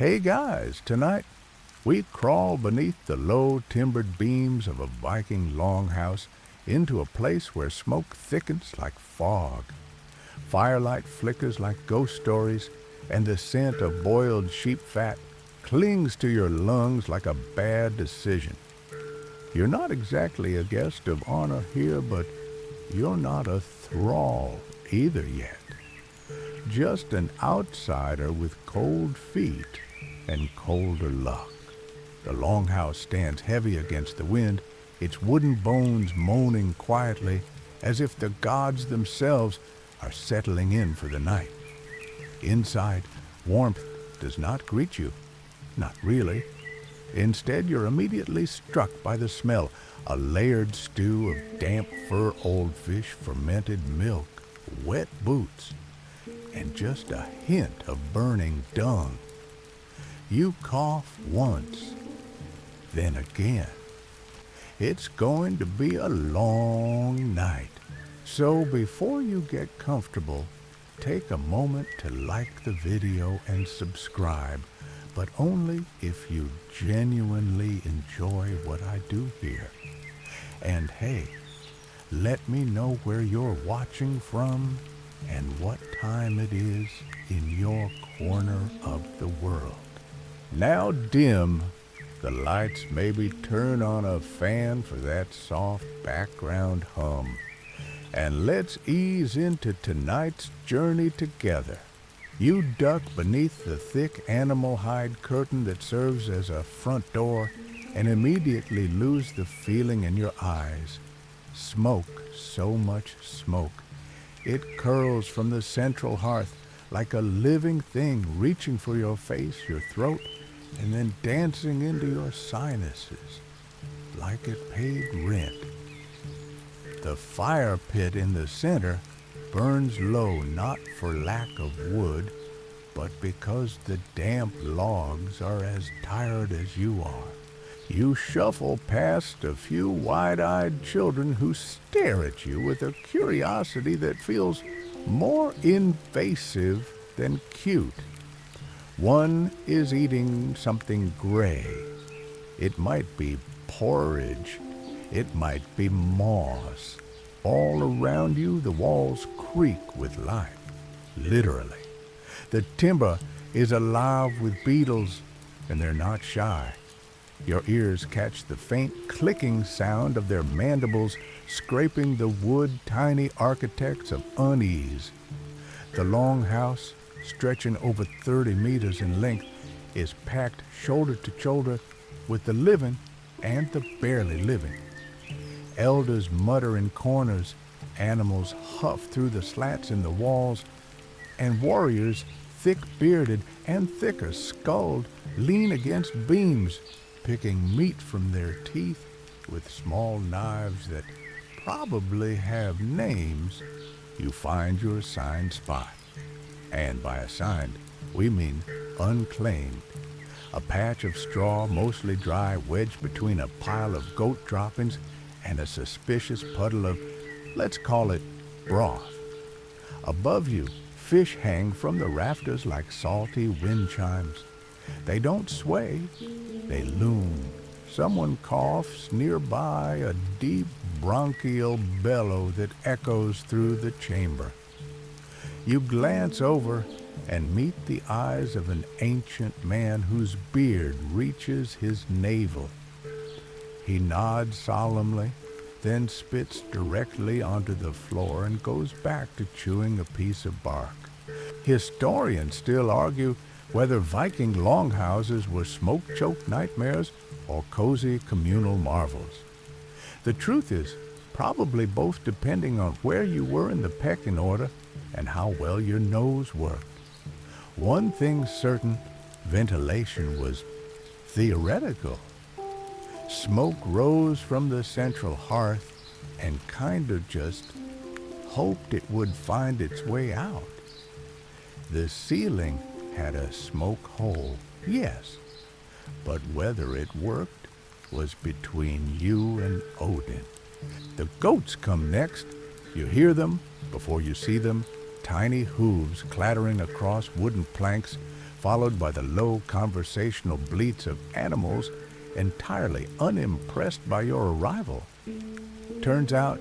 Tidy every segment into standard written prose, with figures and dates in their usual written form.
Hey guys, tonight we crawl beneath the low timbered beams of a Viking longhouse into a place where smoke thickens like fog. Firelight flickers like ghost stories, and the scent of boiled sheep fat clings to your lungs like a bad decision. You're not exactly a guest of honor here, but you're not a thrall either yet. Just an outsider with cold feet and colder luck. The longhouse stands heavy against the wind, its wooden bones moaning quietly as if the gods themselves are settling in for the night. Inside, warmth does not greet you. Not really. Instead, you're immediately struck by the smell, a layered stew of damp fur old fish, fermented milk, wet boots, and just a hint of burning dung. You cough once, then again. It's going to be a long night. So before you get comfortable, take a moment to like the video and subscribe, but only if you genuinely enjoy what I do here. And hey, let me know where you're watching from and what time it is in your corner of the world. Now dim the lights, maybe turn on a fan for that soft background hum. And let's ease into tonight's journey together. You duck beneath the thick animal hide curtain that serves as a front door and immediately lose the feeling in your eyes. Smoke, so much smoke. It curls from the central hearth like a living thing reaching for your face, your throat, and then dancing into your sinuses like it paid rent. The fire pit in the center burns low not for lack of wood, but because the damp logs are as tired as you are. You shuffle past a few wide-eyed children who stare at you with a curiosity that feels more invasive than cute. One is eating something gray. It might be porridge. It might be moss. All around you, the walls creak with life, literally. The timber is alive with beetles, and they're not shy. Your ears catch the faint clicking sound of their mandibles scraping the wood, tiny architects of unease. The longhouse, stretching over 30 meters in length, is packed shoulder to shoulder with the living and the barely living. Elders mutter in corners, animals huff through the slats in the walls, and warriors, thick-bearded and thicker skulled, lean against beams, picking meat from their teeth with small knives that probably have names. You find your assigned spot. And by assigned, we mean unclaimed. A patch of straw, mostly dry, wedged between a pile of goat droppings and a suspicious puddle of, let's call it, broth. Above you, fish hang from the rafters like salty wind chimes. They don't sway, they loom. Someone coughs nearby, a deep bronchial bellow that echoes through the chamber. You glance over and meet the eyes of an ancient man whose beard reaches his navel. He nods solemnly, then spits directly onto the floor and goes back to chewing a piece of bark. Historians still argue whether Viking longhouses were smoke-choked nightmares or cozy communal marvels. The truth is, probably both, depending on where you were in the pecking order and how well your nose worked. One thing's certain, ventilation was theoretical. Smoke rose from the central hearth and kind of just hoped it would find its way out. The ceiling had a smoke hole, yes, but whether it worked was between you and Odin. The goats come next. You hear them before you see them, tiny hooves clattering across wooden planks, followed by the low conversational bleats of animals entirely unimpressed by your arrival. Turns out,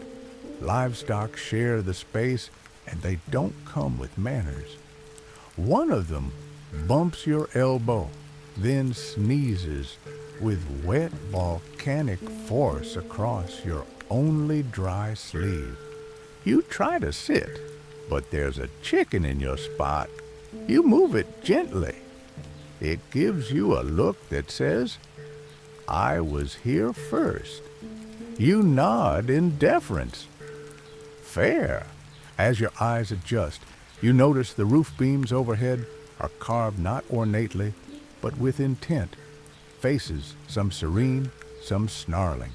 livestock share the space and they don't come with manners. One of them bumps your elbow, then sneezes with wet volcanic force across your only dry sleeve. You try to sit, but there's a chicken in your spot. You move it gently. It gives you a look that says, "I was here first." You nod in deference. Fair. As your eyes adjust, you notice the roof beams overhead are carved not ornately, but with intent. Faces, some serene, some snarling.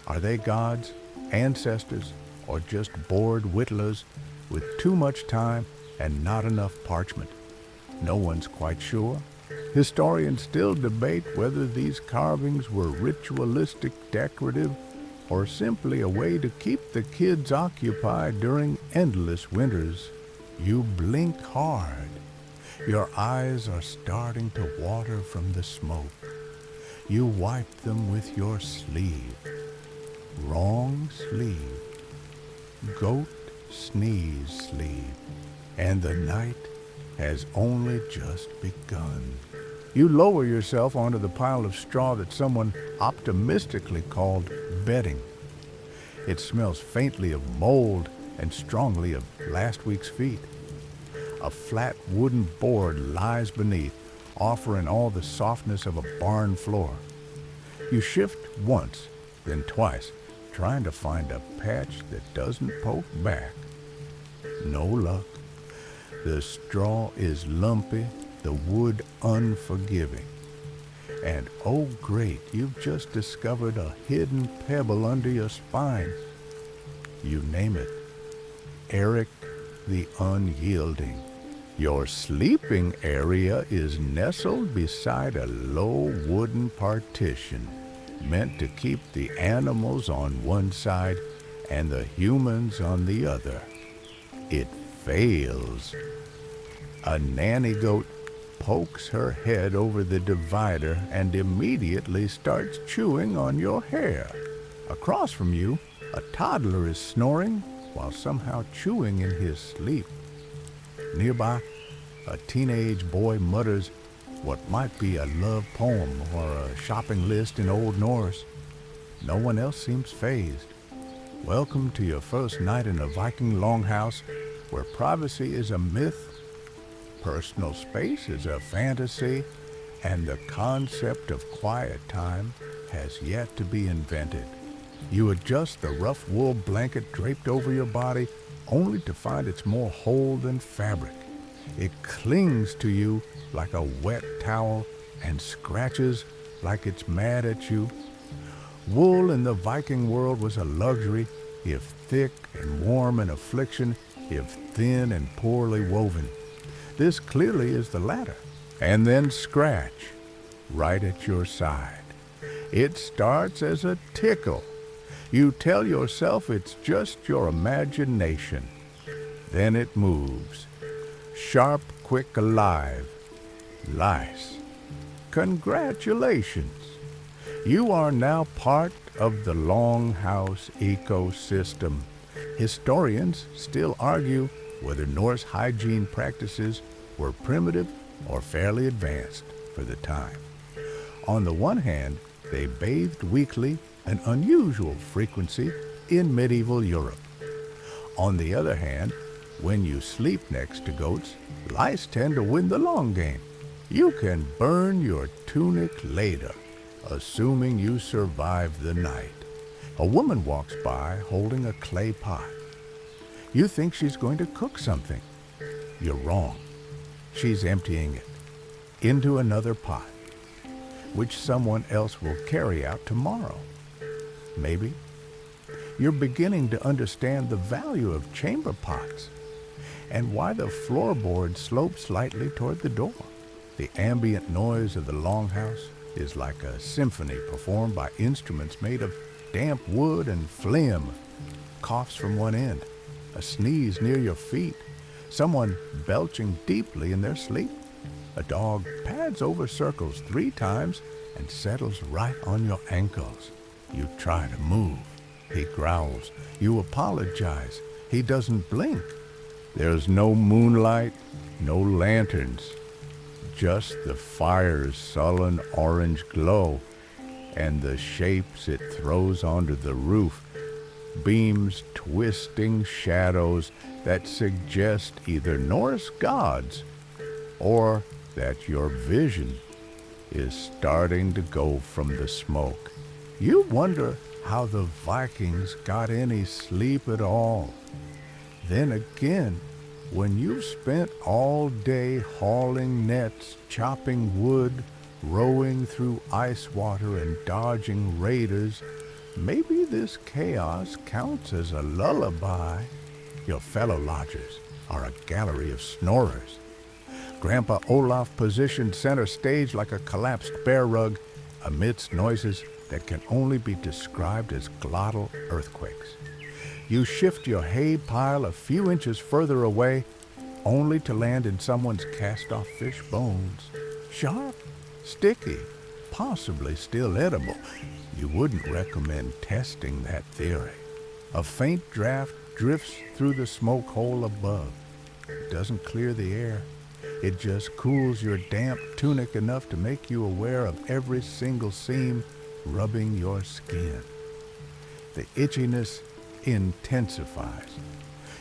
Are they gods, ancestors, or just bored whittlers with too much time and not enough parchment? No one's quite sure. Historians still debate whether these carvings were ritualistic decorative or simply a way to keep the kids occupied during endless winters. You blink hard. Your eyes are starting to water from the smoke. You wipe them with your sleeve. Wrong sleeve. Goat sneeze sleeve. And the night has only just begun. You lower yourself onto the pile of straw that someone optimistically called bedding. It smells faintly of mold and strongly of last week's feet. A flat wooden board lies beneath, offering all the softness of a barn floor. You shift once, then twice, trying to find a patch that doesn't poke back. No luck. The straw is lumpy, the wood unforgiving. And oh great, you've just discovered a hidden pebble under your spine. You name it. Eric the Unyielding. Your sleeping area is nestled beside a low wooden partition, meant to keep the animals on one side and the humans on the other. It fails. A nanny goat pokes her head over the divider and immediately starts chewing on your hair. Across from you, a toddler is snoring while somehow chewing in his sleep. Nearby, a teenage boy mutters what might be a love poem or a shopping list in Old Norse. No one else seems fazed. Welcome to your first night in a Viking longhouse where privacy is a myth, personal space is a fantasy, and the concept of quiet time has yet to be invented. You adjust the rough wool blanket draped over your body only to find it's more whole than fabric. It clings to you like a wet towel and scratches like it's mad at you. Wool in the Viking world was a luxury, if thick and warm an affliction, if thin and poorly woven. This clearly is the latter. And then scratch, right at your side. It starts as a tickle. You tell yourself it's just your imagination. Then it moves. Sharp, quick, alive. Lice. Congratulations. You are now part of the Longhouse ecosystem. Historians still argue whether Norse hygiene practices were primitive or fairly advanced for the time. On the one hand, they bathed weekly, an unusual frequency in medieval Europe. On the other hand, when you sleep next to goats, lice tend to win the long game. You can burn your tunic later, assuming you survive the night. A woman walks by holding a clay pot. You think she's going to cook something. You're wrong. She's emptying it into another pot, which someone else will carry out tomorrow. Maybe. You're beginning to understand the value of chamber pots and why the floorboard slopes slightly toward the door. The ambient noise of the longhouse is like a symphony performed by instruments made of damp wood and phlegm. Coughs from one end, a sneeze near your feet, someone belching deeply in their sleep. A dog pads over circles 3 times and settles right on your ankles. You try to move. He growls. You apologize. He doesn't blink. There's no moonlight, no lanterns, just the fire's sullen orange glow and the shapes it throws onto the roof, beams twisting shadows that suggest either Norse gods or that your vision is starting to go from the smoke. You wonder how the Vikings got any sleep at all. Then again, when you've spent all day hauling nets, chopping wood, rowing through ice water and dodging raiders, maybe this chaos counts as a lullaby. Your fellow lodgers are a gallery of snorers. Grandpa Olaf positioned center stage like a collapsed bear rug amidst noises that can only be described as glottal earthquakes. You shift your hay pile a few inches further away, only to land in someone's cast-off fish bones. Sharp, sticky, possibly still edible. You wouldn't recommend testing that theory. A faint draft drifts through the smoke hole above. It doesn't clear the air. It just cools your damp tunic enough to make you aware of every single seam rubbing your skin. The itchiness intensifies.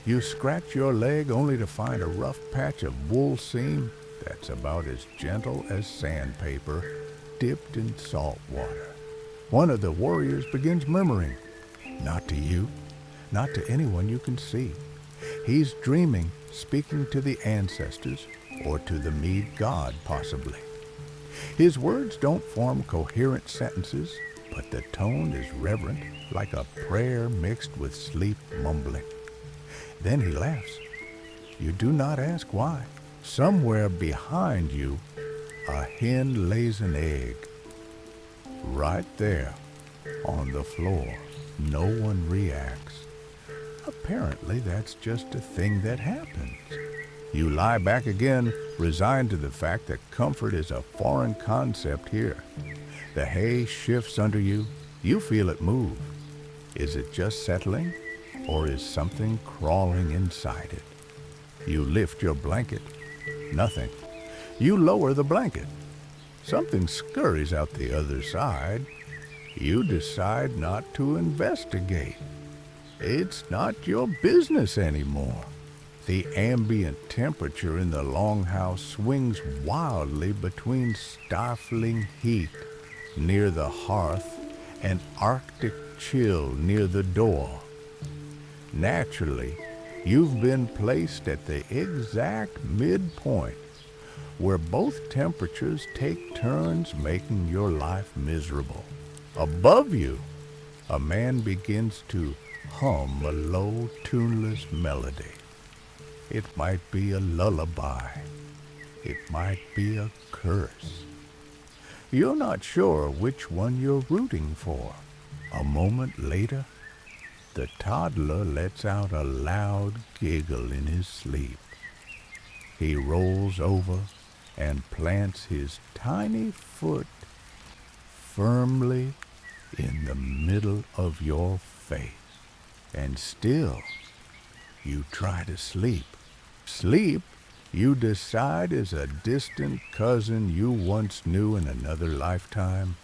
You scratch your leg only to find a rough patch of wool seam that's about as gentle as sandpaper dipped in salt water. One of the warriors begins murmuring, not to you, not to anyone you can see. He's dreaming, speaking to the ancestors, or to the mead god, possibly. His words don't form coherent sentences, but the tone is reverent, like a prayer mixed with sleep mumbling. Then he laughs. You do not ask why. Somewhere behind you, a hen lays an egg. Right there, on the floor. No one reacts. Apparently, that's just a thing that happens. You lie back again, resigned to the fact that comfort is a foreign concept here. The hay shifts under you. You feel it move. Is it just settling, or is something crawling inside it? You lift your blanket. Nothing. You lower the blanket. Something scurries out the other side. You decide not to investigate. It's not your business anymore. The ambient temperature in the Longhouse swings wildly between stifling heat near the hearth and Arctic chill near the door. Naturally, you've been placed at the exact midpoint where both temperatures take turns making your life miserable. Above you, a man begins to hum a low, tuneless melody. It might be a lullaby. It might be a curse. You're not sure which one you're rooting for. A moment later, the toddler lets out a loud giggle in his sleep. He rolls over and plants his tiny foot firmly in the middle of your face. And still, you try to sleep. Sleep, you decide, is a distant cousin you once knew in another lifetime.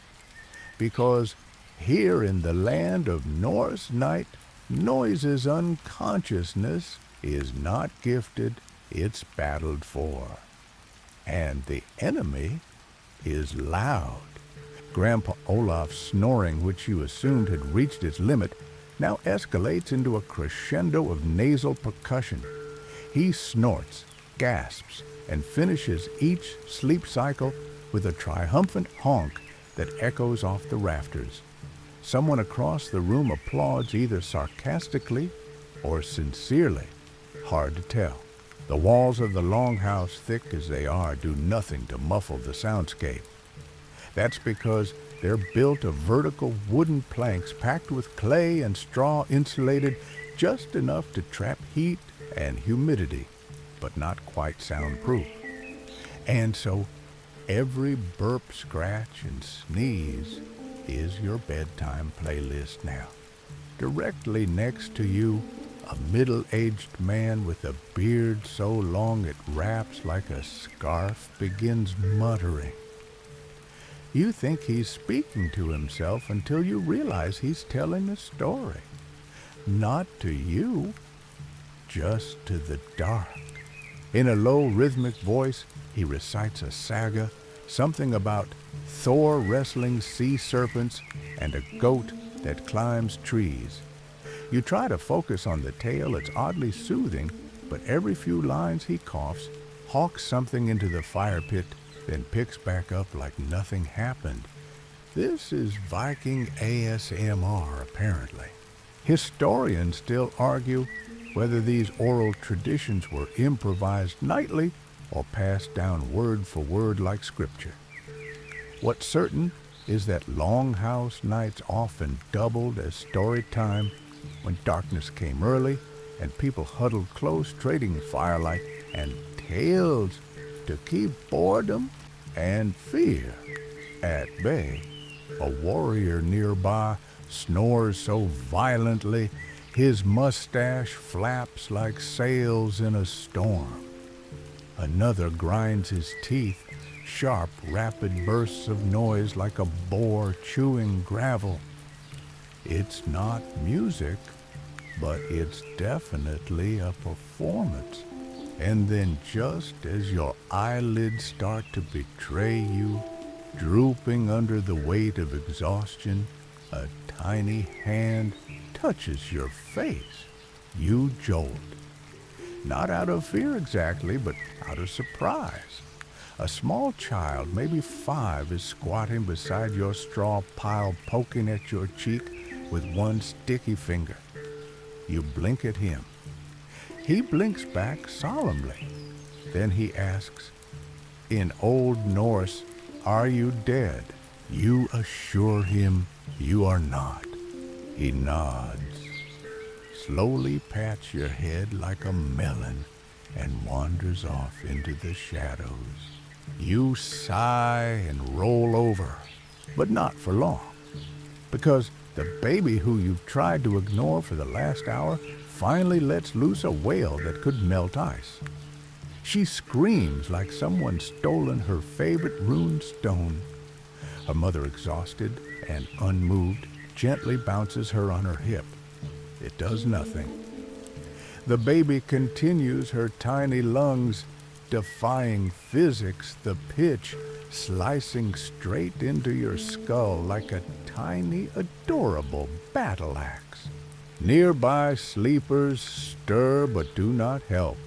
Because here in the land of Norse night, noise's unconsciousness is not gifted, it's battled for. And the enemy is loud. Grandpa Olaf's snoring, which you assumed had reached its limit, now escalates into a crescendo of nasal percussion. He snorts, gasps, and finishes each sleep cycle with a triumphant honk that echoes off the rafters. Someone across the room applauds either sarcastically or sincerely. Hard to tell. The walls of the Longhouse, thick as they are, do nothing to muffle the soundscape. That's because they're built of vertical wooden planks packed with clay and straw insulated just enough to trap heat and humidity, but not quite soundproof. And so every burp, scratch, and sneeze is your bedtime playlist now. Directly next to you, a middle-aged man with a beard so long it wraps like a scarf begins muttering. You think he's speaking to himself until you realize he's telling a story. Not to you, just to the dark. In a low rhythmic voice, he recites a saga, something about Thor wrestling sea serpents and a goat that climbs trees. You try to focus on the tale, it's oddly soothing, but every few lines he coughs, hawks something into the fire pit, then picks back up like nothing happened. This is Viking ASMR, apparently. Historians still argue whether these oral traditions were improvised nightly or passed down word for word like scripture. What's certain is that Longhouse nights often doubled as story time when darkness came early and people huddled close trading firelight and tales to keep boredom and fear at bay. A warrior nearby snores so violently his mustache flaps like sails in a storm. Another grinds his teeth, sharp, rapid bursts of noise like a boar chewing gravel. It's not music, but it's definitely a performance. And then just as your eyelids start to betray you, drooping under the weight of exhaustion, a tiny hand touches your face. You jolt. Not out of fear exactly, but out of surprise. A small child, maybe 5, is squatting beside your straw pile, poking at your cheek with one sticky finger. You blink at him. He blinks back solemnly. Then he asks, in Old Norse, "Are you dead?" You assure him you are not. He nods, slowly pats your head like a melon, and wanders off into the shadows. You sigh and roll over, but not for long, because the baby who you've tried to ignore for the last hour finally lets loose a wail that could melt ice. She screams like someone stolen her favorite rune stone. Her mother, exhausted and unmoved, gently bounces her on her hip. It does nothing. The baby continues, her tiny lungs defying physics, the pitch slicing straight into your skull like a tiny, adorable battle axe. Nearby sleepers stir but do not help.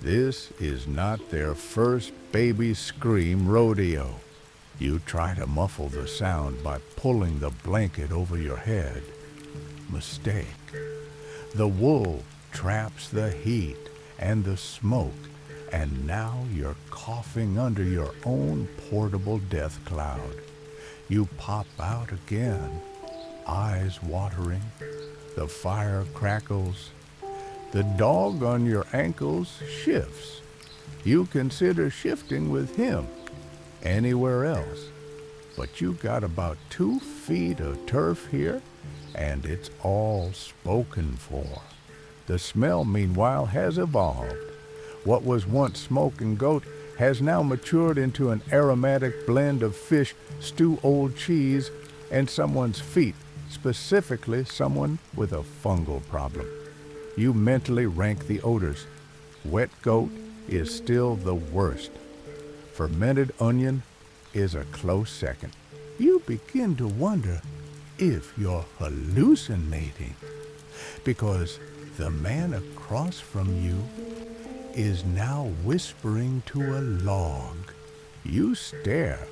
This is not their first baby scream rodeo. You try to muffle the sound by pulling the blanket over your head. Mistake. The wool traps the heat and the smoke, and now you're coughing under your own portable death cloud. You pop out again, eyes watering. The fire crackles. The dog on your ankles shifts. You consider shifting with him anywhere else, but you got about 2 feet of turf here, and it's all spoken for. The smell, meanwhile, has evolved. What was once smoke and goat has now matured into an aromatic blend of fish, stew, old cheese, and someone's feet, specifically someone with a fungal problem. You mentally rank the odors. Wet goat is still the worst. Fermented onion is a close second. You begin to wonder if you're hallucinating, because the man across from you is now whispering to a log. You stare.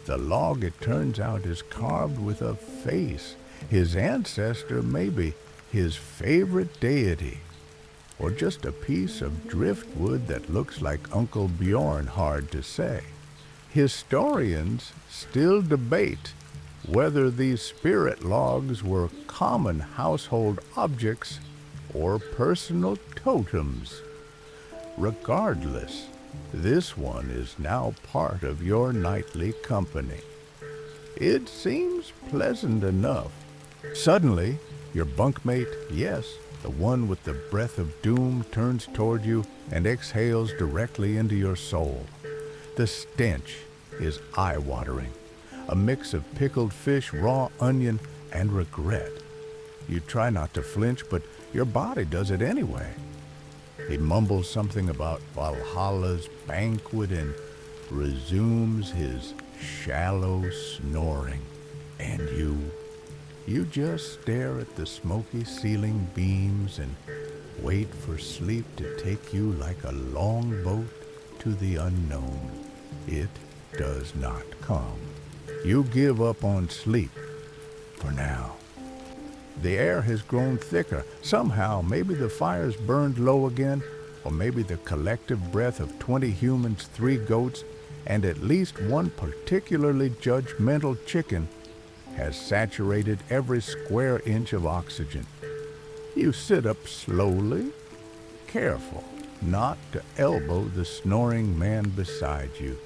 The log, it turns out, is carved with a face. His ancestor, maybe his favorite deity, or just a piece of driftwood that looks like Uncle Bjorn, hard to say. Historians still debate whether these spirit logs were common household objects or personal totems. Regardless, This one is now part of your nightly company. It seems pleasant enough. Suddenly, your bunkmate, yes, the one with the breath of doom, turns toward you and exhales directly into your soul. The stench is eye-watering, a mix of pickled fish, raw onion, and regret. You try not to flinch, but your body does it anyway. He mumbles something about Valhalla's banquet and resumes his shallow snoring. And you just stare at the smoky ceiling beams and wait for sleep to take you like a long boat to the unknown. It does not come. You give up on sleep for now. The air has grown thicker. Somehow, maybe the fire's burned low again, or maybe the collective breath of 20 humans, 3 goats, and at least one particularly judgmental chicken has saturated every square inch of oxygen. You sit up slowly, careful not to elbow the snoring man beside you.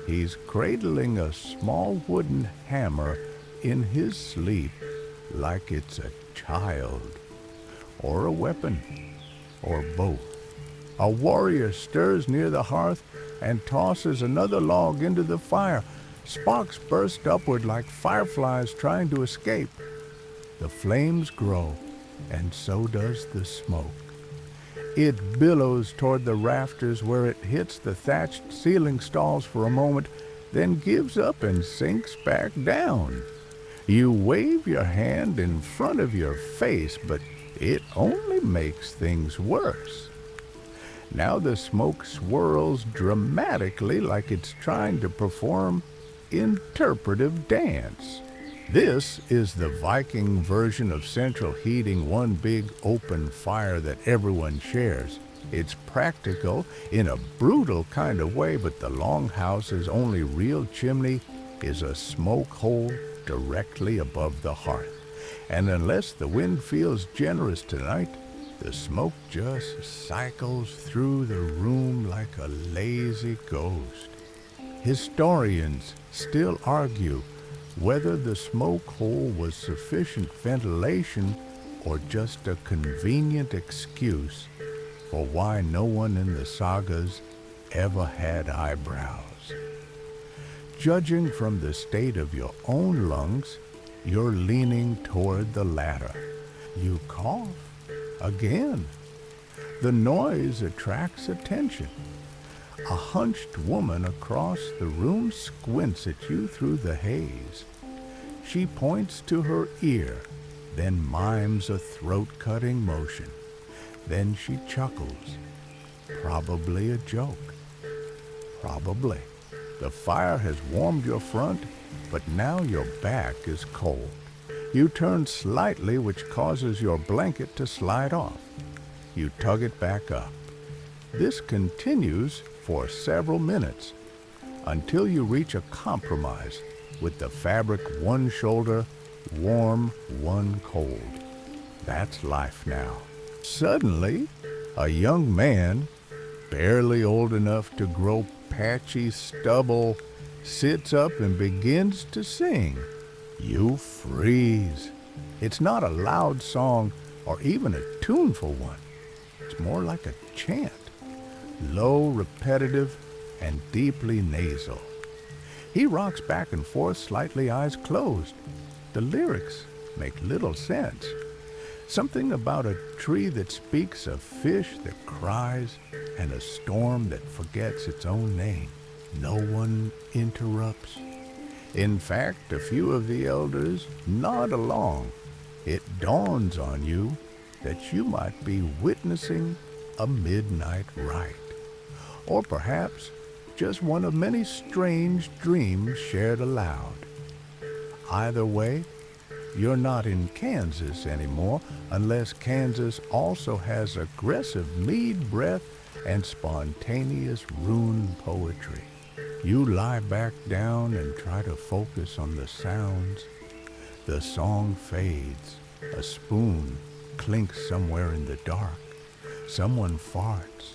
He's cradling a small wooden hammer in his sleep like it's a child, or a weapon, or both. A warrior stirs near the hearth and tosses another log into the fire. Sparks burst upward like fireflies trying to escape. The flames grow, and so does the smoke. It billows toward the rafters where it hits the thatched ceiling stalls for a moment, then gives up and sinks back down. You wave your hand in front of your face, but it only makes things worse. Now the smoke swirls dramatically like it's trying to perform interpretive dance. This is the Viking version of central heating, one big open fire that everyone shares. It's practical in a brutal kind of way, but the Longhouse's only real chimney is a smoke hole directly above the hearth. And unless the wind feels generous tonight, the smoke just cycles through the room like a lazy ghost. Historians still argue whether the smoke hole was sufficient ventilation or just a convenient excuse for why no one in the sagas ever had eyebrows. Judging from the state of your own lungs, you're leaning toward the latter. You cough again. The noise attracts attention. A hunched woman across the room squints at you through the haze. She points to her ear, then mimes a throat-cutting motion. Then she chuckles. Probably a joke. Probably. The fire has warmed your front, but now your back is cold. You turn slightly, which causes your blanket to slide off. You tug it back up. This continues for several minutes until you reach a compromise with the fabric one shoulder, warm, one cold. That's life now. Suddenly, a young man, barely old enough to grow patchy stubble, sits up and begins to sing. You freeze. It's not a loud song or even a tuneful one. It's more like a chant, low, repetitive, and deeply nasal. He rocks back and forth, slightly eyes closed. The lyrics make little sense. Something about a tree that speaks, a fish that cries, and a storm that forgets its own name. No one interrupts. In fact, a few of the elders nod along. It dawns on you that you might be witnessing a midnight rite, or perhaps just one of many strange dreams shared aloud. Either way, you're not in Kansas anymore, unless Kansas also has aggressive mead breath and spontaneous rune poetry. You lie back down and try to focus on the sounds. The song fades. A spoon clinks somewhere in the dark. Someone farts.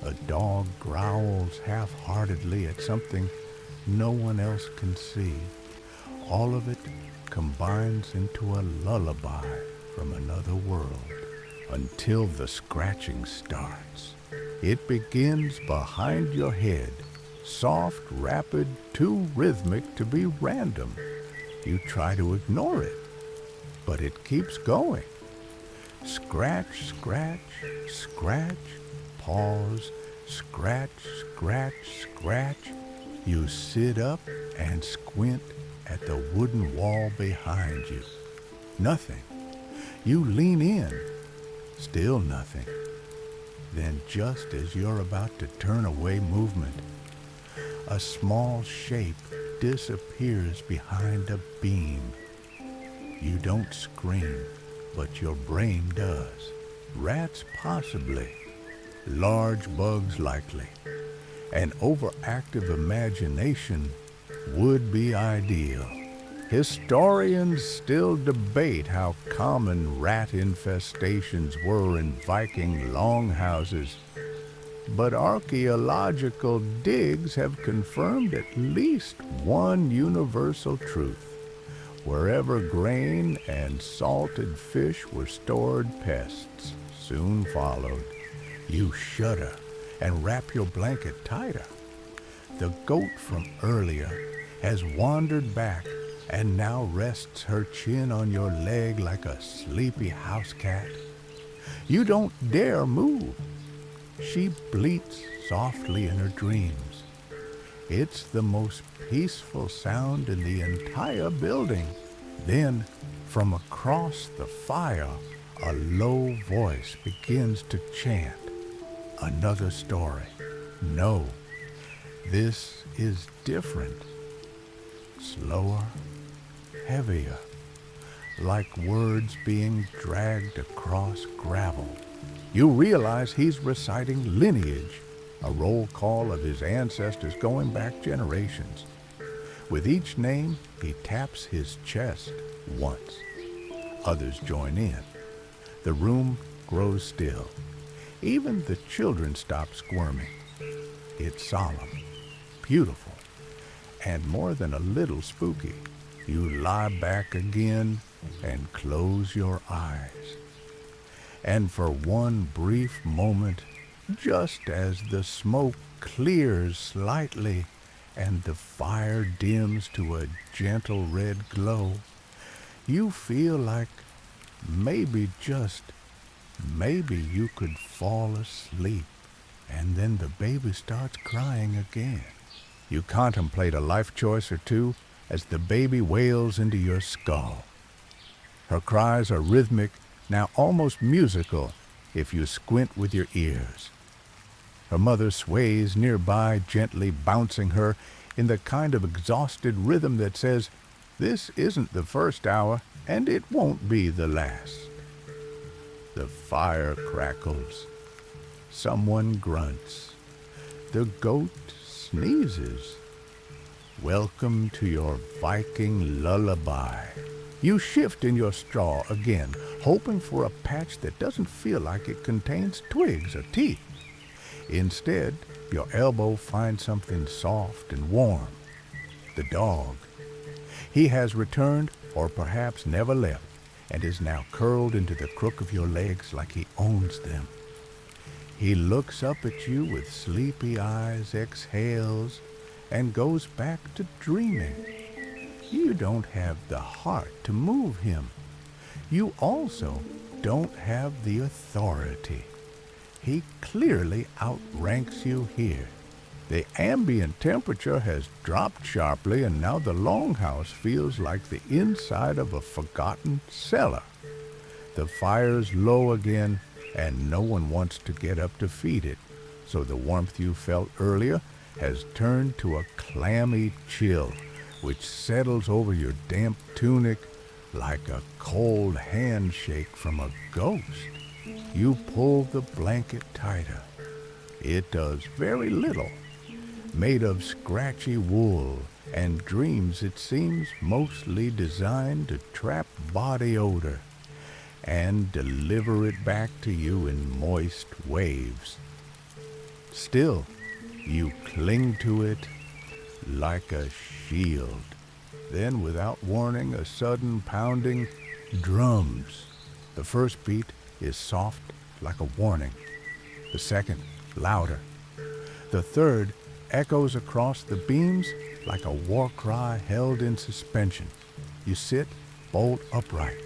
A dog growls half-heartedly at something no one else can see. All of it combines into a lullaby from another world until the scratching starts. It begins behind your head, soft, rapid, too rhythmic to be random. You try to ignore it, but it keeps going. Scratch, scratch, scratch, pause, scratch, scratch, scratch. You sit up and squint at the wooden wall behind you. Nothing. You lean in. Still nothing. Then just as you're about to turn away movement, a small shape disappears behind a beam. You don't scream, but your brain does. Rats possibly. Large bugs likely. An overactive imagination would be ideal. Historians still debate how common rat infestations were in Viking longhouses, but archaeological digs have confirmed at least one universal truth. Wherever grain and salted fish were stored, pests soon followed. You shudder and wrap your blanket tighter. The goat from earlier has wandered back and now rests her chin on your leg like a sleepy house cat. You don't dare move. She bleats softly in her dreams. It's the most peaceful sound in the entire building. Then, from across the fire, a low voice begins to chant. Another story. No, this is different. Slower, heavier, like words being dragged across gravel. You realize he's reciting lineage, a roll call of his ancestors going back generations. With each name, he taps his chest once. Others join in. The room grows still. Even the children stop squirming. It's solemn, beautiful, and more than a little spooky. You lie back again and close your eyes. And for one brief moment, just as the smoke clears slightly and the fire dims to a gentle red glow, you feel like maybe, just maybe, you could fall asleep, and then the baby starts crying again. You contemplate a life choice or two as the baby wails into your skull. Her cries are rhythmic, now almost musical, if you squint with your ears. Her mother sways nearby, gently bouncing her in the kind of exhausted rhythm that says, "This isn't the first hour, and it won't be the last." The fire crackles. Someone grunts. The goat sneezes. Welcome to your Viking lullaby. You shift in your straw again, hoping for a patch that doesn't feel like it contains twigs or teeth. Instead, your elbow finds something soft and warm. The dog. He has returned, or perhaps never left, and is now curled into the crook of your legs like he owns them. He looks up at you with sleepy eyes, exhales, and goes back to dreaming. You don't have the heart to move him. You also don't have the authority. He clearly outranks you here. The ambient temperature has dropped sharply, and now the Longhouse feels like the inside of a forgotten cellar. The fire's low again, and no one wants to get up to feed it, so the warmth you felt earlier has turned to a clammy chill, which settles over your damp tunic like a cold handshake from a ghost. You pull the blanket tighter. It does very little. Made of scratchy wool and dreams, it seems mostly designed to trap body odor and deliver it back to you in moist waves. Still, you cling to it like a shield. Then, without warning, a sudden pounding drums. The first beat is soft like a warning. The second, louder. The third echoes across the beams like a war cry held in suspension. You sit bolt upright.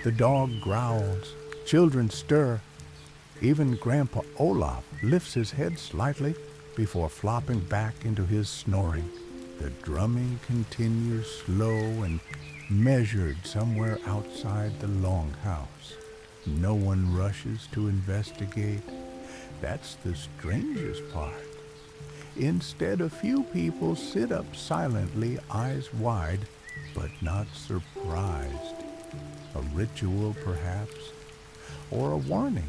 The dog growls. Children stir. Even Grandpa Olaf lifts his head slightly before flopping back into his snoring. The drumming continues slow and measured somewhere outside the Longhouse. No one rushes to investigate. That's the strangest part. Instead, a few people sit up silently, eyes wide, but not surprised. A ritual, perhaps, or a warning.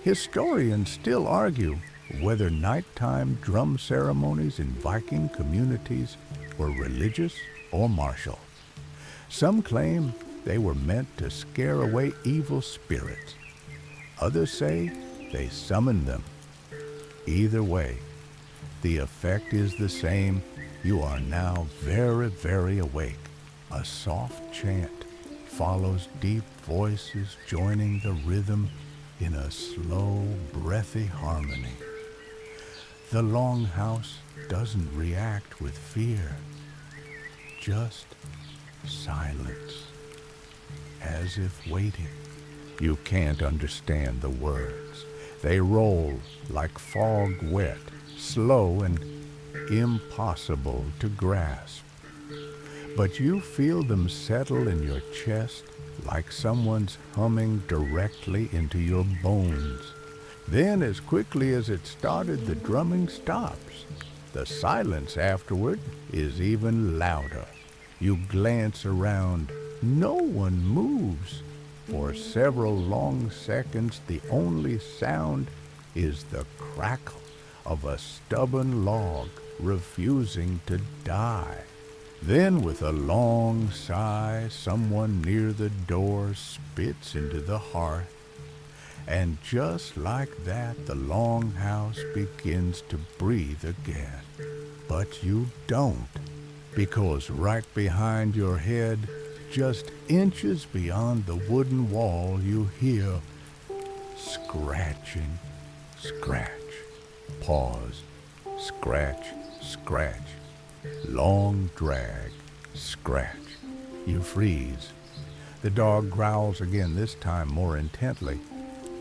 Historians still argue whether nighttime drum ceremonies in Viking communities were religious or martial. Some claim they were meant to scare away evil spirits. Others say they summoned them. Either way, the effect is the same. You are now very, very awake. A soft chant follows deep voices joining the rhythm in a slow, breathy harmony. The Longhouse doesn't react with fear, just silence, as if waiting. You can't understand the words. They roll like fog wet, slow and impossible to grasp. But you feel them settle in your chest like someone's humming directly into your bones. Then, as quickly as it started, the drumming stops. The silence afterward is even louder. You glance around. No one moves. For several long seconds, the only sound is the crackle of a stubborn log refusing to die. Then, with a long sigh, someone near the door spits into the hearth. And just like that, the Longhouse begins to breathe again. But you don't, because right behind your head, just inches beyond the wooden wall, you hear scratching, scratch, pause, scratch, scratch, long drag, scratch. You freeze. The dog growls again, this time more intently.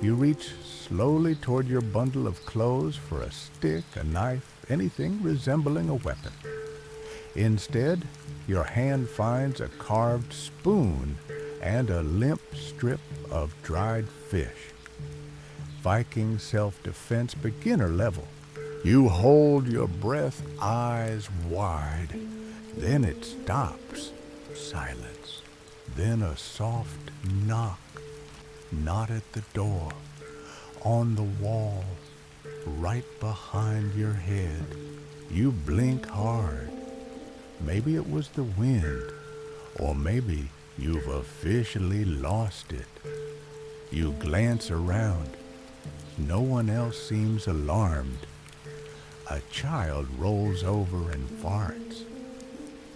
You reach slowly toward your bundle of clothes for a stick, a knife, anything resembling a weapon. Instead, your hand finds a carved spoon and a limp strip of dried fish. Viking self-defense, beginner level. You hold your breath, eyes wide. Then it stops. Silence. Then a soft knock. Not at the door. On the wall. Right behind your head. You blink hard. Maybe it was the wind. Or maybe you've officially lost it. You glance around. No one else seems alarmed. A child rolls over and farts.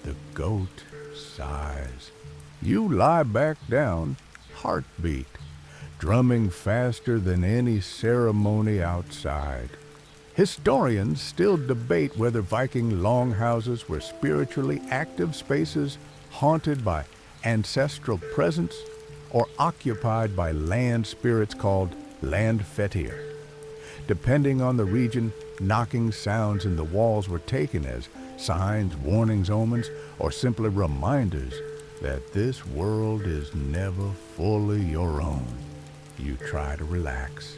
The goat sighs. You lie back down, heartbeat, drumming faster than any ceremony outside. Historians still debate whether Viking longhouses were spiritually active spaces haunted by ancestral presence or occupied by land spirits called landfetir. Depending on the region, knocking sounds in the walls were taken as signs, warnings, omens, or simply reminders that this world is never fully your own. You try to relax.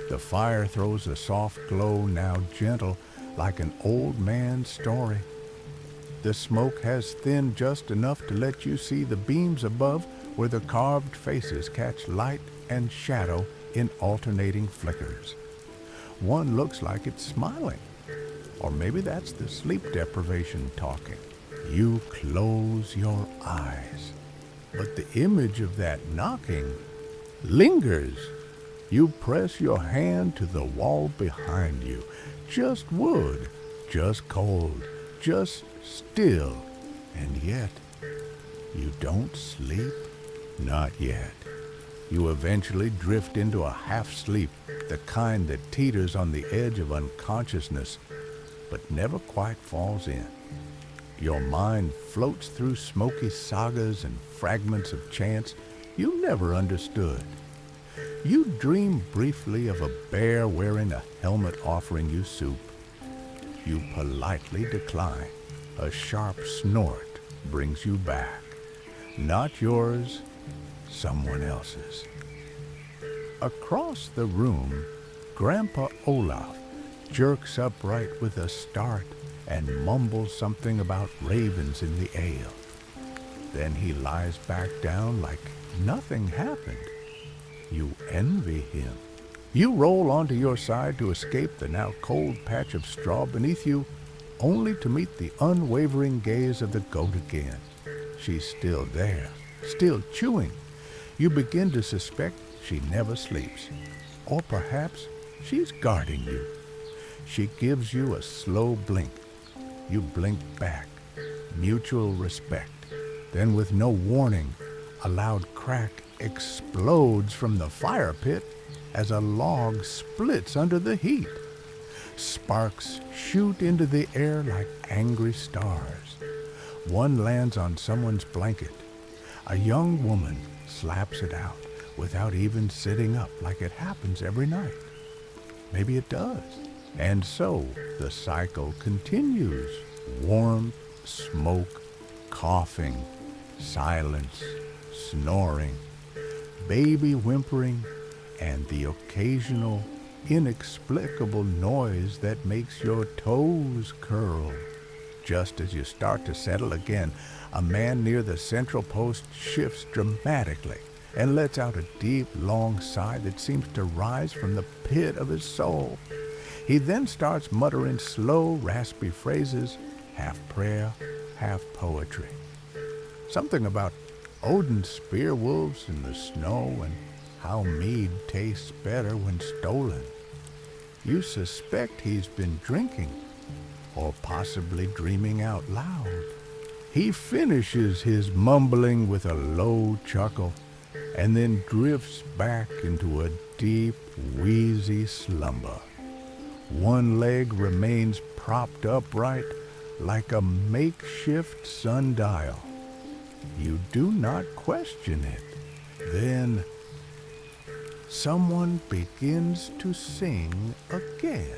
The fire throws a soft glow, now gentle, like an old man's story. The smoke has thinned just enough to let you see the beams above where the carved faces catch light and shadow in alternating flickers. One looks like it's smiling, or maybe that's the sleep deprivation talking. You close your eyes, but the image of that knocking lingers. You press your hand to the wall behind you. Just wood, just cold, just still. And yet, you don't sleep? Not yet. You eventually drift into a half-sleep, the kind that teeters on the edge of unconsciousness, but never quite falls in. Your mind floats through smoky sagas and fragments of chants you never understood. You dream briefly of a bear wearing a helmet offering you soup. You politely decline. A sharp snort brings you back. Not yours, someone else's. Across the room, Grandpa Olaf jerks upright with a start and mumbles something about ravens in the ale. Then he lies back down like nothing happened. You envy him. You roll onto your side to escape the now cold patch of straw beneath you, only to meet the unwavering gaze of the goat again. She's still there, still chewing. You begin to suspect she never sleeps. Or perhaps she's guarding you. She gives you a slow blink. You blink back. Mutual respect. Then with no warning, a loud crack explodes from the fire pit as a log splits under the heat. Sparks shoot into the air like angry stars. One lands on someone's blanket. A young woman slaps it out without even sitting up like it happens every night. Maybe it does. And so the cycle continues. Warmth, smoke, coughing, silence, snoring, baby whimpering, and the occasional inexplicable noise that makes your toes curl. Just as you start to settle again, a man near the central post shifts dramatically and lets out a deep, long sigh that seems to rise from the pit of his soul. He then starts muttering slow, raspy phrases, half prayer, half poetry. Something about Odin's spear wolves in the snow and how mead tastes better when stolen. You suspect he's been drinking, or possibly dreaming out loud. He finishes his mumbling with a low chuckle, and then drifts back into a deep, wheezy slumber. One leg remains propped upright like a makeshift sundial. You do not question it. Then someone begins to sing again.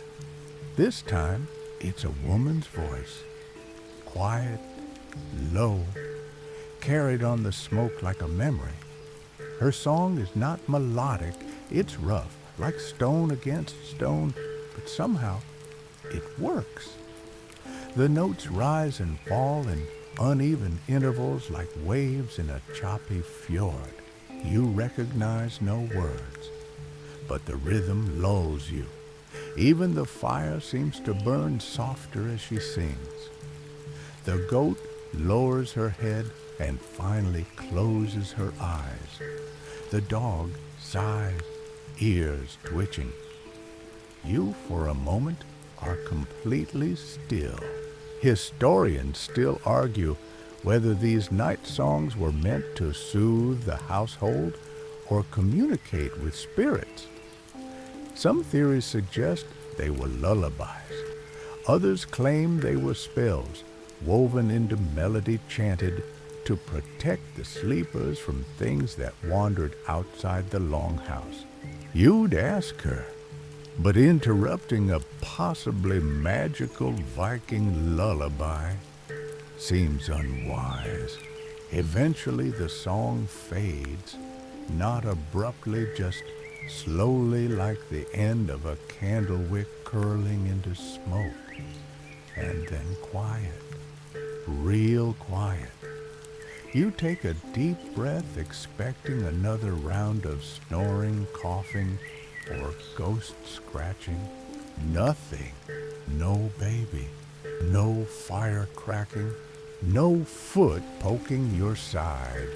This time, it's a woman's voice. Quiet, low, carried on the smoke like a memory. Her song is not melodic, it's rough, like stone against stone, but somehow it works. The notes rise and fall in uneven intervals like waves in a choppy fjord. You recognize no words, but the rhythm lulls you. Even the fire seems to burn softer as she sings. The goat lowers her head and finally closes her eyes. The dog sighs, ears twitching. You, for a moment, are completely still. Historians still argue whether these night songs were meant to soothe the household or communicate with spirits. Some theories suggest they were lullabies. Others claim they were spells woven into melody chanted to protect the sleepers from things that wandered outside the Longhouse. You'd ask her, but interrupting a possibly magical Viking lullaby seems unwise. Eventually the song fades, not abruptly, just slowly like the end of a candle wick curling into smoke. And then quiet, real quiet. You take a deep breath, expecting another round of snoring, coughing, or ghost scratching. Nothing. No baby. No fire cracking. No foot poking your side.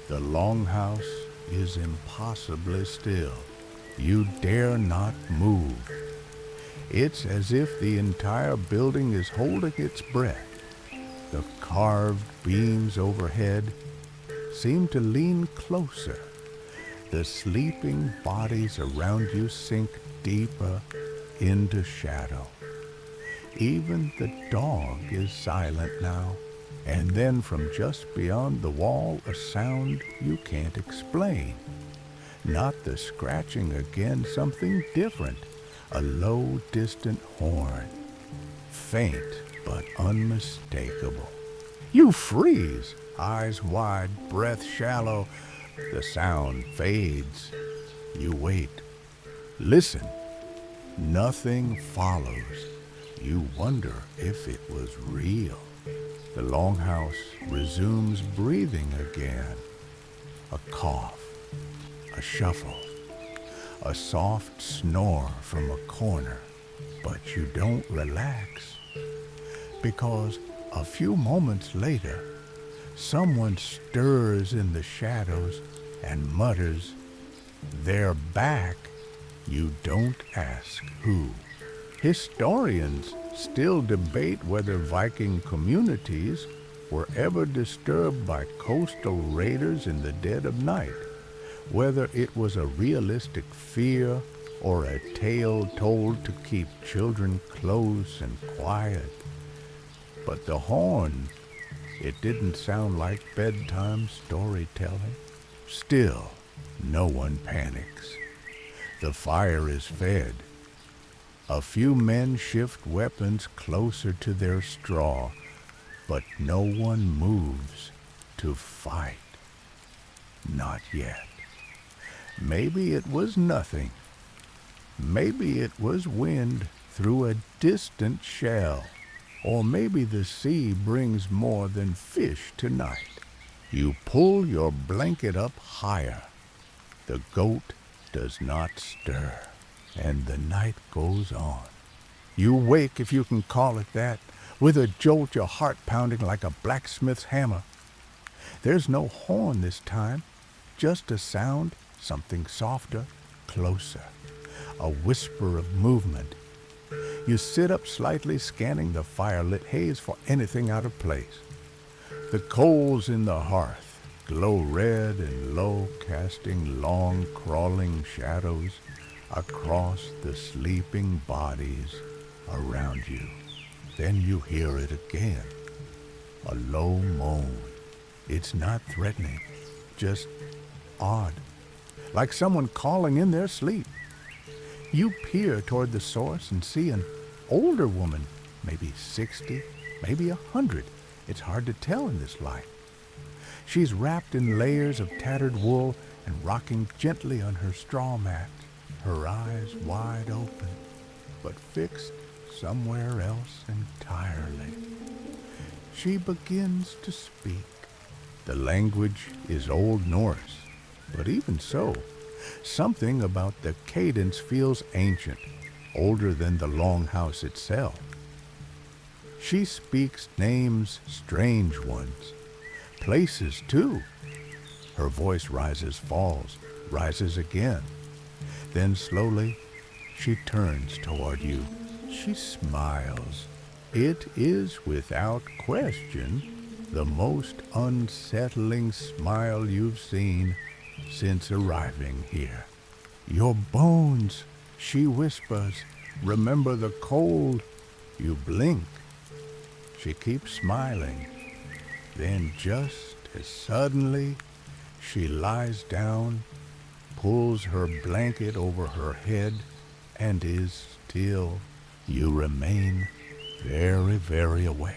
The Longhouse is impossibly still. You dare not move. It's as if the entire building is holding its breath. The carved beams overhead seem to lean closer. The sleeping bodies around you sink deeper into shadow. Even the dog is silent now. And then from just beyond the wall, a sound you can't explain. Not the scratching again, something different. A low, distant horn. Faint, but unmistakable. You freeze, eyes wide, breath shallow. The sound fades. You wait. Listen. Nothing follows. You wonder if it was real. The Longhouse resumes breathing again. A cough, a shuffle, a soft snore from a corner. But you don't relax, because a few moments later, someone stirs in the shadows and mutters, "They're back." You don't ask who. Historians still debate whether Viking communities were ever disturbed by coastal raiders in the dead of night, whether it was a realistic fear or a tale told to keep children close and quiet. But the horn, it didn't sound like bedtime storytelling. Still, no one panics. The fire is fed. A few men shift weapons closer to their straw, but no one moves to fight. Not yet. Maybe it was nothing. Maybe it was wind through a distant shell. Or maybe the sea brings more than fish tonight. You pull your blanket up higher. The goat does not stir, and the night goes on. You wake, if you can call it that, with a jolt, your heart pounding like a blacksmith's hammer. There's no horn this time, just a sound, something softer, closer, a whisper of movement. You sit up slightly, scanning the firelit haze for anything out of place. The coals in the hearth glow red and low, casting long, crawling shadows across the sleeping bodies around you. Then you hear it again, a low moan. It's not threatening, just odd, like someone calling in their sleep. You peer toward the source and see an older woman, maybe 60, maybe 100. It's hard to tell in this light. She's wrapped in layers of tattered wool and rocking gently on her straw mat, her eyes wide open, but fixed somewhere else entirely. She begins to speak. The language is Old Norse, but even so, something about the cadence feels ancient, older than the Longhouse itself. She speaks names, strange ones, places too. Her voice rises, falls, rises again. Then slowly, she turns toward you. She smiles. It is without question the most unsettling smile you've seen since arriving here. "Your bones," she whispers. "Remember the cold." You blink. She keeps smiling. Then just as suddenly, she lies down, pulls her blanket over her head, and is still. You remain very, very awake.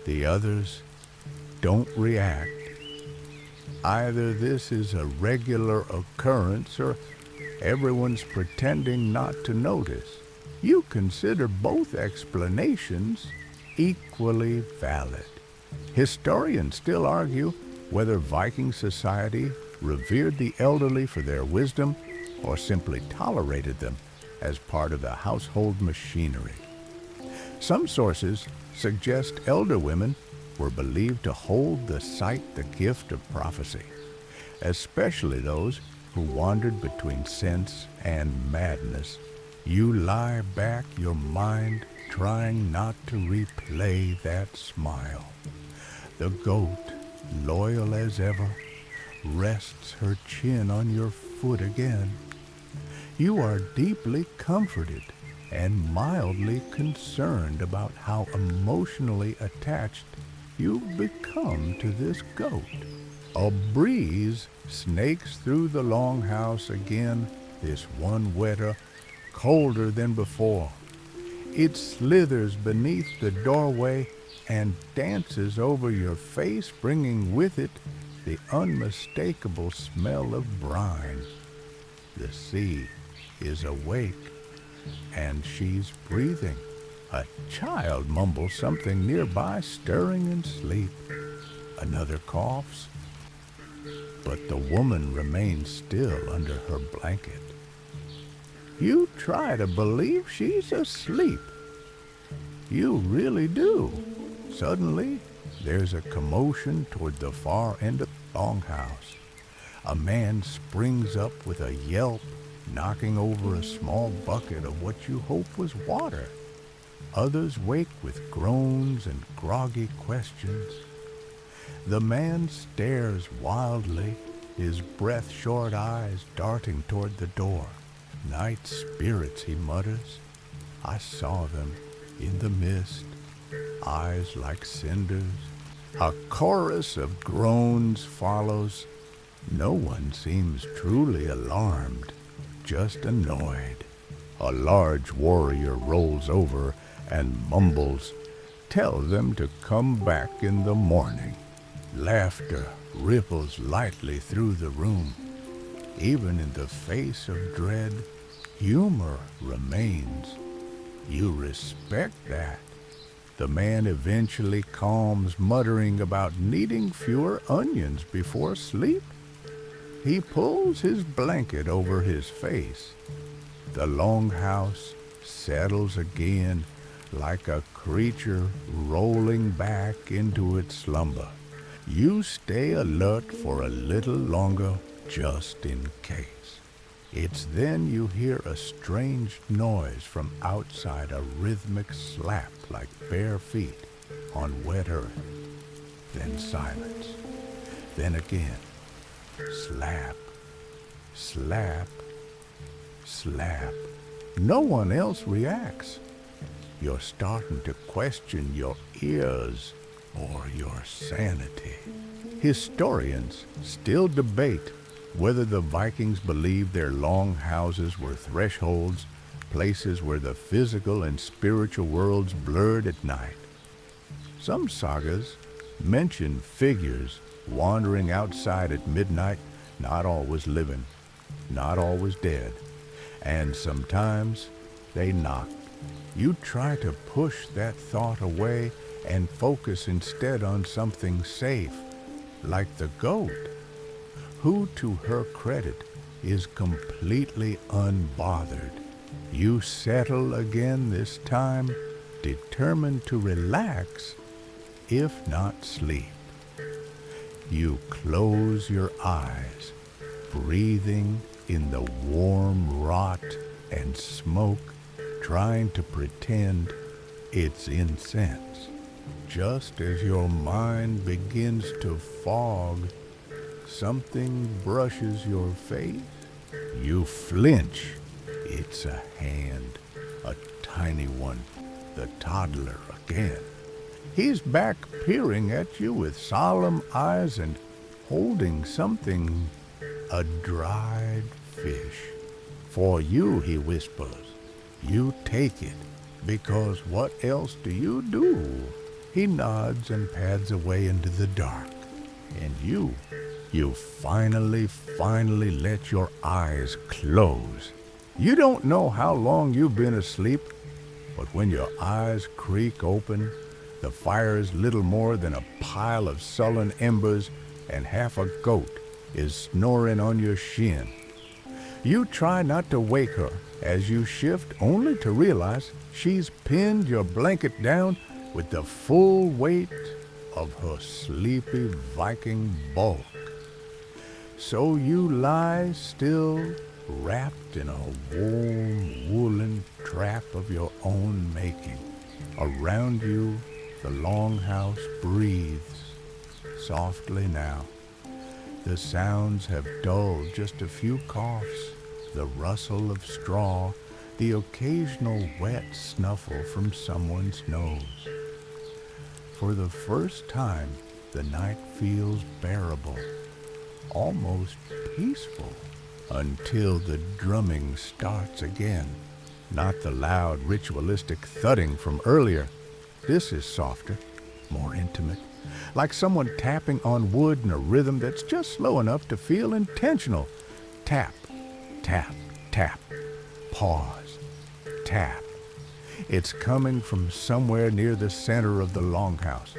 The others don't react. Either this is a regular occurrence or everyone's pretending not to notice. You consider both explanations equally valid. Historians still argue whether Viking society revered the elderly for their wisdom or simply tolerated them as part of the household machinery. Some sources suggest elder women were believed to hold the sight, the gift of prophecy, especially those who wandered between sense and madness. You lie back, your mind trying not to replay that smile. The goat, loyal as ever, rests her chin on your foot again. You are deeply comforted and mildly concerned about how emotionally attached you've become to this goat. A breeze snakes through the longhouse again, this one wetter, colder than before. It slithers beneath the doorway and dances over your face, bringing with it the unmistakable smell of brine. The sea is awake, and she's breathing. A child mumbles something nearby, stirring in sleep. Another coughs, but the woman remains still under her blanket. You try to believe she's asleep. You really do. Suddenly, there's a commotion toward the far end of the longhouse. A man springs up with a yelp, knocking over a small bucket of what you hope was water. Others wake with groans and groggy questions. The man stares wildly, his breath-short eyes darting toward the door. Night spirits, he mutters. I saw them in the mist, eyes like cinders. A chorus of groans follows. No one seems truly alarmed, just annoyed. A large warrior rolls over and mumbles, "Tell them to come back in the morning." Laughter ripples lightly through the room. Even in the face of dread, humor remains. You respect that. The man eventually calms, muttering about needing fewer onions before sleep. He pulls his blanket over his face. The longhouse settles again like a creature rolling back into its slumber. You stay alert for a little longer just in case. It's then you hear a strange noise from outside, a rhythmic slap like bare feet on wet earth. Then silence. Then again, slap, slap, slap. No one else reacts. You're starting to question your ears or your sanity. Historians still debate whether the Vikings believed their long houses were thresholds, places where the physical and spiritual worlds blurred at night. Some sagas mention figures wandering outside at midnight, not always living, not always dead, and sometimes they knocked. You try to push that thought away and focus instead on something safe, like the goat, who, to her credit, is completely unbothered. You settle again this time, determined to relax, if not sleep. You close your eyes, breathing in the warm rot and smoke, trying to pretend it's incense. Just as your mind begins to fog, something brushes your face. You flinch. It's a hand, a tiny one, the toddler again. He's back peering at you with solemn eyes and holding something, a dried fish. For you, he whispers. You take it, because what else do you do? He nods and pads away into the dark. And you finally let your eyes close. You don't know how long you've been asleep, but when your eyes creak open, the fire is little more than a pile of sullen embers, and half a goat is snoring on your shin. You try not to wake her as you shift, only to realize she's pinned your blanket down with the full weight of her sleepy Viking bulk. So you lie still, wrapped in a warm woolen trap of your own making. Around you, the Longhouse breathes softly now. The sounds have dulled, just a few coughs, the rustle of straw, the occasional wet snuffle from someone's nose. For the first time, the night feels bearable, almost peaceful, until the drumming starts again. Not the loud, ritualistic thudding from earlier. This is softer, more intimate, like someone tapping on wood in a rhythm that's just slow enough to feel intentional. Tap, tap, tap, pause, tap. It's coming from somewhere near the center of the Longhouse.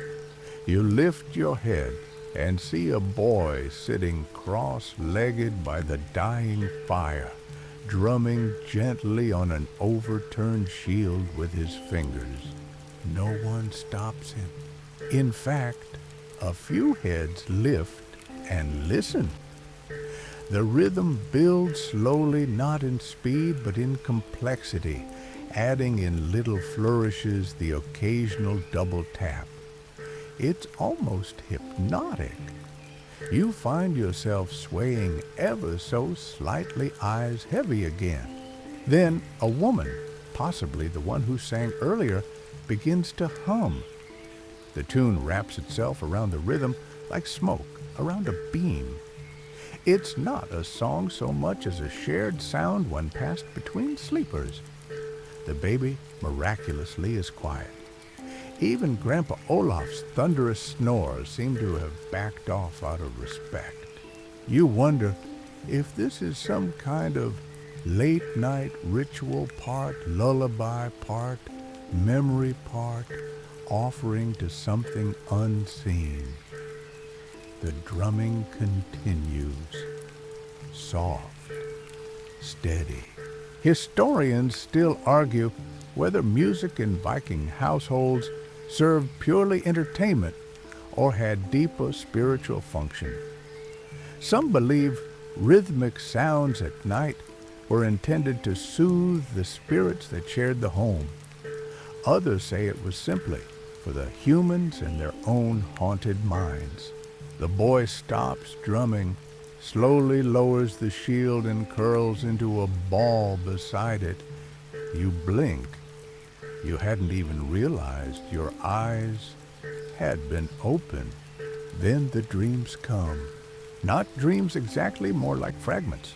You lift your head and see a boy sitting cross-legged by the dying fire, drumming gently on an overturned shield with his fingers. No one stops him. In fact, a few heads lift and listen. The rhythm builds slowly, not in speed, but in complexity, adding in little flourishes the occasional double tap. It's almost hypnotic. You find yourself swaying ever so slightly, eyes heavy again. Then a woman, possibly the one who sang earlier, begins to hum. The tune wraps itself around the rhythm like smoke around a beam. It's not a song so much as a shared sound one passed between sleepers. The baby, miraculously, is quiet. Even Grandpa Olaf's thunderous snores seem to have backed off out of respect. You wonder if this is some kind of late-night ritual, part lullaby, part memory, part offering to something unseen. The drumming continues, soft, steady. Historians still argue whether music in Viking households served purely entertainment or had deeper spiritual function. Some believe rhythmic sounds at night were intended to soothe the spirits that shared the home. Others say it was simply for the humans and their own haunted minds. The boy stops drumming, slowly lowers the shield and curls into a ball beside it. You blink. You hadn't even realized your eyes had been open. Then the dreams come. Not dreams exactly, more like fragments.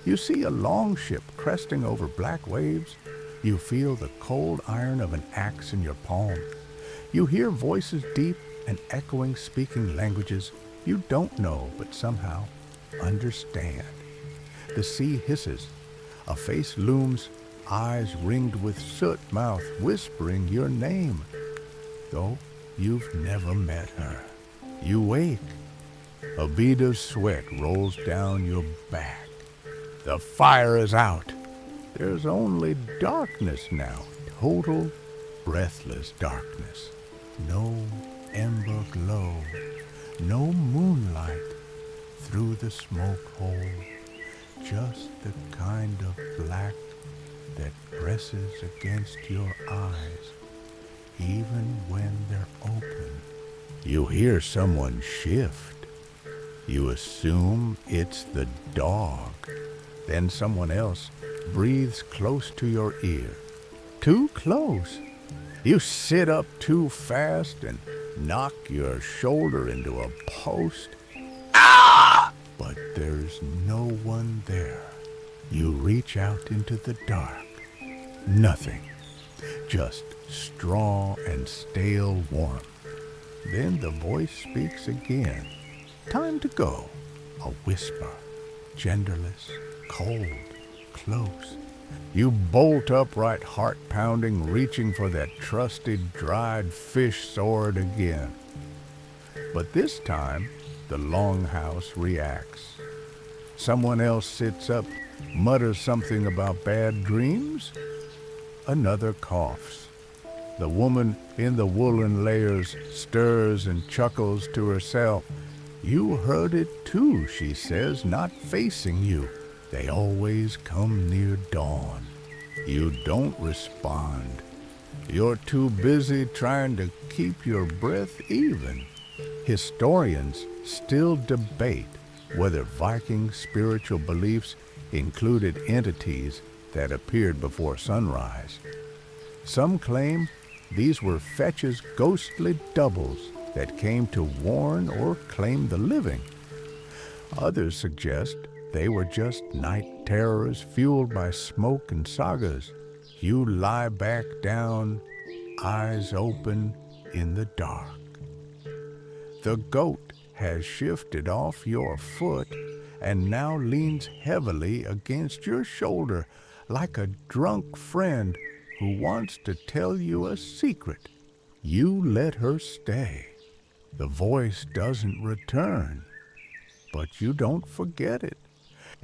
You see a long ship cresting over black waves. You feel the cold iron of an axe in your palm. You hear voices deep and echoing, speaking languages you don't know but somehow understand. The sea hisses. A face looms, eyes ringed with soot, mouth whispering your name, though you've never met her. You wake. A bead of sweat rolls down your back. The fire is out. There's only darkness now, total, breathless darkness. No ember glow, no moonlight through the smoke hole, just the kind of black that presses against your eyes, even when they're open. You hear someone shift. You assume it's the dog. Then someone else breathes close to your ear. Too close. You sit up too fast and knock your shoulder into a post. Ah! But there's no one there. You reach out into the dark. Nothing. Just straw and stale warmth. Then the voice speaks again. Time to go. A whisper. Genderless, cold, close. You bolt upright, heart pounding, reaching for that trusted dried fish sword again. But this time, the Longhouse reacts. Someone else sits up, mutters something about bad dreams. Another coughs. The woman in the woolen layers stirs and chuckles to herself. You heard it too, she says, not facing you. They always come near dawn. You don't respond. You're too busy trying to keep your breath even. Historians still debate whether Viking spiritual beliefs included entities that appeared before sunrise. Some claim these were Fetch's ghostly doubles that came to warn or claim the living. Others suggest they were just night terrors fueled by smoke and sagas. You lie back down, eyes open in the dark. The goat has shifted off your foot and now leans heavily against your shoulder like a drunk friend who wants to tell you a secret. You let her stay. The voice doesn't return, but you don't forget it,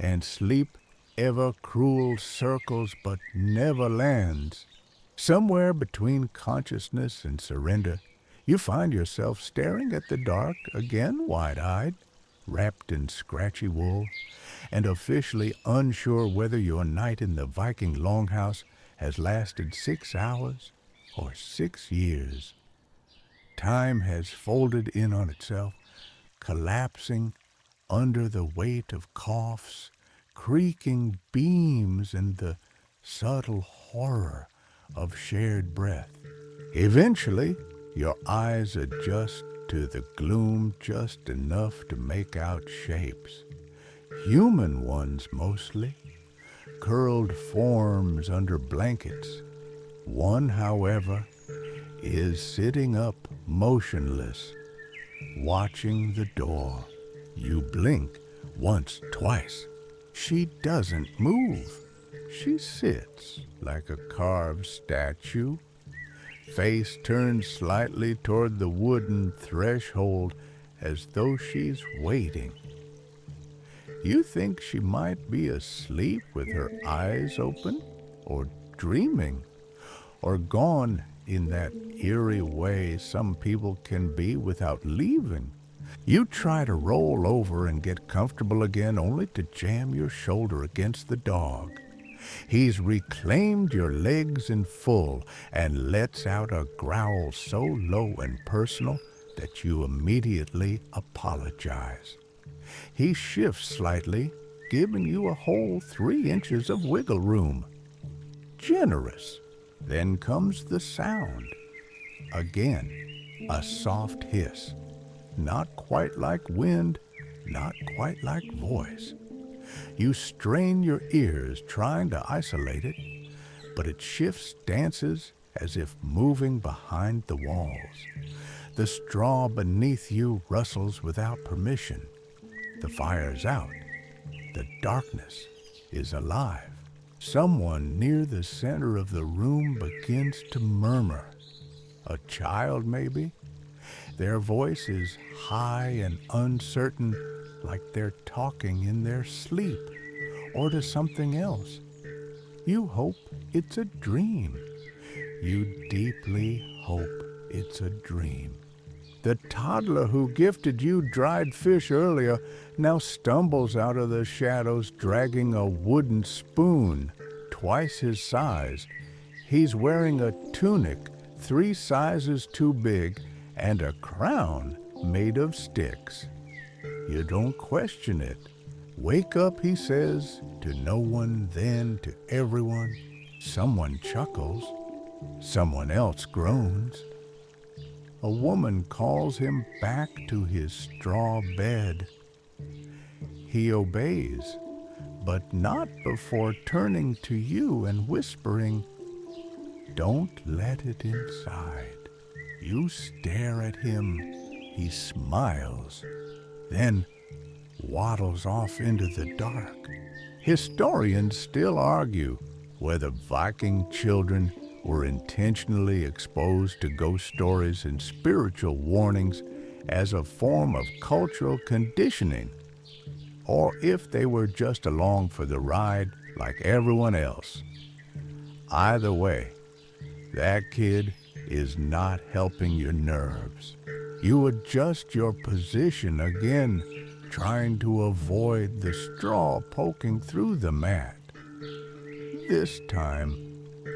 and sleep ever cruel circles but never lands. Somewhere between consciousness and surrender, you find yourself staring at the dark again, wide-eyed, wrapped in scratchy wool, and officially unsure whether your night in the Viking Longhouse has lasted 6 hours or 6 years. Time has folded in on itself, collapsing under the weight of coughs, creaking beams, and the subtle horror of shared breath. Eventually, your eyes adjust to the gloom just enough to make out shapes. Human ones mostly, curled forms under blankets. One, however, is sitting up motionless, watching the door. You blink once, twice. She doesn't move. She sits like a carved statue, face turned slightly toward the wooden threshold as though she's waiting. You think she might be asleep with her eyes open, or dreaming, or gone in that eerie way some people can be without leaving. You try to roll over and get comfortable again, only to jam your shoulder against the dog. He's reclaimed your legs in full and lets out a growl so low and personal that you immediately apologize. He shifts slightly, giving you a whole 3 inches of wiggle room. Generous. Then comes the sound. Again, a soft hiss. Not quite like wind, not quite like voice. You strain your ears trying to isolate it, but it shifts, dances as if moving behind the walls. The straw beneath you rustles without permission. The fire's out. The darkness is alive. Someone near the center of the room begins to murmur. A child, maybe? Their voice is high and uncertain, like they're talking in their sleep, or to something else. You hope it's a dream. You deeply hope it's a dream. The toddler who gifted you dried fish earlier now stumbles out of the shadows dragging a wooden spoon, twice his size. He's wearing a tunic 3 sizes too big and a crown made of sticks. You don't question it. Wake up, he says, to no one, then to everyone. Someone chuckles. Someone else groans. A woman calls him back to his straw bed. He obeys, but not before turning to you and whispering, "Don't let it inside." You stare at him. He smiles, then waddles off into the dark. Historians still argue whether Viking children were intentionally exposed to ghost stories and spiritual warnings as a form of cultural conditioning, or if they were just along for the ride like everyone else. Either way, that kid is not helping your nerves. You adjust your position again, trying to avoid the straw poking through the mat. This time,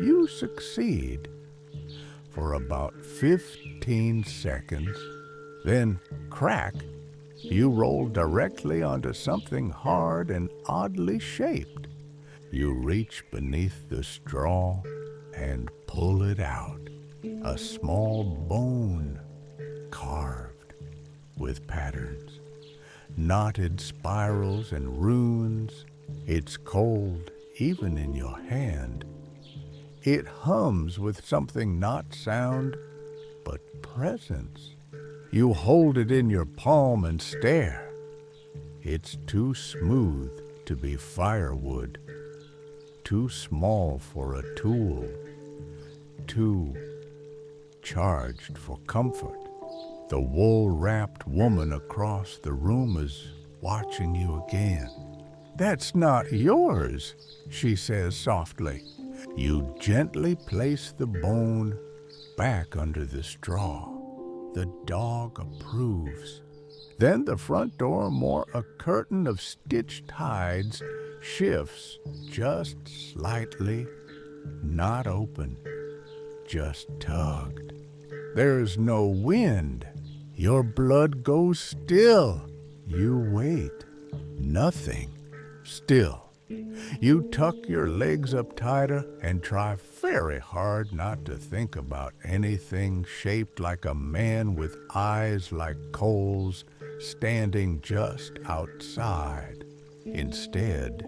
you succeed for about 15 seconds. Then, crack, you roll directly onto something hard and oddly shaped. You reach beneath the straw and pull it out. A small bone, carved with patterns, knotted spirals and runes. It's cold even in your hand. It hums with something not sound, but presence. You hold it in your palm and stare. It's too smooth to be firewood, too small for a tool, too charged for comfort. The wool-wrapped woman across the room is watching you again. "That's not yours," she says softly. You gently place the bone back under the straw. The dog approves. Then the front door, more a curtain of stitched hides, shifts just slightly, not open, just tugged. There's no wind. Your blood goes still. You wait. Nothing. Still. You tuck your legs up tighter and try very hard not to think about anything shaped like a man with eyes like coals standing just outside. Instead,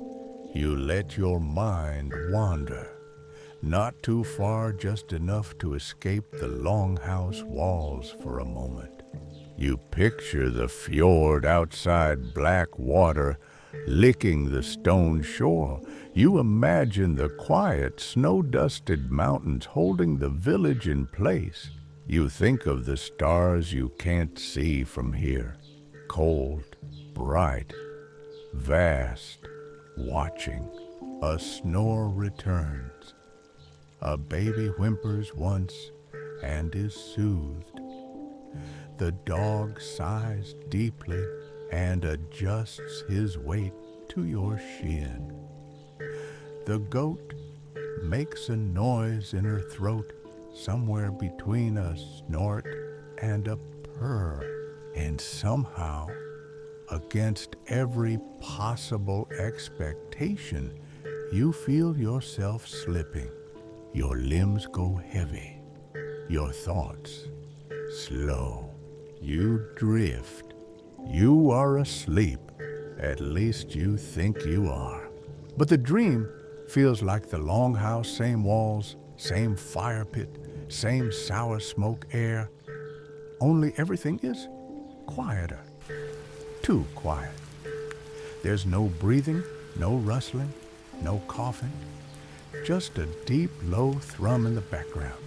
you let your mind wander. Not too far, just enough to escape the Longhouse walls for a moment. You picture the fjord outside, black water licking the stone shore. You imagine the quiet, snow-dusted mountains holding the village in place. You think of the stars you can't see from here, cold, bright, vast, watching. A snore returns. A baby whimpers once and is soothed. The dog sighs deeply and adjusts his weight to your shin. The goat makes a noise in her throat somewhere between a snort and a purr. And somehow, against every possible expectation, you feel yourself slipping. Your limbs go heavy. Your thoughts slow. You drift. You are asleep. At least you think you are. But the dream feels like the Longhouse, same walls, same fire pit, same sour smoke air. Only everything is quieter. Too quiet. There's no breathing, no rustling, no coughing. Just a deep, low thrum in the background,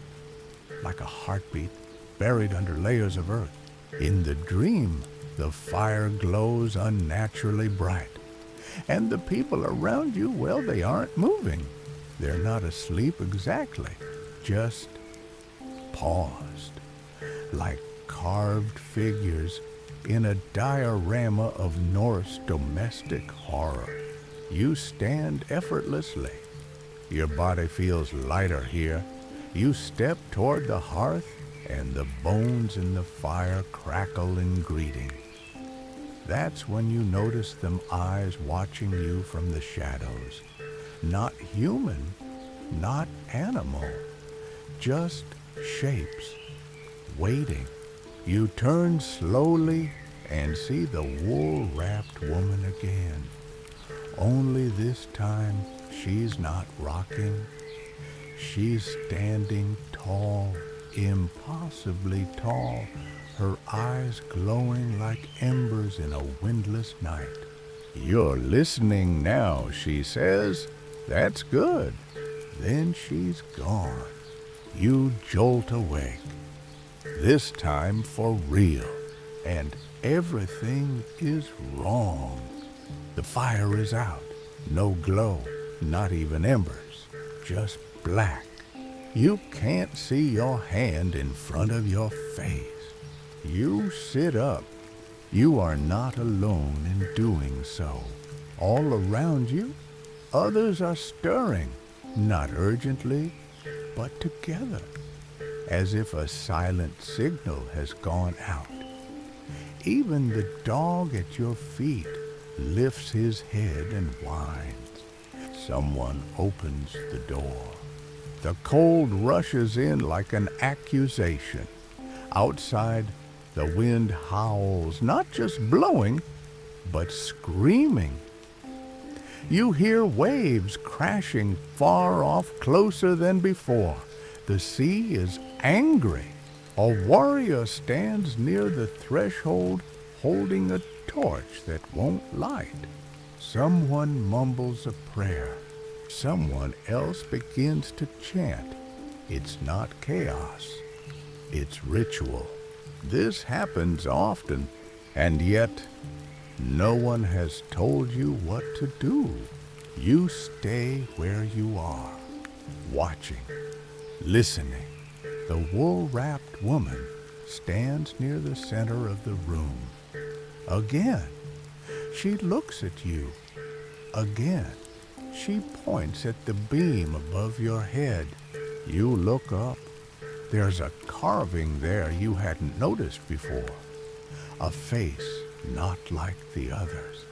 like a heartbeat buried under layers of earth. In the dream, the fire glows unnaturally bright. And the people around you, well, they aren't moving. They're not asleep exactly, just paused, like carved figures in a diorama of Norse domestic horror. You stand effortlessly. Your body feels lighter here. You step toward the hearth, and the bones in the fire crackle in greeting. That's when you notice them eyes watching you from the shadows. Not human, not animal, just shapes, waiting. You turn slowly and see the wool-wrapped woman again. Only this time, she's not rocking. She's standing tall, impossibly tall, her eyes glowing like embers in a windless night. "You're listening now," she says. "That's good." Then she's gone. You jolt awake. This time for real. And everything is wrong. The fire is out. No glow, not even embers. Just black. You can't see your hand in front of your face. You sit up. You are not alone in doing so. All around you, others are stirring, not urgently, but together, as if a silent signal has gone out. Even the dog at your feet lifts his head and whines. Someone opens the door. The cold rushes in like an accusation. Outside, the wind howls, not just blowing, but screaming. You hear waves crashing far off, closer than before. The sea is angry. A warrior stands near the threshold holding a torch that won't light. Someone mumbles a prayer. Someone else begins to chant. It's not chaos. It's ritual. This happens often, and yet no one has told you what to do. You stay where you are, watching, listening. The wool-wrapped woman stands near the center of the room. Again, she looks at you. Again, she points at the beam above your head. You look up. There's a carving there you hadn't noticed before. A face not like the others.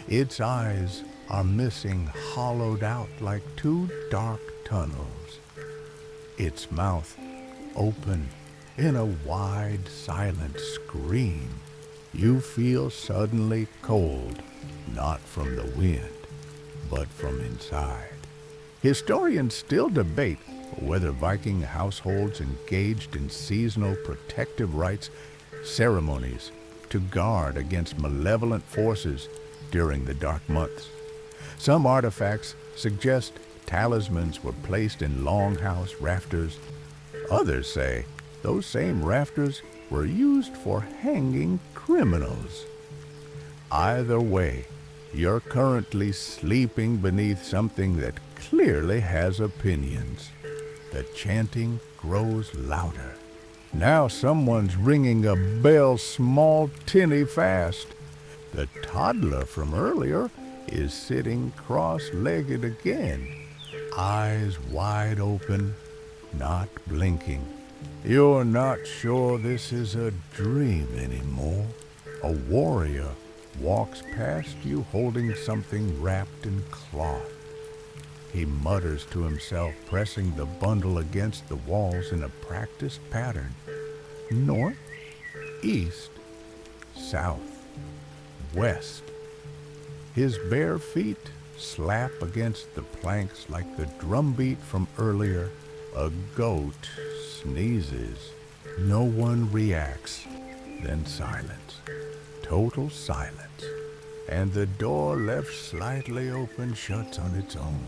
Its eyes are missing, hollowed out like two dark tunnels. Its mouth open in a wide, silent scream. You feel suddenly cold, not from the wind, but from inside. Historians still debate whether Viking households engaged in seasonal protective rites, ceremonies, to guard against malevolent forces during the dark months. Some artifacts suggest talismans were placed in Longhouse rafters. Others say those same rafters were used for hanging criminals. Either way, you're currently sleeping beneath something that clearly has opinions. The chanting grows louder. Now someone's ringing a bell small, tinny fast. The toddler from earlier is sitting cross-legged again, eyes wide open, not blinking. You're not sure this is a dream anymore. A warrior walks past you holding something wrapped in cloth. He mutters to himself, pressing the bundle against the walls in a practiced pattern. North, east, south, west. His bare feet slap against the planks like the drumbeat from earlier. A goat sneezes. No one reacts. Then silence. Total silence. And the door left slightly open shuts on its own.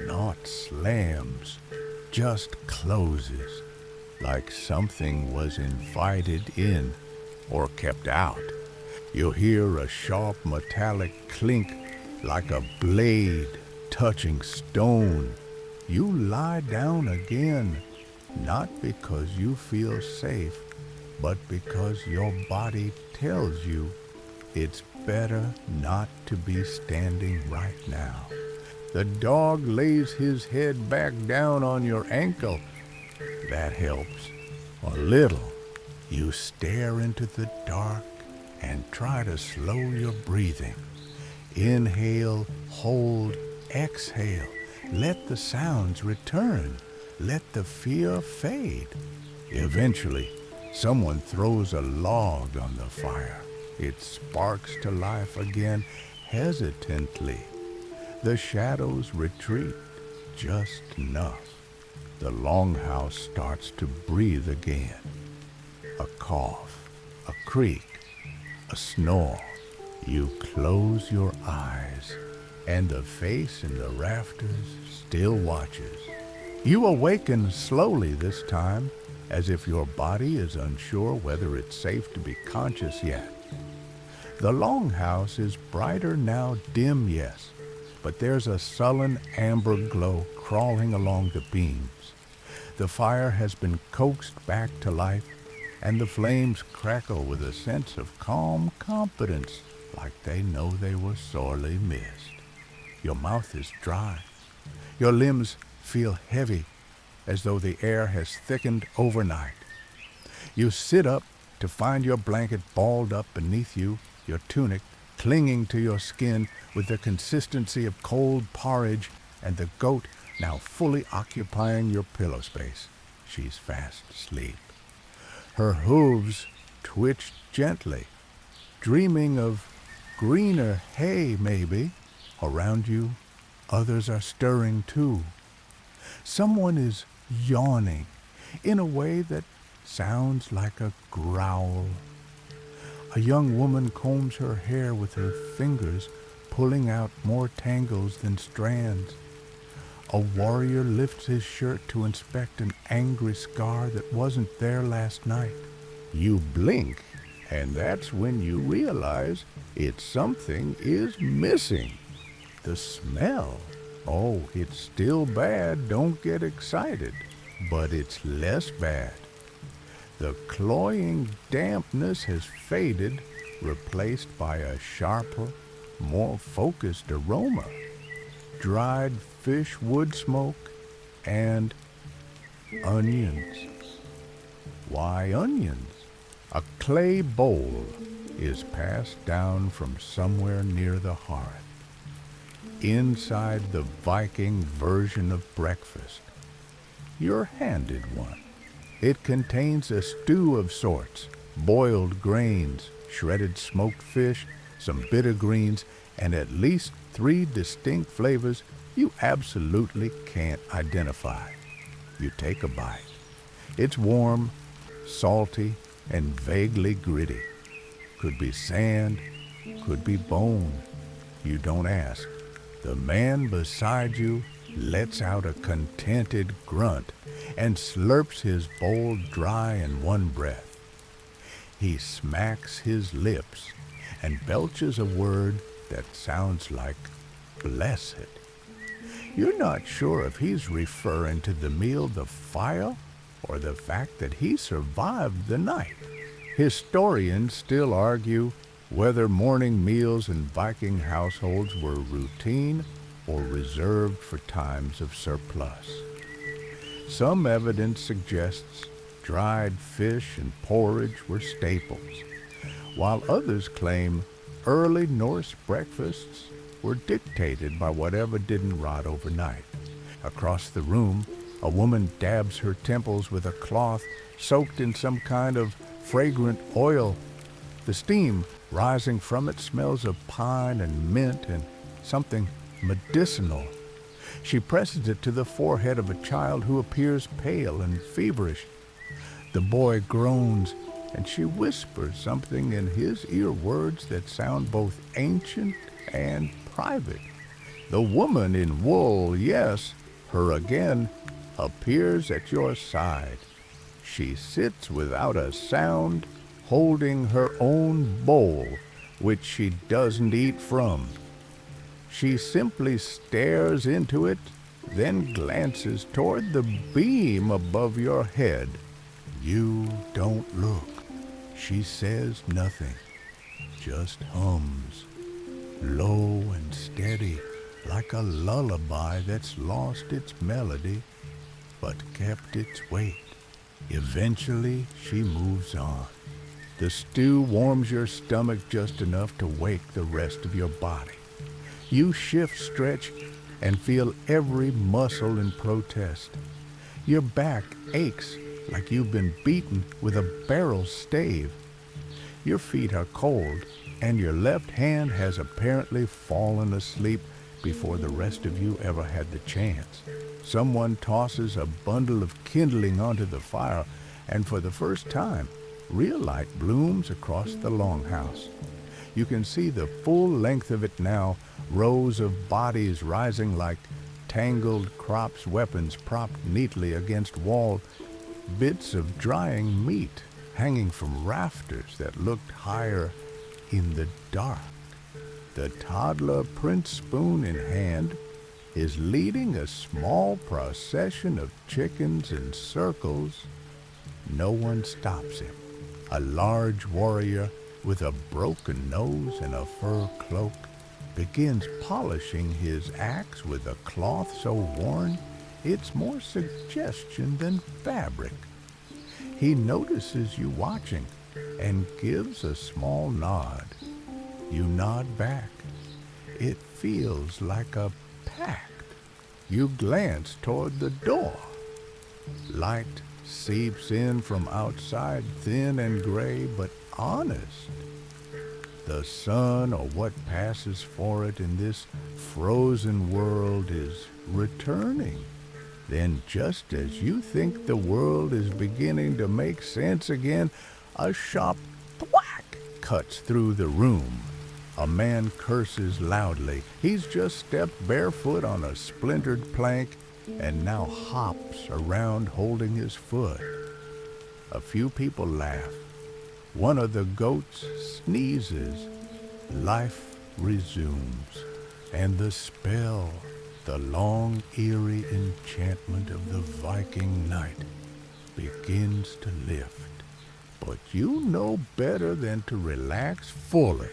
Not slams, just closes, like something was invited in or kept out. You hear a sharp metallic clink like a blade touching stone. You lie down again, not because you feel safe, but because your body tells you it's better not to be standing right now. The dog lays his head back down on your ankle. That helps. A little. You stare into the dark and try to slow your breathing. Inhale, hold, exhale. Let the sounds return. Let the fear fade. Eventually, someone throws a log on the fire. It sparks to life again, hesitantly. The shadows retreat just enough. The Longhouse starts to breathe again. A cough, a creak, a snore. You close your eyes, and the face in the rafters still watches. You awaken slowly this time, as if your body is unsure whether it's safe to be conscious yet. The Longhouse is brighter now, dim, yes, but there's a sullen amber glow crawling along the beams. The fire has been coaxed back to life, and the flames crackle with a sense of calm confidence, like they know they were sorely missed. Your mouth is dry. Your limbs feel heavy, as though the air has thickened overnight. You sit up to find your blanket balled up beneath you, your tunic clinging to your skin with the consistency of cold porridge, and the goat now fully occupying your pillow space. She's fast asleep. Her hooves twitch gently, dreaming of greener hay, maybe. Around you, others are stirring too. Someone is yawning in a way that sounds like a growl. A young woman combs her hair with her fingers, pulling out more tangles than strands. A warrior lifts his shirt to inspect an angry scar that wasn't there last night. You blink, and that's when you realize something is missing. The smell. Oh, it's still bad, don't get excited, but it's less bad. The cloying dampness has faded, replaced by a sharper, more focused aroma. Dried fish wood smoke and onions. Why onions? A clay bowl is passed down from somewhere near the hearth. Inside the Viking version of breakfast, you're handed one. It contains a stew of sorts, boiled grains, shredded smoked fish, some bitter greens, and at least 3 distinct flavors you absolutely can't identify. You take a bite. It's warm, salty, and vaguely gritty. Could be sand, could be bone. You don't ask. The man beside you lets out a contented grunt and slurps his bowl dry in one breath. He smacks his lips and belches a word that sounds like blessed. You're not sure if he's referring to the meal, the fire, or the fact that he survived the night. Historians still argue whether morning meals in Viking households were routine or reserved for times of surplus. Some evidence suggests dried fish and porridge were staples, while others claim early Norse breakfasts were dictated by whatever didn't rot overnight. Across the room, a woman dabs her temples with a cloth soaked in some kind of fragrant oil. The steam rising from it smells of pine and mint and something medicinal. She presses it to the forehead of a child who appears pale and feverish. The boy groans, and she whispers something in his ear, words that sound both ancient and private. The woman in wool, yes, her again, appears at your side. She sits without a sound, holding her own bowl, which she doesn't eat from. She simply stares into it, then glances toward the beam above your head. You don't look. She says nothing, just hums, low and steady, like a lullaby that's lost its melody, but kept its weight. Eventually, she moves on. The stew warms your stomach just enough to wake the rest of your body. You shift, stretch, and feel every muscle in protest. Your back aches like you've been beaten with a barrel stave. Your feet are cold, and your left hand has apparently fallen asleep before the rest of you ever had the chance. Someone tosses a bundle of kindling onto the fire, and for the first time, real light blooms across the Longhouse. You can see the full length of it now, rows of bodies rising like tangled crops, weapons propped neatly against wall, bits of drying meat hanging from rafters that looked higher in the dark. The toddler, Prince Spoon in hand, is leading a small procession of chickens in circles. No one stops him. A large warrior with a broken nose and a fur cloak begins polishing his axe with a cloth so worn it's more suggestion than fabric. He notices you watching and gives a small nod. You nod back. It feels like a pact. You glance toward the door. Light seeps in from outside, thin and gray, but honest. The sun, or what passes for it in this frozen world, is returning. Then, just as you think the world is beginning to make sense again, a sharp thwack cuts through the room. A man curses loudly. He's just stepped barefoot on a splintered plank and now hops around holding his foot. A few people laugh. One of the goats sneezes. Life resumes, and the spell, the long, eerie enchantment of the Viking night, begins to lift. But you know better than to relax fully,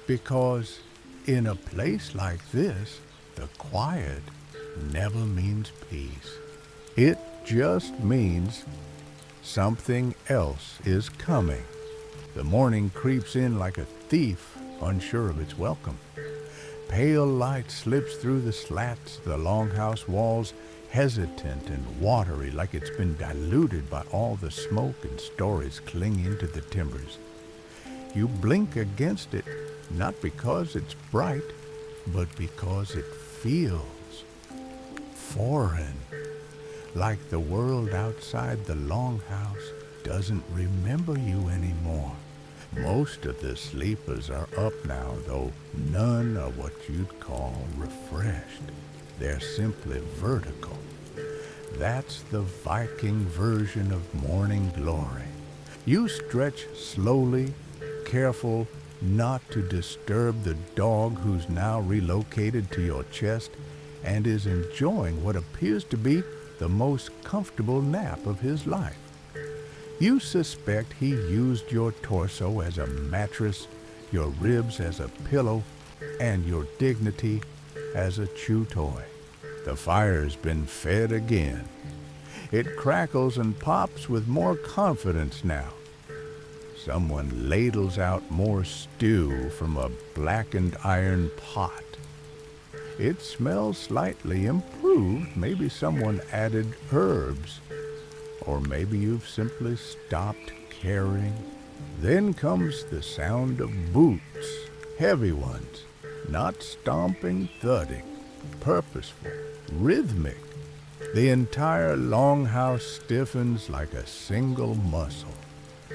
because in a place like this, the quiet never means peace. It just means something else is coming. The morning creeps in like a thief, unsure of its welcome. Pale light slips through the slats of the Longhouse walls, hesitant and watery, like it's been diluted by all the smoke and stories clinging to the timbers. You blink against it, not because it's bright, but because it feels foreign, like the world outside the Longhouse doesn't remember you anymore. Most of the sleepers are up now, though none are what you'd call refreshed. They're simply vertical. That's the Viking version of morning glory. You stretch slowly, careful not to disturb the dog who's now relocated to your chest and is enjoying what appears to be the most comfortable nap of his life. You suspect he used your torso as a mattress, your ribs as a pillow, and your dignity as a chew toy. The fire's been fed again. It crackles and pops with more confidence now. Someone ladles out more stew from a blackened iron pot. It smells slightly improved. Maybe someone added herbs. Or maybe you've simply stopped caring. Then comes the sound of boots, heavy ones, not stomping, thudding, purposeful, rhythmic. The entire Longhouse stiffens like a single muscle.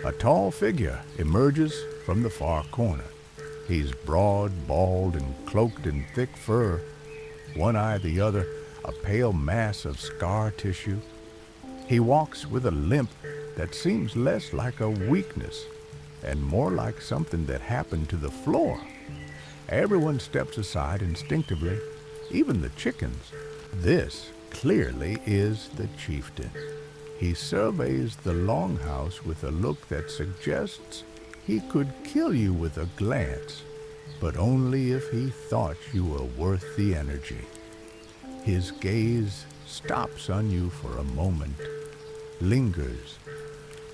A tall figure emerges from the far corner. He's broad, bald, and cloaked in thick fur. One eye the other, a pale mass of scar tissue. He walks with a limp that seems less like a weakness and more like something that happened to the floor. Everyone steps aside instinctively, even the chickens. This clearly is the chieftain. He surveys the Longhouse with a look that suggests he could kill you with a glance, but only if he thought you were worth the energy. His gaze stops on you for a moment, lingers,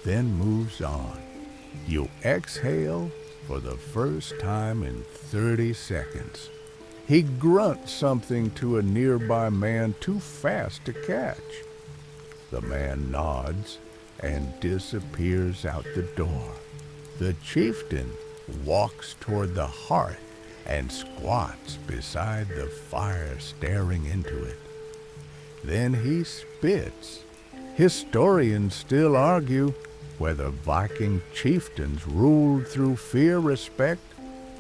then moves on. You exhale for the first time in 30 seconds. He grunts something to a nearby man too fast to catch. The man nods and disappears out the door. The chieftain walks toward the hearth and squats beside the fire, staring into it. Then he spits. Historians still argue whether Viking chieftains ruled through fear, respect,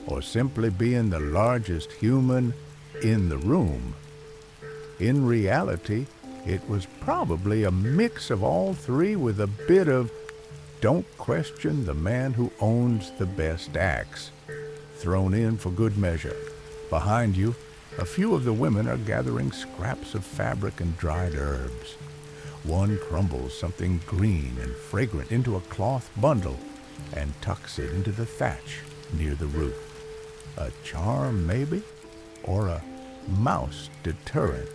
or simply being the largest human in the room. In reality, it was probably a mix of all three, with a bit of "don't question the man who owns the best axe" thrown in for good measure. Behind you, a few of the women are gathering scraps of fabric and dried herbs. One crumbles something green and fragrant into a cloth bundle. and tucks it into the thatch near the roof. A charm, maybe, or a mouse deterrent.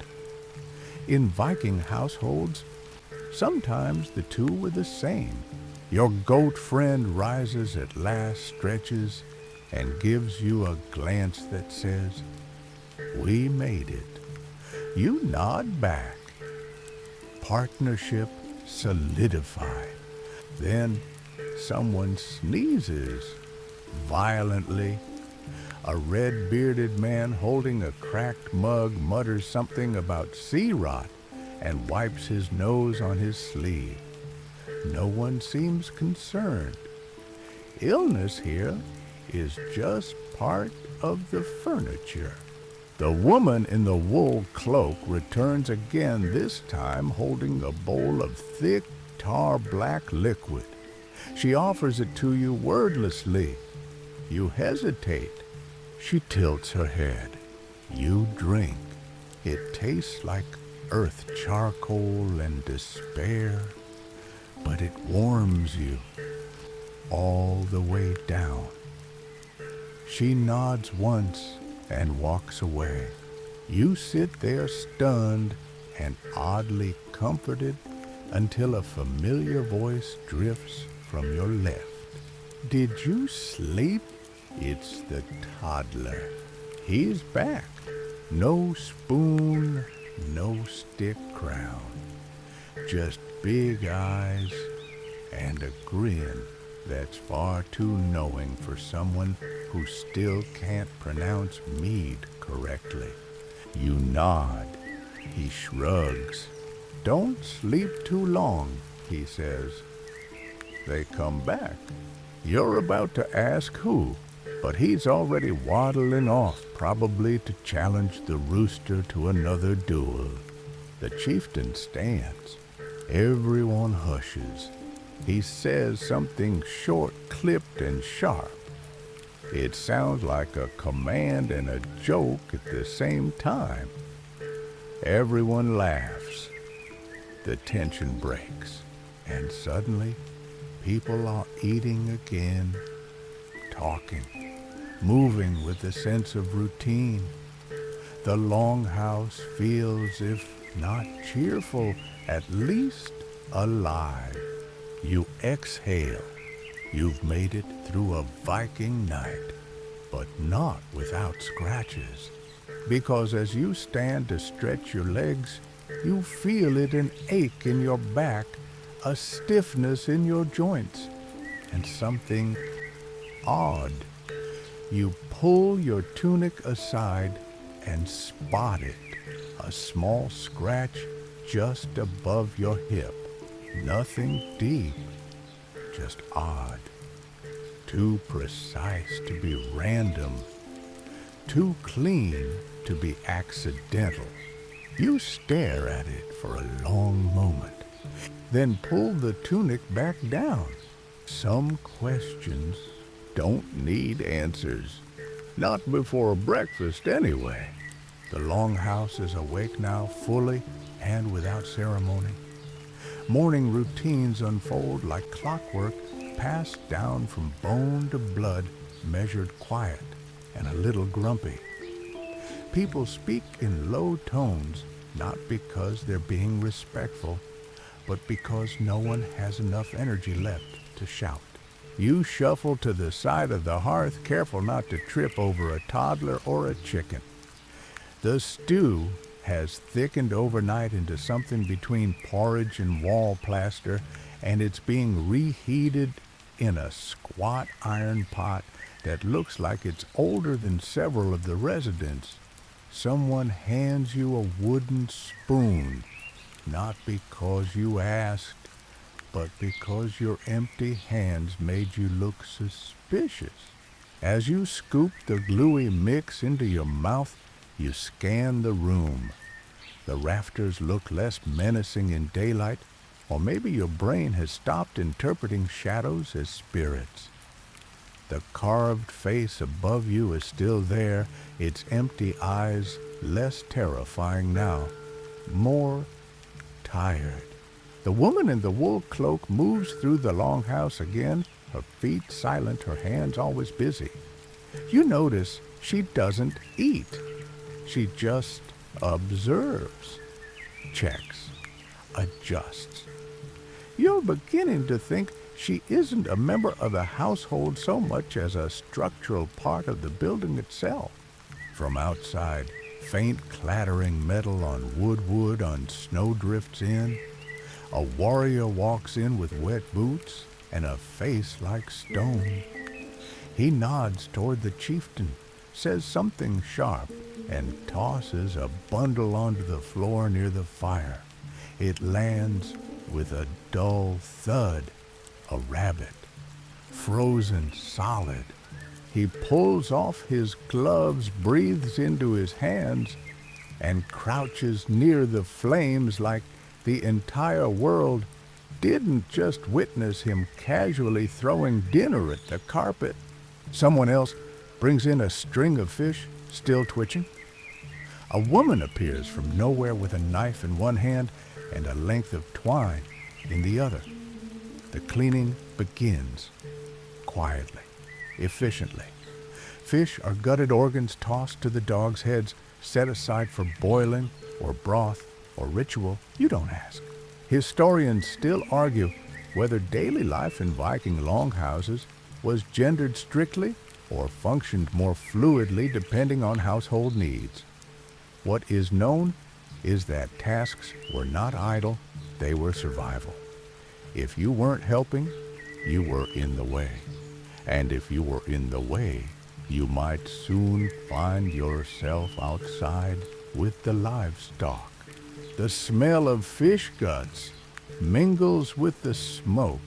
In Viking households, sometimes the two were the same. Your goat friend rises at last, stretches, and gives you a glance that says, "We made it." You nod back. Partnership solidified. Then someone sneezes violently. A red-bearded man holding a cracked mug mutters something about sea rot and wipes his nose on his sleeve. No one seems concerned. Illness here is just part of the furniture. The woman in the wool cloak returns again, this time holding a bowl of thick, tar-black liquid. She offers it to you wordlessly. You hesitate. She tilts her head. You drink. It tastes like earth charcoal and despair, but it warms you all the way down. She nods once and walks away. You sit there stunned and oddly comforted until a familiar voice drifts from your left. "Did you sleep?" It's the toddler. He's back. No spoon, no stick crown. Just big eyes and a grin that's far too knowing for someone who still can't pronounce mead correctly. You nod. He shrugs. "Don't sleep too long," he says. They come back. You're about to ask who, but he's already waddling off, probably to challenge the rooster to another duel. The chieftain stands. Everyone hushes. He says something short, clipped, and sharp. It sounds like a command and a joke at the same time. Everyone laughs. The tension breaks, and suddenly people are eating again, talking, moving with a sense of routine. The Longhouse feels, if not cheerful, at least alive. You exhale. You've made it through a Viking night, but not without scratches. Because as you stand to stretch your legs, you feel it an ache in your back, a stiffness in your joints, and something odd. You pull your tunic aside and spot it, a small scratch just above your hip. Nothing deep, just odd. Too precise to be random, too clean to be accidental. You stare at it for a long moment, then pull the tunic back down. Some questions don't need answers. Not before breakfast, anyway. The Longhouse is awake now, fully and without ceremony. Morning routines unfold like clockwork, passed down from bone to blood, measured quiet and a little grumpy. People speak in low tones, not because they're being respectful, but because no one has enough energy left to shout. You shuffle to the side of the hearth, careful not to trip over a toddler or a chicken. The stew has thickened overnight into something between porridge and wall plaster, and it's being reheated in a squat iron pot that looks like it's older than several of the residents. Someone hands you a wooden spoon, not because you asked, but because your empty hands made you look suspicious. As you scoop the gluey mix into your mouth, you scan the room. The rafters look less menacing in daylight, or maybe your brain has stopped interpreting shadows as spirits. The carved face above you is still there, its empty eyes less terrifying now, more tired. The woman in the wool cloak moves through the Longhouse again, her feet silent, her hands always busy. You notice she doesn't eat. She just observes, checks, adjusts. You're beginning to think she isn't a member of the household so much as a structural part of the building itself. From outside, faint clattering metal on wood on snow drifts in. A warrior walks in with wet boots and a face like stone. He nods toward the chieftain, says something sharp, and tosses a bundle onto the floor near the fire. It lands with a dull thud. A rabbit, frozen solid. He pulls off his gloves, breathes into his hands, and crouches near the flames like the entire world didn't just witness him casually throwing dinner at the carpet. Someone else brings in a string of fish, still twitching. A woman appears from nowhere with a knife in one hand and a length of twine in the other. The cleaning begins, quietly, efficiently. Fish are gutted organs tossed to the dogs' heads, set aside for boiling or broth or ritual. You don't ask. Historians still argue whether daily life in Viking longhouses was gendered strictly or functioned more fluidly depending on household needs. What is known is that tasks were not idle, they were survival. If you weren't helping, you were in the way. And if you were in the way, you might soon find yourself outside with the livestock. The smell of fish guts mingles with the smoke.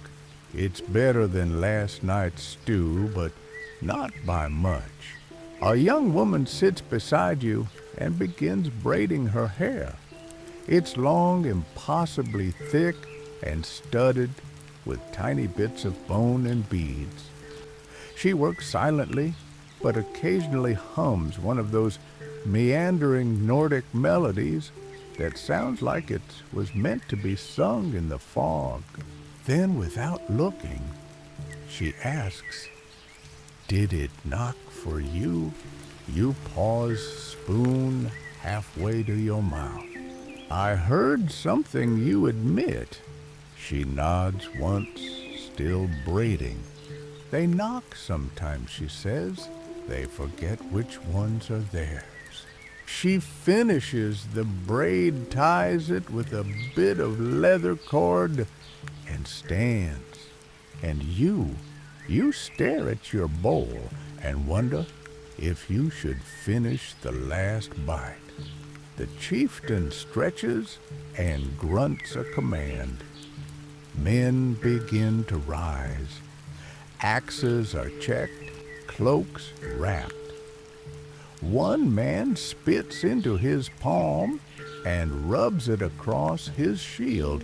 It's better than last night's stew, but not by much. A young woman sits beside you and begins braiding her hair. It's long, impossibly thick, and studded with tiny bits of bone and beads. She works silently, but occasionally hums one of those meandering Nordic melodies that sounds like it was meant to be sung in the fog. Then, without looking, she asks, "Did it knock for you?" You pause, spoon halfway to your mouth. "I heard something you admit." She nods once, still braiding. "They knock sometimes," she says. "They forget which ones are theirs." She finishes the braid, ties it with a bit of leather cord, and stands. And you stare at your bowl and wonder if you should finish the last bite. The chieftain stretches and grunts a command. Men begin to rise. Axes are checked, cloaks wrapped. One man spits into his palm and rubs it across his shield.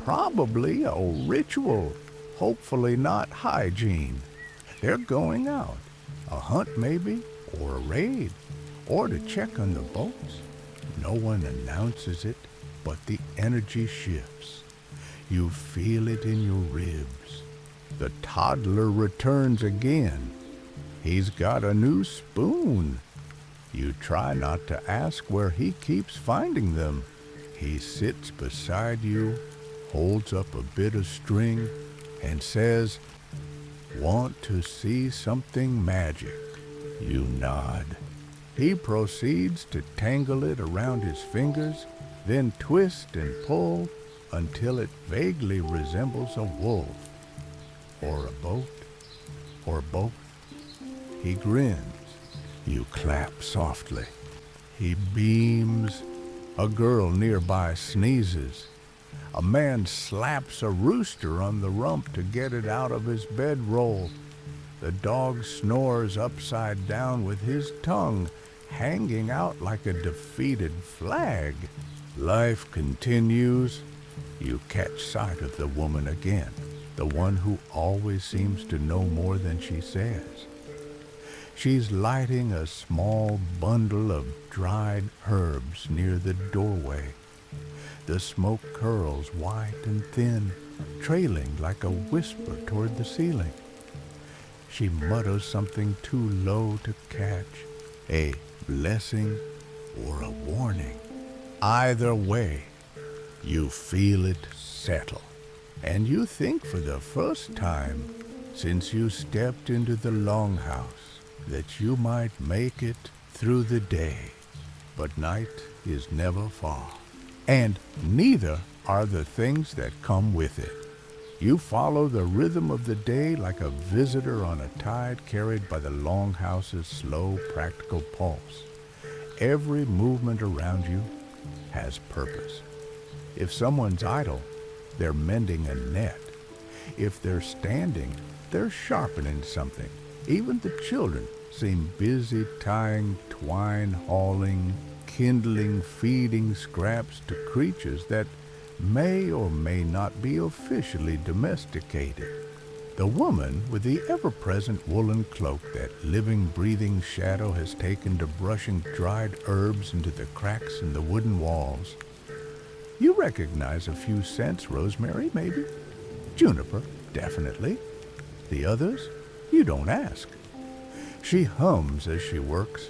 Probably a ritual, hopefully not hygiene. They're going out. A hunt maybe, or a raid, or to check on the boats. No one announces it, but the energy shifts. You feel it in your ribs. The toddler returns again. He's got a new spoon. You try not to ask where he keeps finding them. He sits beside you, holds up a bit of string, and says, "Want to see something magic?" You nod. He proceeds to tangle it around his fingers, then twist and pull until it vaguely resembles a wolf, or a boat, or both. He grins. You clap softly. He beams. A girl nearby sneezes. A man slaps a rooster on the rump to get it out of his bedroll. The dog snores upside down with his tongue hanging out like a defeated flag. Life continues. You catch sight of the woman again, the one who always seems to know more than she says. She's lighting a small bundle of dried herbs near the doorway. The smoke curls white and thin, trailing like a whisper toward the ceiling. She mutters something too low to catch, a blessing or a warning. Either way, you feel it settle, and you think for the first time since you stepped into the Longhouse that you might make it through the day. But night is never far, and neither are the things that come with it. You follow the rhythm of the day like a visitor on a tide carried by the Longhouse's slow, practical pulse. Every movement around you has purpose. If someone's idle, they're mending a net. If they're standing, they're sharpening something. Even the children seem busy tying twine, hauling, kindling, feeding scraps to creatures that may or may not be officially domesticated. The woman with the ever-present woolen cloak that living, breathing shadow has taken to brushing dried herbs into the cracks in the wooden walls. You recognize a few scents: rosemary, maybe? Juniper, definitely. The others, you don't ask. She hums as she works,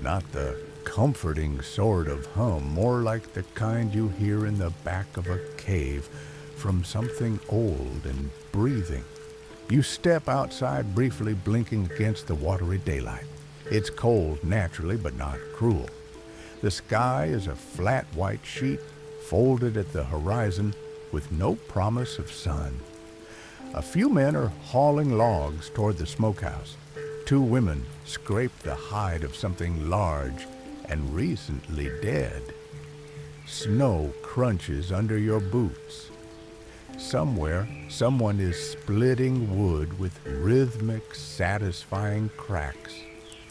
not the comforting sort of hum, more like the kind you hear in the back of a cave from something old and breathing. You step outside, briefly blinking against the watery daylight. It's cold, naturally, but not cruel. The sky is a flat white sheet, folded at the horizon, with no promise of sun. A few men are hauling logs toward the smokehouse. Two women scrape the hide of something large and recently dead. Snow crunches under your boots. Somewhere, someone is splitting wood with rhythmic, satisfying cracks.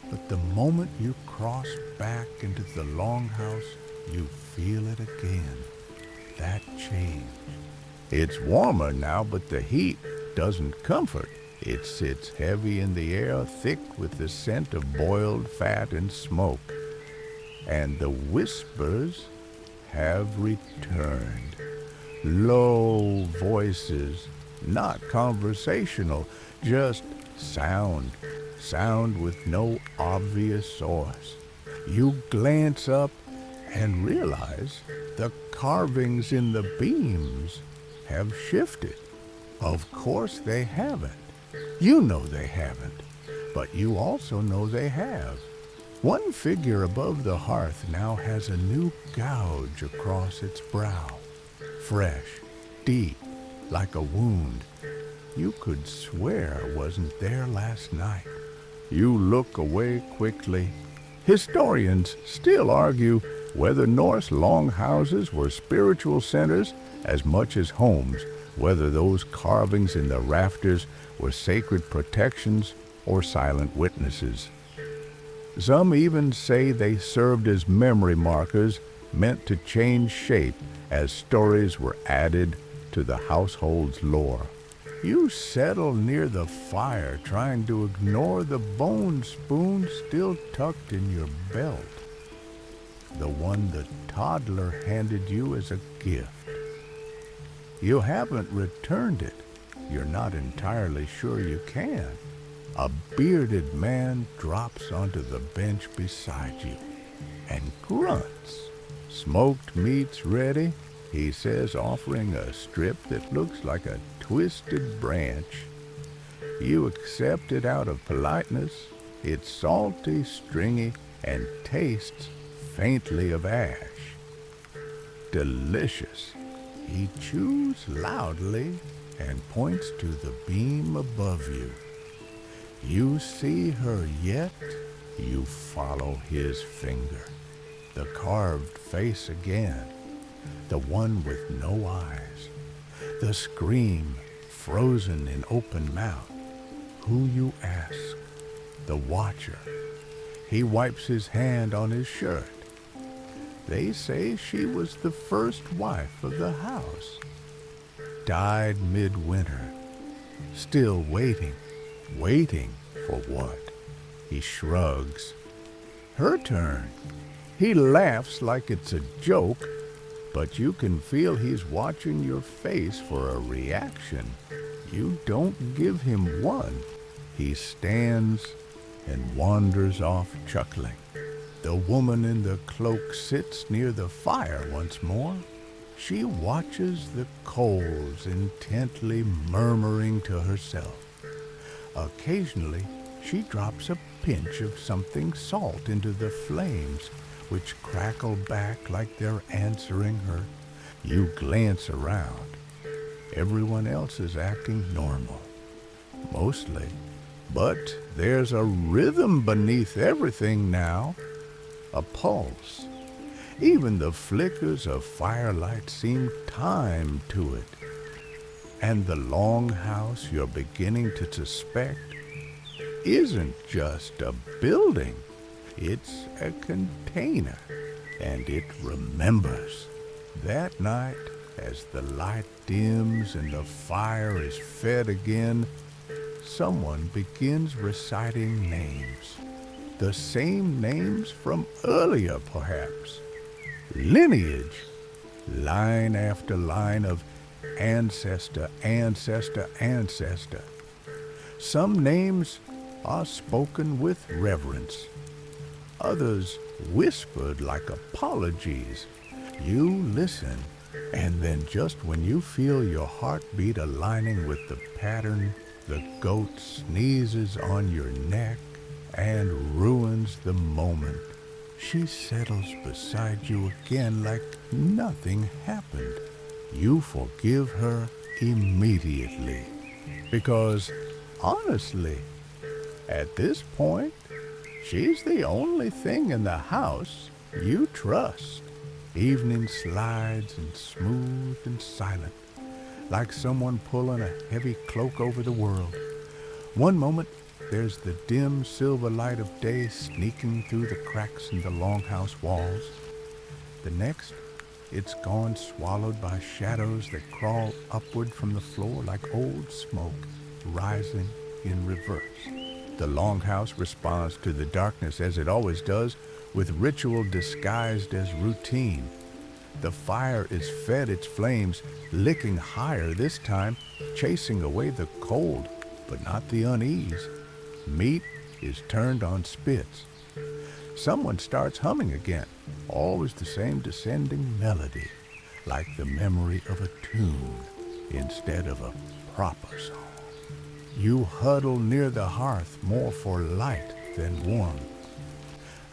But the moment you cross back into the Longhouse, you feel it again. That change. It's warmer now, but the heat doesn't comfort. It sits heavy in the air, thick with the scent of boiled fat and smoke. And the whispers have returned. Low voices, not conversational, just sound. Sound with no obvious source. You glance up and realize the carvings in the beams have shifted. Of course they haven't. You know they haven't, but you also know they have. One figure above the hearth now has a new gouge across its brow. Fresh, deep, like a wound you could swear wasn't there last night. You look away quickly. Historians still argue whether Norse longhouses were spiritual centers as much as homes, whether those carvings in the rafters were sacred protections or silent witnesses. Some even say they served as memory markers meant to change shape as stories were added to the household's lore. You settle near the fire, trying to ignore the bone spoon still tucked in your belt. The one the toddler handed you as a gift. You haven't returned it. You're not entirely sure you can. A bearded man drops onto the bench beside you and grunts. "Smoked meat's ready," he says, offering a strip that looks like a twisted branch. You accept it out of politeness. It's salty, stringy, and tastes faintly of ash. Delicious. He chews loudly and points to the beam above you. You see her yet? You follow his finger. The carved face again. The one with no eyes. The scream frozen in open mouth. Who, you ask? The watcher. He wipes his hand on his shirt. They say she was the first wife of the house. Died midwinter. Still waiting. Waiting for what? He shrugs. Her turn. He laughs like it's a joke, but you can feel he's watching your face for a reaction. You don't give him one. He stands and wanders off chuckling. The woman in the cloak sits near the fire once more. She watches the coals intently murmuring to herself. Occasionally, she drops a pinch of something salt into the flames, which crackle back like they're answering her. You glance around. Everyone else is acting normal, mostly. But there's a rhythm beneath everything now, a pulse. Even the flickers of firelight seem timed to it. And the Longhouse you're beginning to suspect isn't just a building, it's a container, and it remembers. That night, as the light dims and the fire is fed again, someone begins reciting names. The same names from earlier, perhaps. Lineage, line after line of ancestor, ancestor, ancestor. Some names are spoken with reverence. Others whispered like apologies. You listen, and then just when you feel your heartbeat aligning with the pattern, the goat sneezes on your neck and ruins the moment. She settles beside you again like nothing happened. You forgive her immediately. Because, honestly, at this point, she's the only thing in the house you trust. Evening slides and smooth and silent, like someone pulling a heavy cloak over the world. One moment, there's the dim silver light of day sneaking through the cracks in the Longhouse walls. The next, it's gone, swallowed by shadows that crawl upward from the floor like old smoke rising in reverse. The Longhouse responds to the darkness as it always does, with ritual disguised as routine. The fire is fed its flames, licking higher this time, chasing away the cold, but not the unease. Meat is turned on spits. Someone starts humming again, always the same descending melody, like the memory of a tune instead of a proper song. You huddle near the hearth more for light than warmth.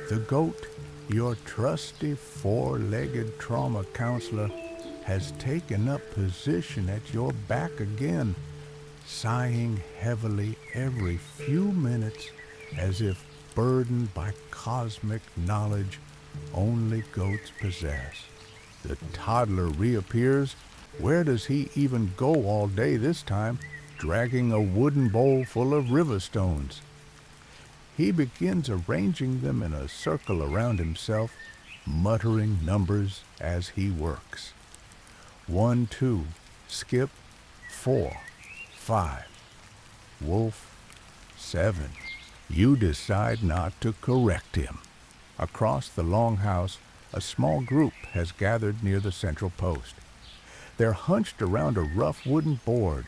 The goat, your trusty four-legged trauma counselor, has taken up position at your back again, sighing heavily every few minutes as if burdened by cosmic knowledge only goats possess. The toddler reappears. Where does he even go all day this time, dragging a wooden bowl full of river stones? He begins arranging them in a circle around himself, muttering numbers as he works. 1, 2, skip, 4, 5, wolf, 7. You decide not to correct him. Across the Longhouse, a small group has gathered near the central post. They're hunched around a rough wooden board.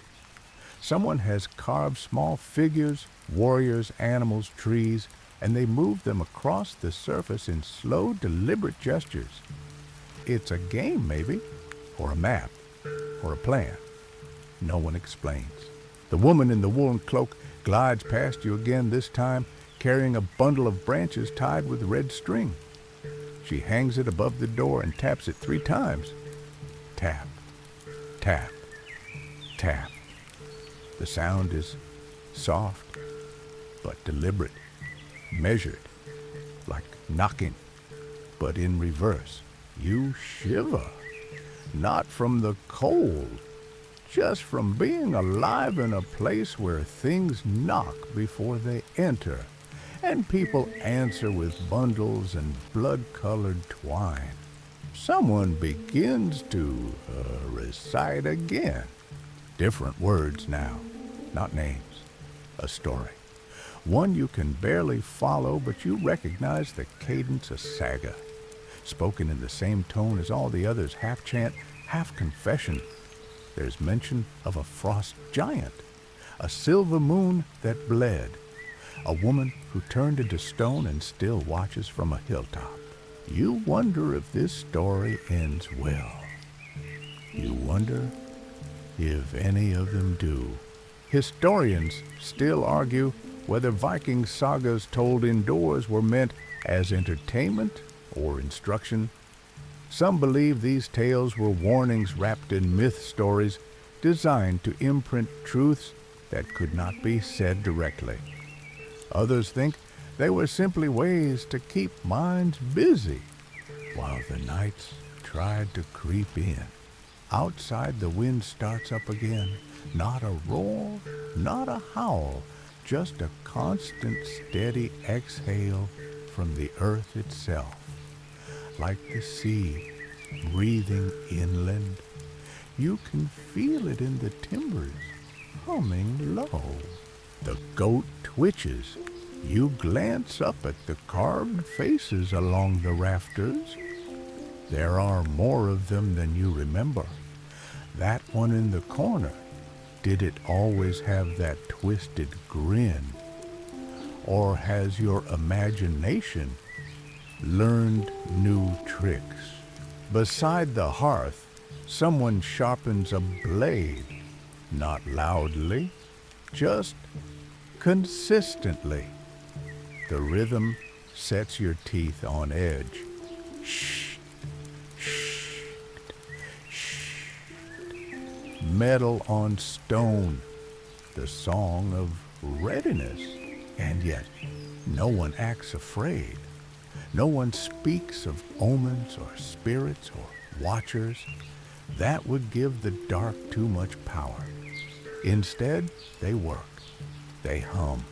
Someone has carved small figures, warriors, animals, trees, and they move them across the surface in slow, deliberate gestures. It's a game, maybe, or a map, or a plan. No one explains. The woman in the woolen cloak glides past you again, this time carrying a bundle of branches tied with red string. She hangs it above the door and taps it 3 times. Tap, tap, tap. The sound is soft, but deliberate, measured, like knocking, but in reverse. You shiver, not from the cold, just from being alive in a place where things knock before they enter, and people answer with bundles and blood-colored twine. Someone begins to recite again. Different words now, not names. A story. One you can barely follow, but you recognize the cadence, a saga. Spoken in the same tone as all the others, half chant, half confession. There's mention of a frost giant, a silver moon that bled, a woman who turned into stone and still watches from a hilltop. You wonder if this story ends well. You wonder if any of them do. Historians still argue whether Viking sagas told indoors were meant as entertainment or instruction. Some believe these tales were warnings wrapped in myth stories designed to imprint truths that could not be said directly. Others think they were simply ways to keep minds busy while the nights tried to creep in. Outside, the wind starts up again. Not a roar, not a howl, just a constant, steady exhale from the earth itself. Like the sea breathing inland, you can feel it in the timbers, humming low. The goat twitches. You glance up at the carved faces along the rafters. There are more of them than you remember. That one in the corner, did it always have that twisted grin? Or has your imagination learned new tricks? Beside the hearth, someone sharpens a blade, not loudly, just consistently. The rhythm sets your teeth on edge. Shh, shh, shh. Metal on stone, the song of readiness. And yet, no one acts afraid. No one speaks of omens or spirits or watchers. That would give the dark too much power. Instead, they work. They hum.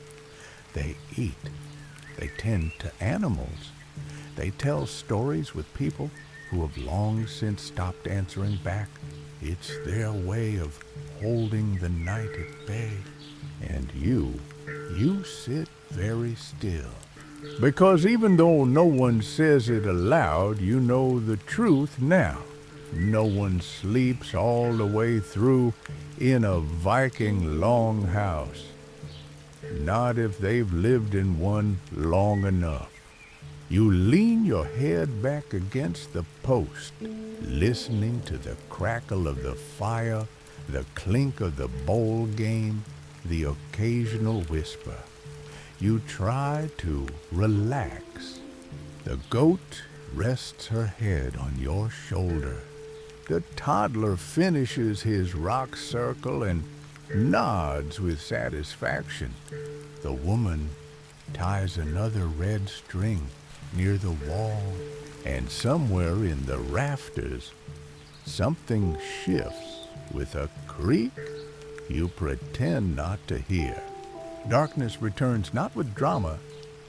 They eat. They tend to animals. They tell stories with people who have long since stopped answering back. It's their way of holding the night at bay. And you sit very still. Because even though no one says it aloud, you know the truth now. No one sleeps all the way through in a Viking longhouse. Not if they've lived in one long enough. You lean your head back against the post, listening to the crackle of the fire, the clink of the bowl game, the occasional whisper. You try to relax. The goat rests her head on your shoulder. The toddler finishes his rock circle and nods with satisfaction. The woman ties another red string near the wall, and somewhere in the rafters, something shifts with a creak you pretend not to hear. Darkness returns not with drama,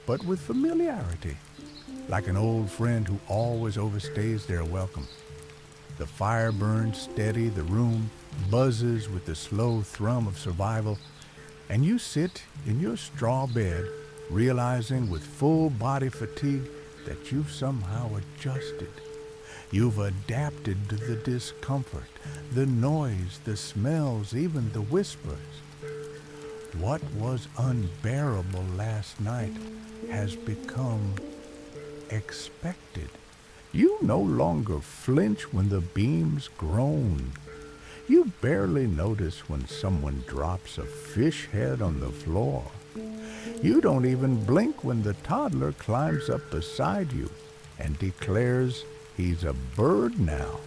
but with familiarity, like an old friend who always overstays their welcome. The fire burns steady, the room buzzes with the slow thrum of survival, and you sit in your straw bed, realizing with full body fatigue that you've somehow adjusted. You've adapted to the discomfort, the noise, the smells, even the whispers. What was unbearable last night has become expected. You no longer flinch when the beams groan. You barely notice when someone drops a fish head on the floor. You don't even blink when the toddler climbs up beside you and declares he's a bird now.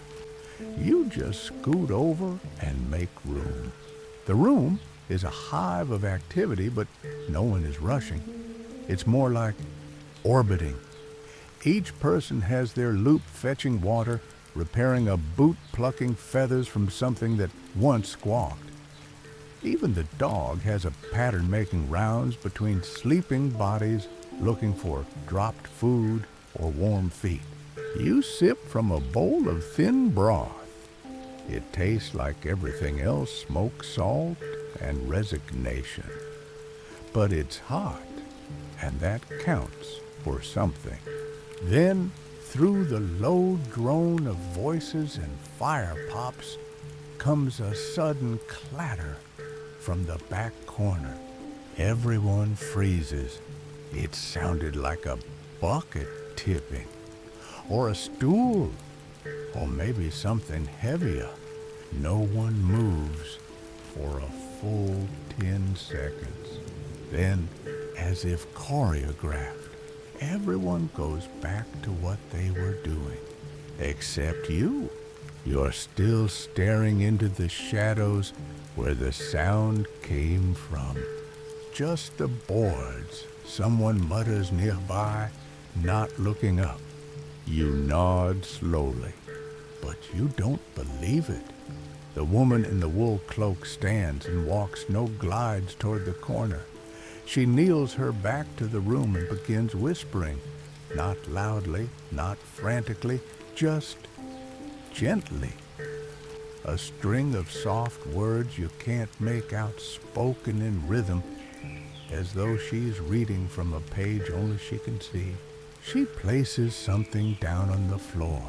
You just scoot over and make room. The room is a hive of activity, but no one is rushing. It's more like orbiting. Each person has their loop fetching water, repairing a boot plucking feathers from something that once squawked. Even the dog has a pattern making rounds between sleeping bodies looking for dropped food or warm feet. You sip from a bowl of thin broth. It tastes like everything else, smoke, salt, and resignation. But it's hot, and that counts for something. Then, through the low drone of voices and fire pops, comes a sudden clatter from the back corner. Everyone freezes. It sounded like a bucket tipping, or a stool, or maybe something heavier. No one moves for a full 10 seconds. Then, as if choreographed, everyone goes back to what they were doing. Except you. You're still staring into the shadows where the sound came from. Just the boards. Someone mutters nearby, not looking up. You nod slowly, but you don't believe it. The woman in the wool cloak stands and walks, no glides toward the corner. She kneels her back to the room and begins whispering, not loudly, not frantically, just gently. A string of soft words you can't make out, spoken in rhythm, as though she's reading from a page only she can see. She places something down on the floor.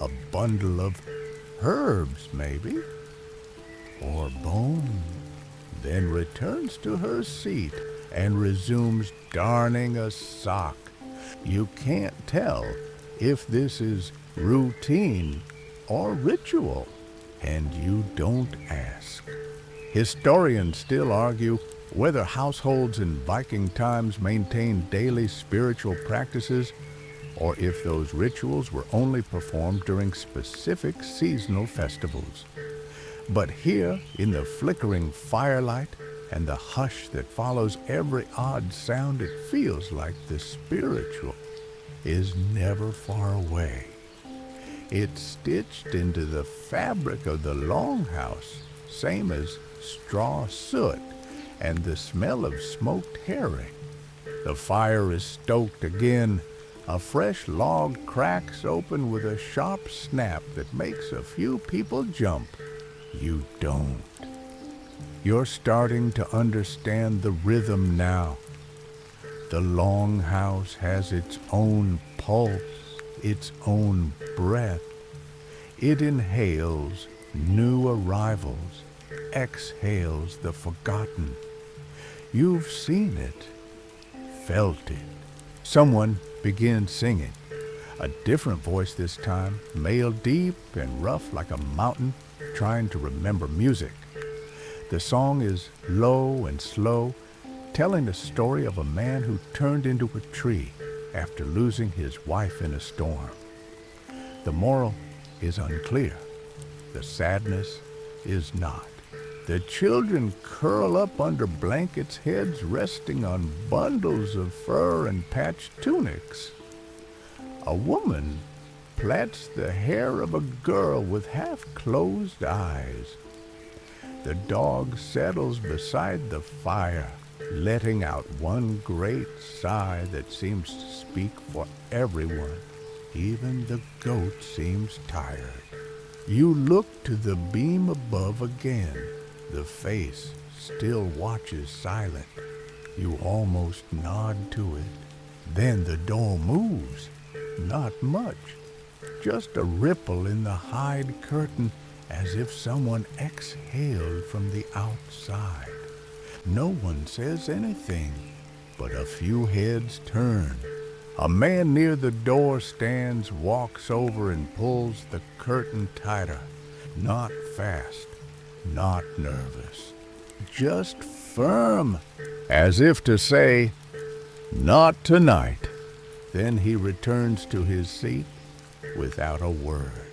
A bundle of herbs, maybe, or bone. Then returns to her seat and resumes darning a sock. You can't tell if this is routine or ritual, and you don't ask. Historians still argue whether households in Viking times maintained daily spiritual practices, or if those rituals were only performed during specific seasonal festivals. But here, in the flickering firelight and the hush that follows every odd sound, it feels like the spiritual is never far away. It's stitched into the fabric of the Longhouse, same as straw soot and the smell of smoked herring. The fire is stoked again. A fresh log cracks open with a sharp snap that makes a few people jump. You don't. You're starting to understand the rhythm now. The Longhouse has its own pulse, its own breath. It inhales new arrivals, exhales the forgotten. You've seen it, felt it. Someone begins singing. A different voice this time, male, deep and rough like a mountain, trying to remember music. The song is low and slow, telling the story of a man who turned into a tree after losing his wife in a storm. The moral is unclear. The sadness is not. The children curl up under blankets, heads resting on bundles of fur and patched tunics. A woman plats the hair of a girl with half-closed eyes. The dog settles beside the fire, letting out one great sigh that seems to speak for everyone. Even the goat seems tired. You look to the beam above again. The face still watches silent. You almost nod to it. Then the door moves. Not much. Just a ripple in the hide curtain, as if someone exhaled from the outside. No one says anything, but a few heads turn. A man near the door stands, walks over and pulls the curtain tighter. Not fast, not nervous, just firm, as if to say, "Not tonight." Then he returns to his seat without a word.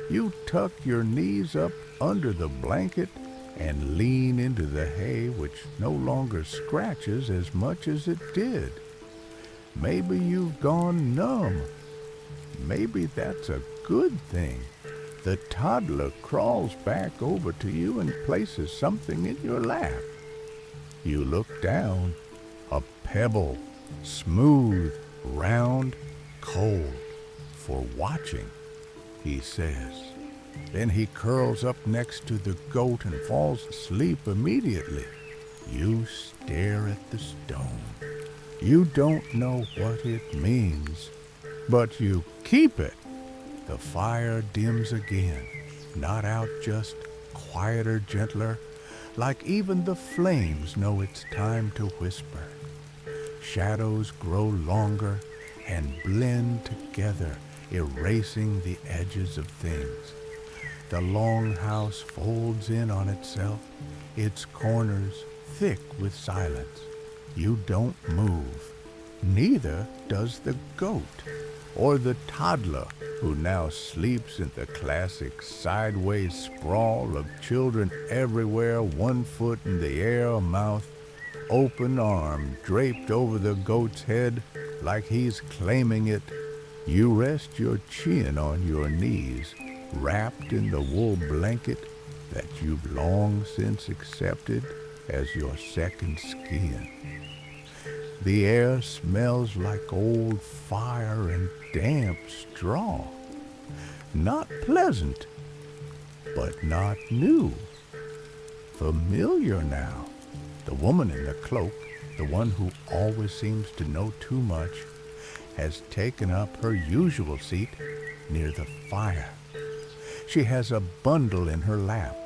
You tuck your knees up under the blanket and lean into the hay, which no longer scratches as much as it did. Maybe you've gone numb. Maybe that's a good thing. The toddler crawls back over to you and places something in your lap. You look down. A pebble, smooth, round, cold, for watching, he says. Then he curls up next to the goat and falls asleep immediately. You stare at the stone. You don't know what it means, but you keep it. The fire dims again, not out, just quieter, gentler, like even the flames know it's time to whisper. Shadows grow longer and blend together, erasing the edges of things. The Longhouse folds in on itself, its corners thick with silence. You don't move. Neither does the goat or the toddler who now sleeps in the classic sideways sprawl of children everywhere, one foot in the air, a mouth open arm draped over the goat's head like he's claiming it. You rest your chin on your knees, wrapped in the wool blanket that you've long since accepted as your second skin. The air smells like old fire and damp straw. Not pleasant, but not new. Familiar now. The woman in the cloak, the one who always seems to know too much, has taken up her usual seat near the fire. She has a bundle in her lap.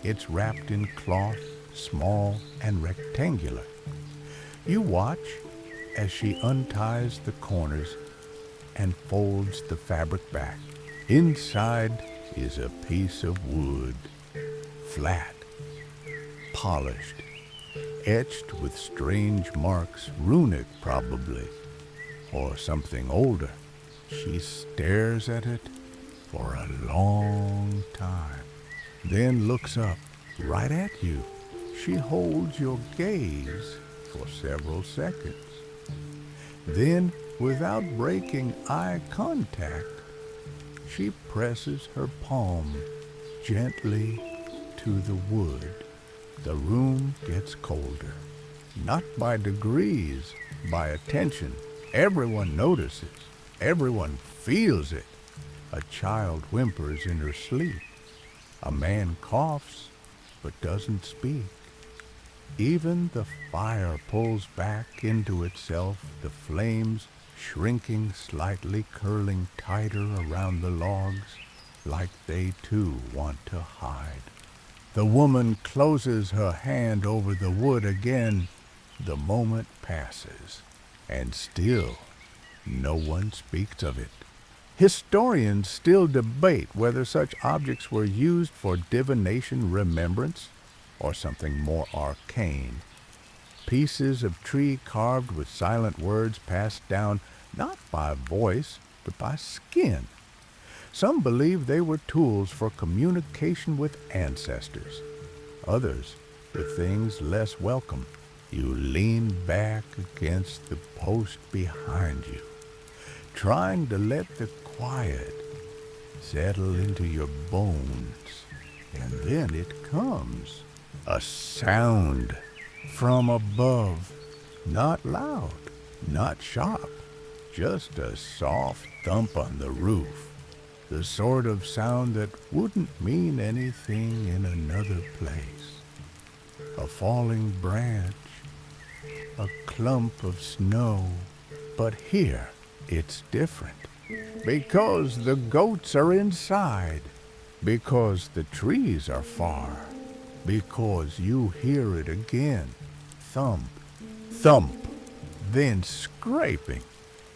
It's wrapped in cloth, small and rectangular. You watch as she unties the corners and folds the fabric back. Inside is a piece of wood, flat, polished, etched with strange marks, runic probably, or something older. She stares at it for a long time, then looks up right at you. She holds your gaze for several seconds. Then, without breaking eye contact, she presses her palm gently to the wood. The room gets colder, not by degrees, by attention. Everyone notices. Everyone feels it. A child whimpers in her sleep. A man coughs, but doesn't speak. Even the fire pulls back into itself, the flames shrinking slightly, curling tighter around the logs, like they too want to hide. The woman closes her hand over the wood again. The moment passes, and still no one speaks of it. Historians still debate whether such objects were used for divination, remembrance, or something more arcane. Pieces of tree carved with silent words passed down not by voice, but by skin. Some believe they were tools for communication with ancestors. Others with things less welcome. You lean back against the post behind you, trying to let the quiet settle into your bones. And then it comes. A sound from above. Not loud, not sharp, just a soft thump on the roof. The sort of sound that wouldn't mean anything in another place. A falling branch, a clump of snow. But here, it's different. Because the goats are inside. Because the trees are far. Because you hear it again. Thump, thump, then scraping.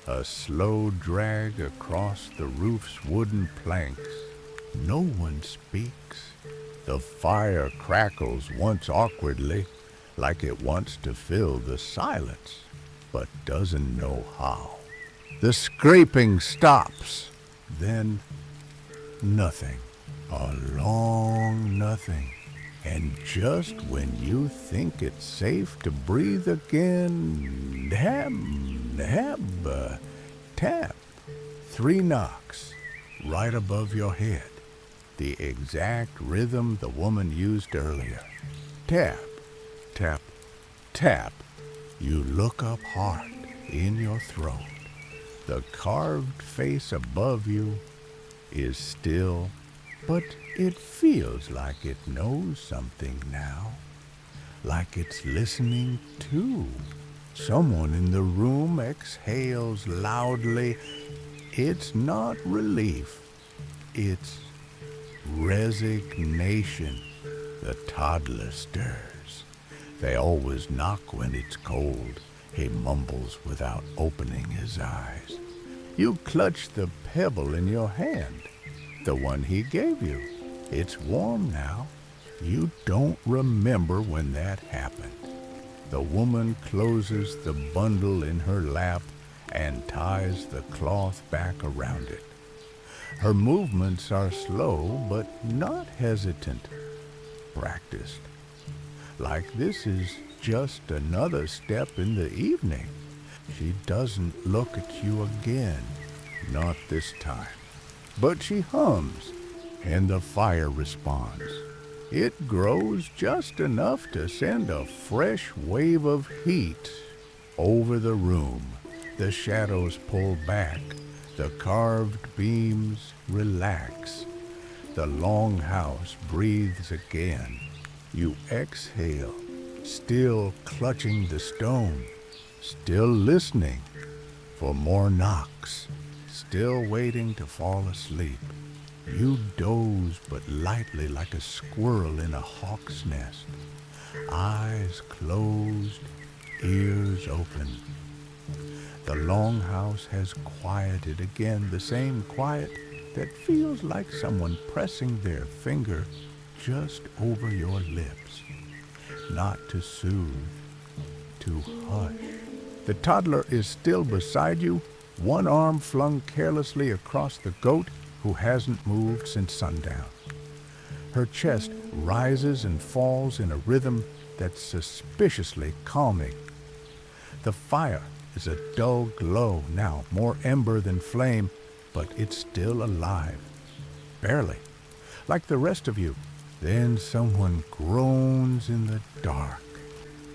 A slow drag across the roof's wooden planks. No one speaks. The fire crackles once awkwardly, like it wants to fill the silence, but doesn't know how. The scraping stops. Then nothing. A long nothing. And just when you think it's safe to breathe again, tap. 3 knocks right above your head. The exact rhythm the woman used earlier. Tap, tap, tap. You look up hard in your throat. The carved face above you is still, but it feels like it knows something now, like it's listening too. Someone in the room exhales loudly. It's not relief, it's resignation. The toddler stirs. They always knock when it's cold, he mumbles without opening his eyes. You clutch the pebble in your hand, the one he gave you. It's warm now. You don't remember when that happened. The woman closes the bundle in her lap and ties the cloth back around it. Her movements are slow, but not hesitant. Practiced. Like this is just another step in the evening. She doesn't look at you again, not this time. But she hums, and the fire responds. It grows just enough to send a fresh wave of heat over the room. The shadows pull back, the carved beams relax. The Longhouse breathes again. You exhale, still clutching the stone, still listening for more knocks, still waiting to fall asleep. You doze but lightly like a squirrel in a hawk's nest. Eyes closed, ears open. The Longhouse has quieted again, the same quiet that feels like someone pressing their finger just over your lips. Not to soothe, to hush. The toddler is still beside you, one arm flung carelessly across the goat who hasn't moved since sundown. Her chest rises and falls in a rhythm that's suspiciously calming. The fire is a dull glow now, more ember than flame, but it's still alive. Barely. Like the rest of you. Then someone groans in the dark.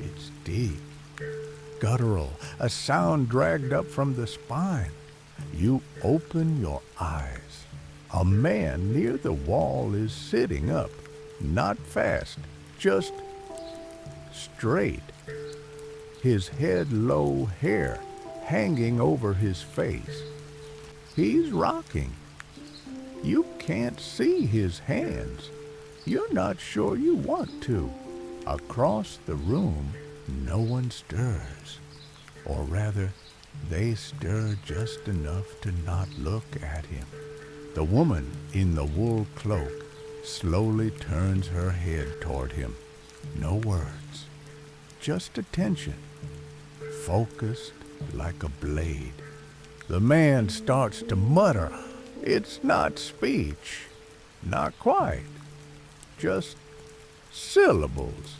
It's deep, guttural, a sound dragged up from the spine. You open your eyes. A man near the wall is sitting up, not fast, just straight. His head low, hair hanging over his face. He's rocking. You can't see his hands. You're not sure you want to. Across the room, no one stirs. Or rather, they stir just enough to not look at him. The woman in the wool cloak slowly turns her head toward him. No words, just attention, focused like a blade. The man starts to mutter. It's not speech, not quite, just syllables.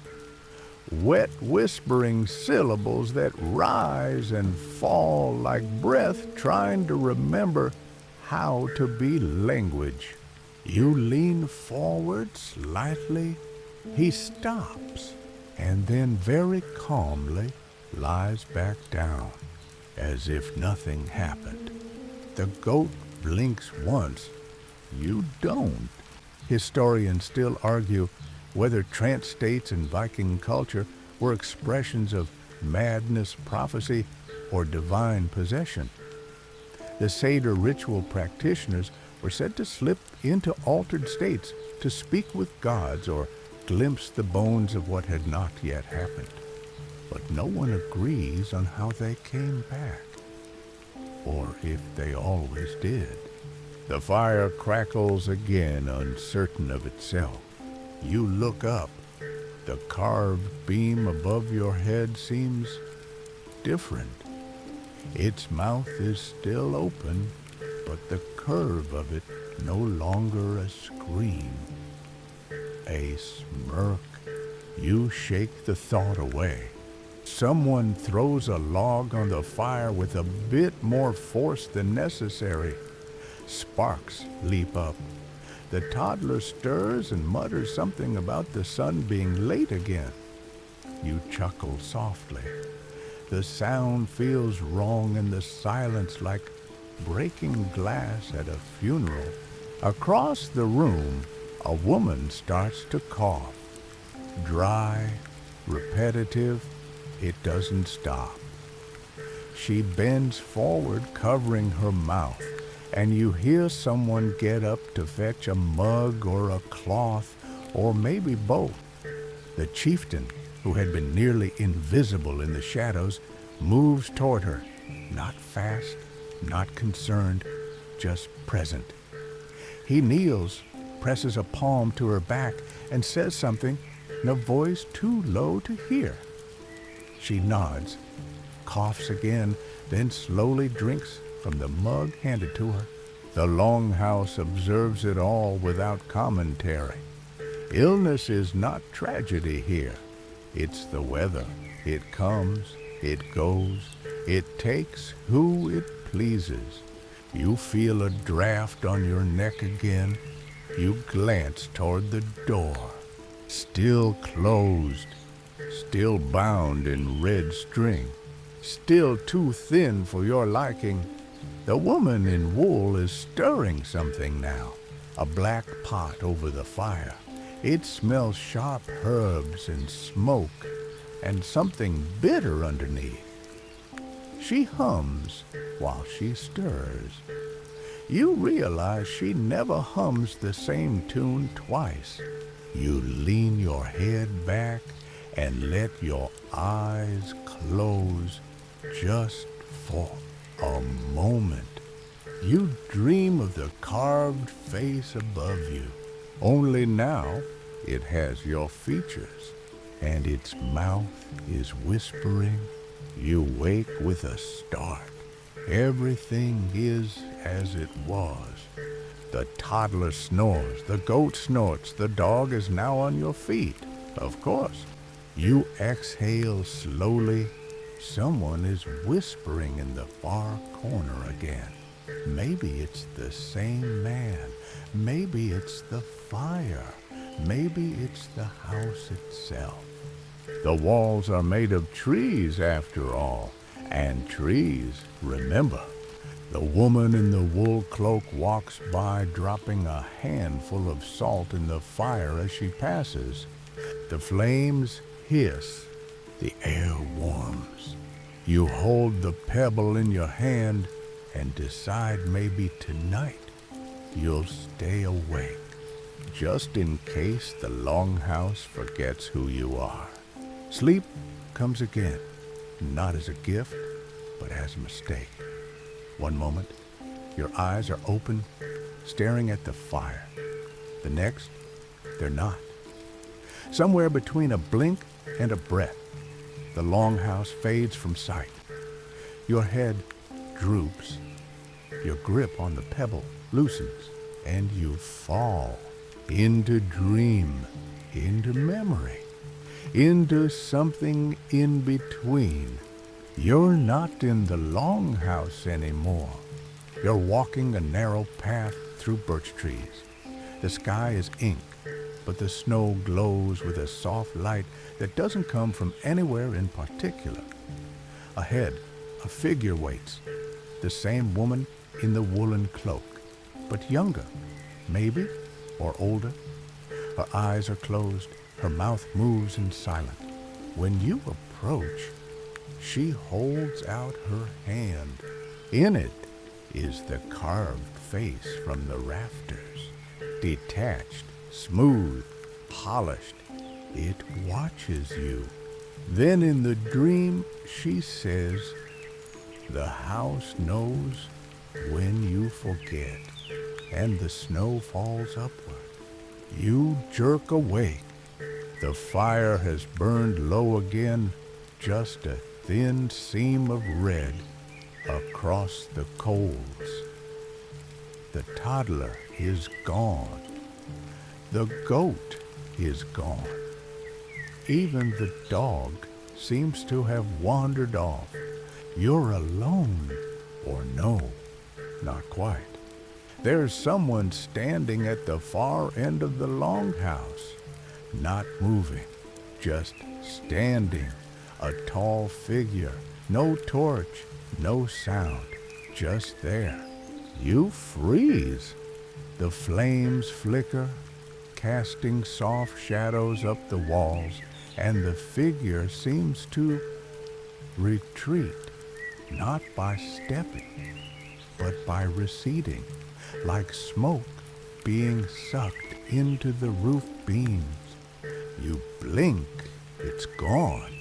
Wet whispering syllables that rise and fall like breath trying to remember how to be language. You lean forward slightly. He stops and then very calmly lies back down as if nothing happened. The goat blinks once. You don't. Historians still argue whether trance states in Viking culture were expressions of madness, prophecy, or divine possession. The Seder ritual practitioners were said to slip into altered states to speak with gods or glimpse the bones of what had not yet happened. But no one agrees on how they came back, or if they always did. The fire crackles again, uncertain of itself. You look up. The carved beam above your head seems different. Its mouth is still open, but the curve of it no longer a scream. A smirk. You shake the thought away. Someone throws a log on the fire with a bit more force than necessary. Sparks leap up. The toddler stirs and mutters something about the sun being late again. You chuckle softly. The sound feels wrong in the silence, like breaking glass at a funeral. Across the room, a woman starts to cough. Dry, repetitive, it doesn't stop. She bends forward, covering her mouth, and you hear someone get up to fetch a mug or a cloth Or maybe both. The chieftain, who had been nearly invisible in the shadows, moves toward her, not fast, not concerned, just present. He kneels, presses a palm to her back, and says something in a voice too low to hear. She nods, coughs again, then slowly drinks from the mug handed to her. The Longhouse observes it all without commentary. Illness is not tragedy here. It's the weather. It comes, it goes, it takes who it pleases. You feel a draft on your neck again. You glance toward the door. Still closed, still bound in red string, still too thin for your liking. The woman in wool is stirring something now, a black pot over the fire. It smells sharp herbs and smoke, and something bitter underneath. She hums while she stirs. You realize she never hums the same tune twice. You lean your head back and let your eyes close just for a moment. You dream of the carved face above you, only now it has your features, and its mouth is whispering. You wake with a start. Everything is as it was. The toddler snores, the goat snorts, the dog is now on your feet. Of course. You exhale slowly. Someone is whispering in the far corner again. Maybe it's the same man. Maybe it's the fire. Maybe it's the house itself. The walls are made of trees after all, and trees, remember. The woman in the wool cloak walks by, dropping a handful of salt in the fire as she passes. The flames hiss, the air warms. You hold the pebble in your hand and decide maybe tonight you'll stay awake, just in case the Longhouse forgets who you are. Sleep comes again, not as a gift, but as a mistake. One moment, your eyes are open, staring at the fire. The next, they're not. Somewhere between a blink and a breath, the Longhouse fades from sight. Your head droops. Your grip on the pebble loosens, and you fall into dream, into memory, into something in between. You're not in the Longhouse anymore. You're walking a narrow path through birch trees. The sky is ink, but the snow glows with a soft light that doesn't come from anywhere in particular. Ahead, a figure waits, the same woman in the woolen cloak, but younger, maybe, or older. Her eyes are closed, her mouth moves in silence. When you approach, she holds out her hand. In it is the carved face from the rafters, detached, smooth, polished. It watches you. Then in the dream, she says, "The house knows when you forget," and the snow falls upward. You jerk awake. The fire has burned low again, just a thin seam of red across the coals. The toddler is gone. The goat is gone. Even the dog seems to have wandered off. You're alone, or no, not quite. There's someone standing at the far end of the Longhouse, not moving, just standing, a tall figure, no torch, no sound, just there. You freeze. The flames flicker, casting soft shadows up the walls, and the figure seems to retreat, not by stepping, but by receding, like smoke being sucked into the roof beams. You blink, it's gone.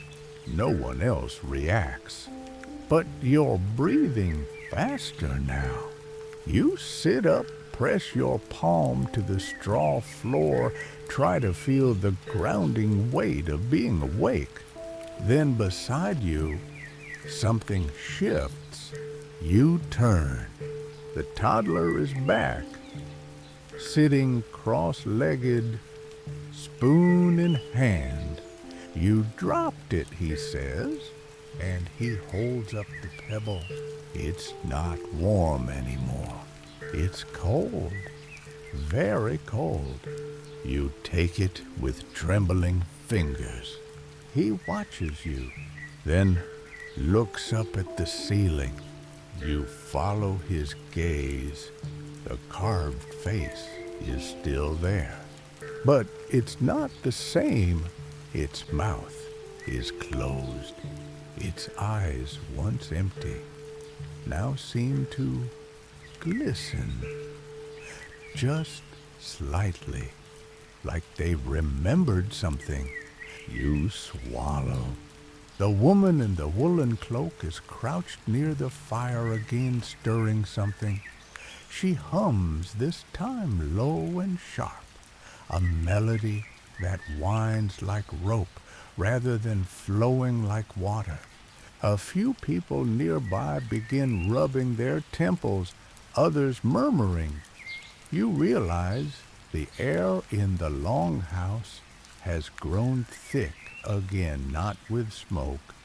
No one else reacts. But you're breathing faster now. You sit up, press your palm to the straw floor, try to feel the grounding weight of being awake. Then beside you, something shifts. You turn. The toddler is back, sitting cross-legged, spoon in hand. You dropped it, he says, and he holds up the pebble. It's not warm anymore. It's cold, very cold. You take it with trembling fingers. He watches you, then looks up at the ceiling. You follow his gaze. The carved face is still there. But it's not the same. Its mouth is closed. Its eyes, once empty, now seem to glisten, just slightly, like they remembered something. You swallow. The woman in the woolen cloak is crouched near the fire again, stirring something. She hums, this time low and sharp, a melody that winds like rope rather than flowing like water. A few people nearby begin rubbing their temples, others murmuring. You realize the air in the Longhouse has grown thick again, not with smoke,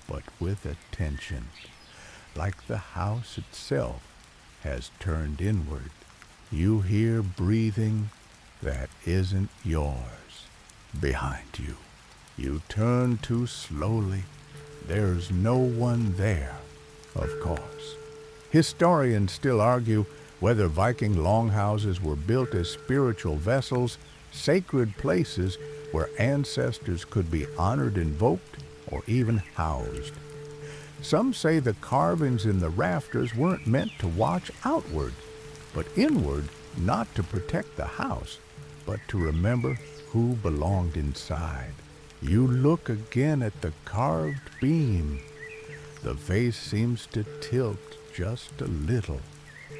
but with attention, like the house itself has turned inward. You hear breathing that isn't yours behind you. You turn too slowly. There's no one there, of course. Historians still argue whether Viking longhouses were built as spiritual vessels, sacred places where ancestors could be honored, invoked, or even housed. Some say the carvings in the rafters weren't meant to watch outward, but inward, not to protect the house, but to remember who belonged inside. You look again at the carved beam. The face seems to tilt just a little.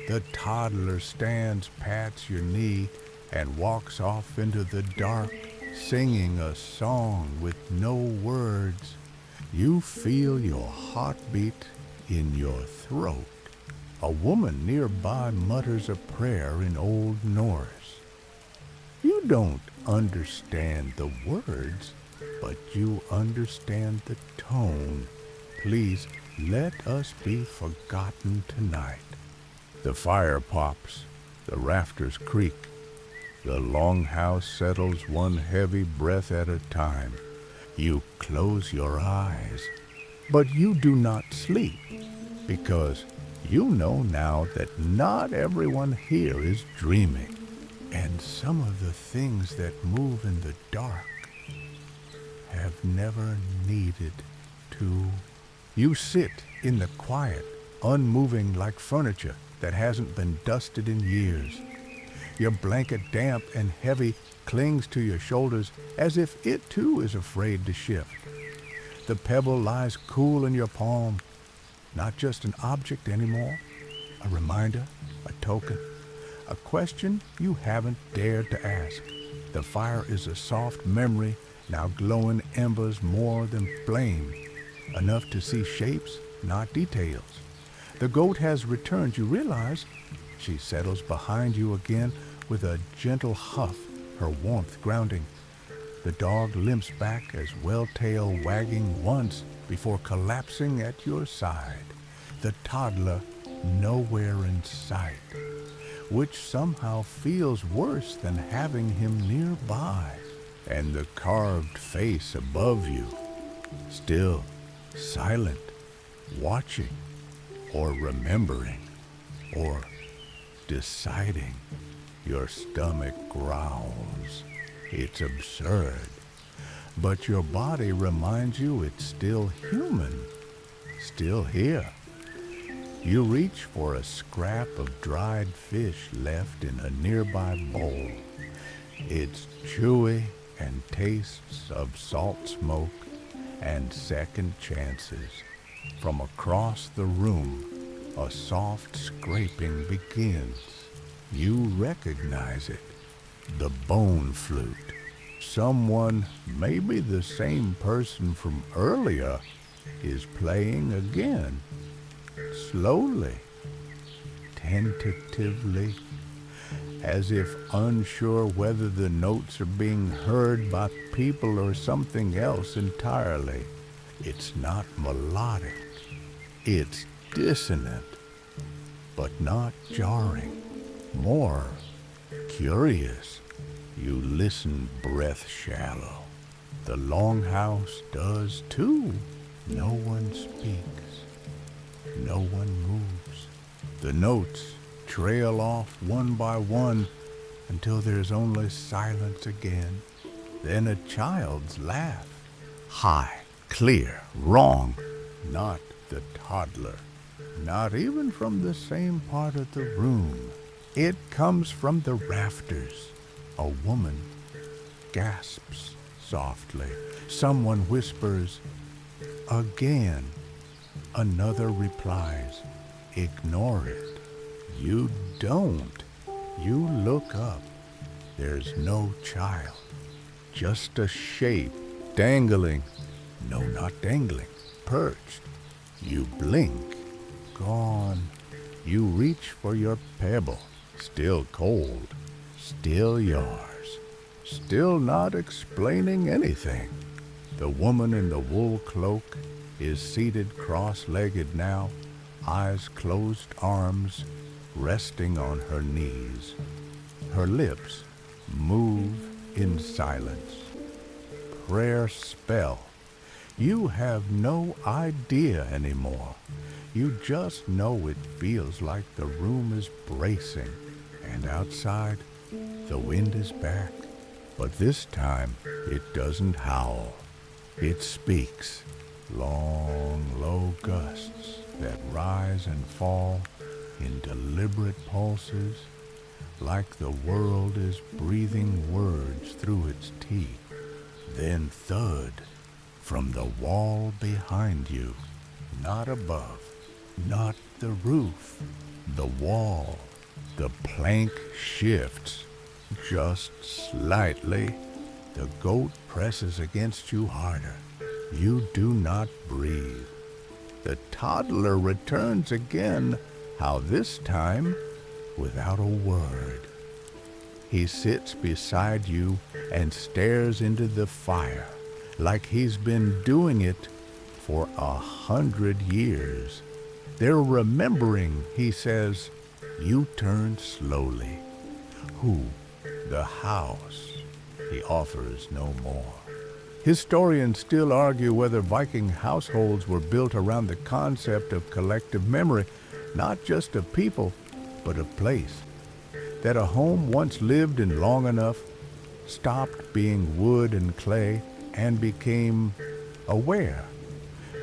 The toddler stands, pats your knee, and walks off into the dark, singing a song with no words. You feel your heartbeat in your throat. A woman nearby mutters a prayer in Old Norse. You don't understand the words, but you understand the tone. Please let us be forgotten tonight. The fire pops, the rafters creak. The Longhouse settles one heavy breath at a time. You close your eyes, but you do not sleep, because you know now that not everyone here is dreaming, and some of the things that move in the dark have never needed to. You sit in the quiet, unmoving like furniture that hasn't been dusted in years. Your blanket, damp and heavy, clings to your shoulders as if it too is afraid to shift. The pebble lies cool in your palm, not just an object anymore, a reminder, a token, a question you haven't dared to ask. The fire is a soft memory, now glowing embers more than flame, enough to see shapes, not details. The goat has returned, you realize. She settles behind you again with a gentle huff, her warmth grounding. The dog limps back as well-tail wagging once before collapsing at your side. The toddler nowhere in sight, which somehow feels worse than having him nearby. And the carved face above you, still, silent, watching, or remembering, or deciding. Your stomach growls. It's absurd, but your body reminds you it's still human, still here. You reach for a scrap of dried fish left in a nearby bowl. It's chewy and tastes of salt smoke and second chances. From across the room, a soft scraping begins. You recognize it. The bone flute. Someone, maybe the same person from earlier, is playing again. Slowly, tentatively, as if unsure whether the notes are being heard by people or something else entirely. It's not melodic. It's dissonant, but not jarring. More curious. You listen breath shallow. The Longhouse does too. No one speaks. No one moves. The notes trail off one by one until there's only silence again. Then a child's laugh. High, clear, wrong. Not the toddler. Not even from the same part of the room. It comes from the rafters. A woman gasps softly. Someone whispers, "Again." Another replies, "Ignore it." You don't. You look up. There's no child. Just a shape dangling. No, not dangling. Perched. You blink. Gone. You reach for your pebble. Still cold. Still yours. Still not explaining anything. The woman in the wool cloak is seated cross-legged now, eyes closed, arms resting on her knees. Her lips move in silence. Prayer spell. You have no idea anymore. You just know it feels like the room is bracing, and outside the wind is back. But this time it doesn't howl. It speaks. Long, low gusts that rise and fall in deliberate pulses, like the world is breathing words through its teeth. Then thud from the wall behind you, not above, not the roof, the wall. The plank shifts just slightly. The goat presses against you harder. You do not breathe. The toddler returns again, how this time without a word. He sits beside you and stares into the fire like he's been doing it for 100 years. They're remembering, he says. You turn slowly. Who? The house. He offers no more. Historians still argue whether Viking households were built around the concept of collective memory, not just of people, but of place. That a home once lived in long enough, stopped being wood and clay, and became aware,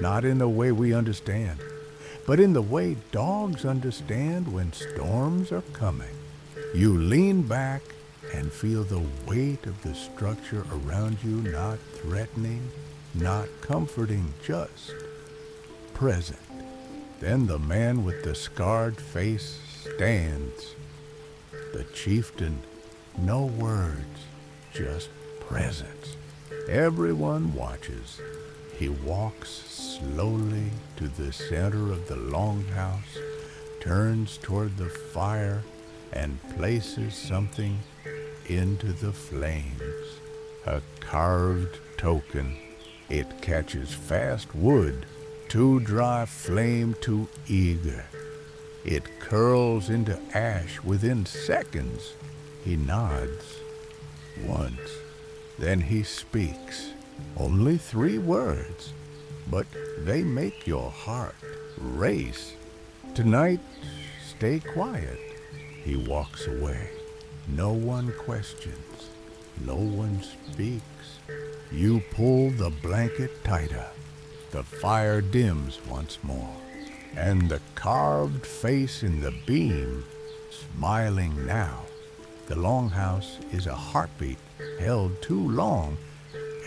not in the way we understand, but in the way dogs understand when storms are coming. You lean back and feel the weight of the structure around you, not threatening, not comforting, just present. Then the man with the scarred face stands. The chieftain, no words, just presence. Everyone watches. He walks slowly to the center of the Longhouse, turns toward the fire, and places something into the flames. A carved token. It catches fast wood, too dry flame, too eager. It curls into ash within seconds. He nods once. Then he speaks. Only 3 words, but they make your heart race. Tonight, stay quiet. He walks away. No one questions. No one speaks. You pull the blanket tighter. The fire dims once more. and the carved face in the beam, smiling now. The longhouse is a heartbeat held too long.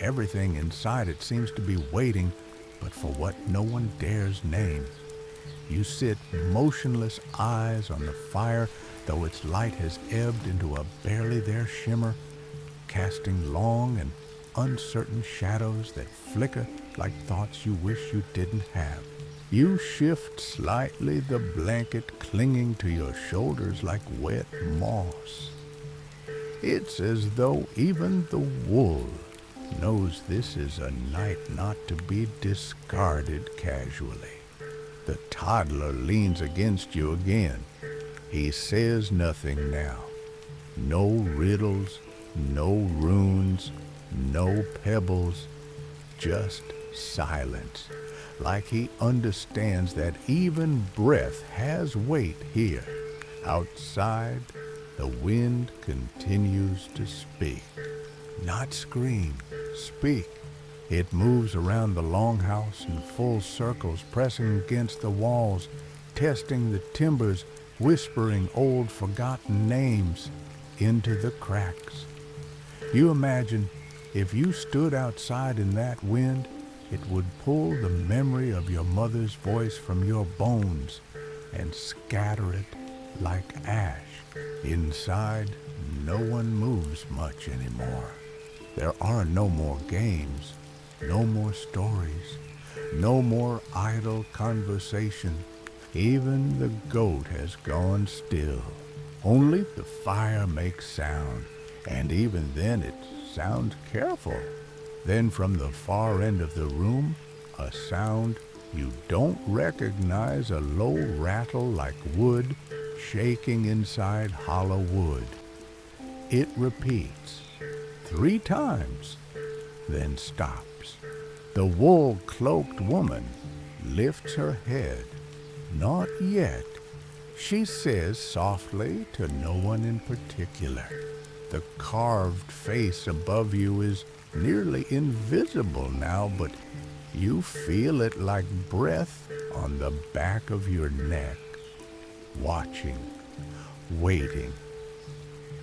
Everything inside it seems to be waiting, but for what no one dares name. You sit motionless, eyes on the fire, though its light has ebbed into a barely there shimmer, casting long and uncertain shadows that flicker like thoughts you wish you didn't have. You shift slightly, the blanket clinging to your shoulders like wet moss. It's as though even the wool knows this is a night not to be discarded casually. The toddler leans against you again. He says nothing now. No riddles, no runes, no pebbles, just silence, like he understands that even breath has weight here. Outside, the wind continues to speak. Not scream, speak. It moves around the longhouse in full circles, pressing against the walls, testing the timbers, whispering old forgotten names into the cracks. You imagine if you stood outside in that wind, it would pull the memory of your mother's voice from your bones and scatter it like ash. Inside, no one moves much anymore. There are no more games, no more stories, no more idle conversation. Even the goat has gone still. Only the fire makes sound, and even then it sounds careful. Then from the far end of the room, a sound you don't recognize, a low rattle like wood shaking inside hollow wood. It repeats 3 times, then stops. The wool-cloaked woman lifts her head. Not yet, she says softly to no one in particular. The carved face above you is nearly invisible now, but you feel it like breath on the back of your neck. Watching, waiting,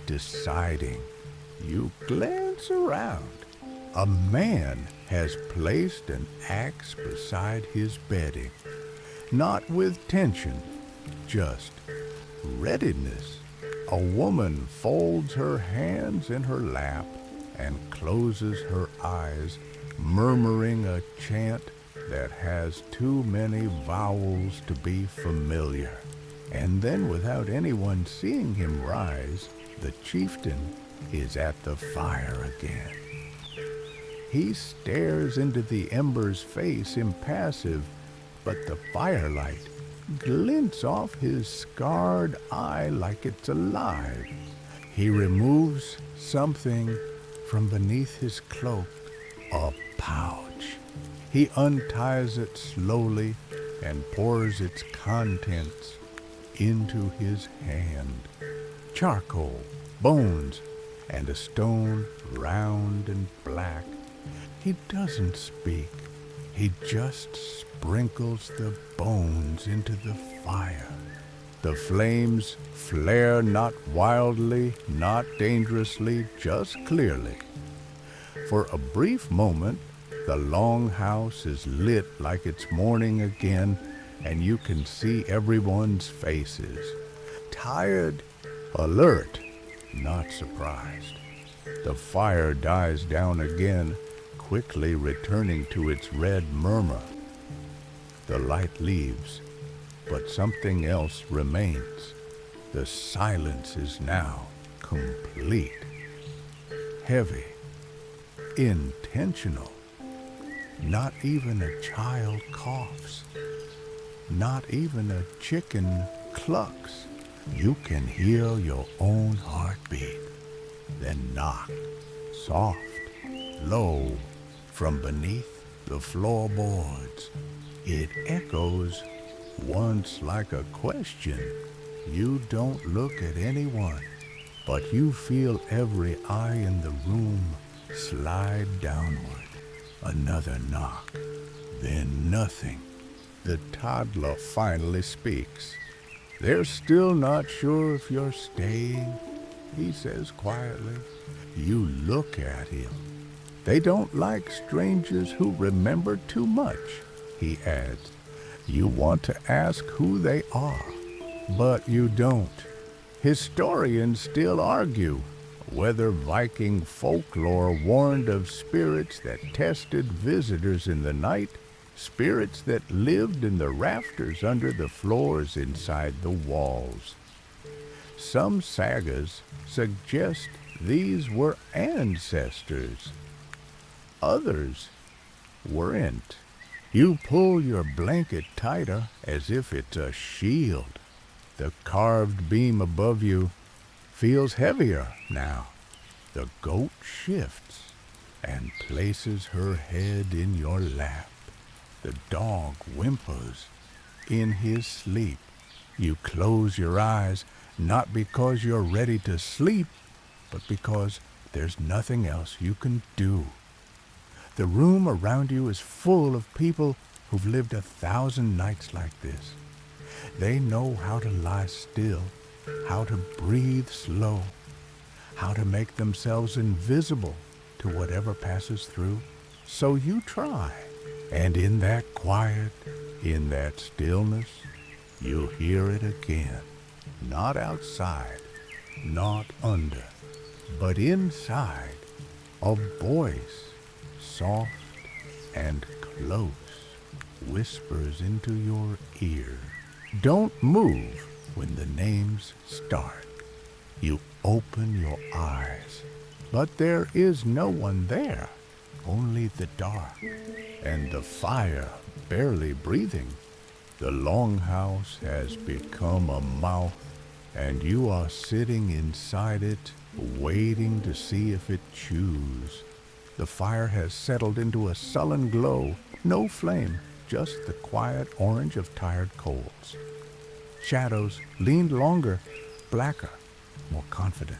deciding. You glance around. A man has placed an axe beside his bedding, not with tension, just readiness. A woman folds her hands in her lap and closes her eyes, murmuring a chant that has too many vowels to be familiar. And then, without anyone seeing him rise, the chieftain is at the fire again. He stares into the ember's face, impassive, but the firelight glints off his scarred eye like it's alive. He removes something from beneath his cloak, a pouch. He unties it slowly and pours its contents into his hand. Charcoal, bones, and a stone round and black. He doesn't speak. He just sprinkles the bones into the fire. The flames flare not wildly, not dangerously, just clearly. For a brief moment, the longhouse is lit like it's morning again, and you can see everyone's faces. Tired, alert, not surprised. The fire dies down again, quickly returning to its red murmur. The light leaves, but something else remains. The silence is now complete. Heavy, intentional. Not even a child coughs. Not even a chicken clucks. You can hear your own heartbeat. Then knock, soft, low, from beneath the floorboards. It echoes once like a question. You don't look at anyone, but you feel every eye in the room slide downward. Another knock, then nothing. The toddler finally speaks. "They're still not sure if you're staying," he says quietly. You look at him. "They don't like strangers who remember too much," he adds. You want to ask who they are, but you don't. Historians still argue whether Viking folklore warned of spirits that tested visitors in the night, spirits that lived in the rafters under the floors inside the walls. Some sagas suggest these were ancestors. Others weren't. You pull your blanket tighter as if it's a shield. The carved beam above you feels heavier now. The goat shifts and places her head in your lap. The dog whimpers in his sleep. You close your eyes, not because you're ready to sleep, but because there's nothing else you can do. The room around you is full of people who've lived 1,000 nights like this. They know how to lie still, how to breathe slow, how to make themselves invisible to whatever passes through. So you try, and in that quiet, in that stillness, you hear it again. Not outside, not under, but inside, a voice, soft and close, whispers into your ear. Don't move when the names start. You open your eyes, but there is no one there, only the dark and the fire barely breathing. The Longhouse has become a mouth, and you are sitting inside it, waiting to see if it chews. The fire has settled into a sullen glow, no flame, just the quiet orange of tired coals. Shadows leaned longer, blacker, more confident.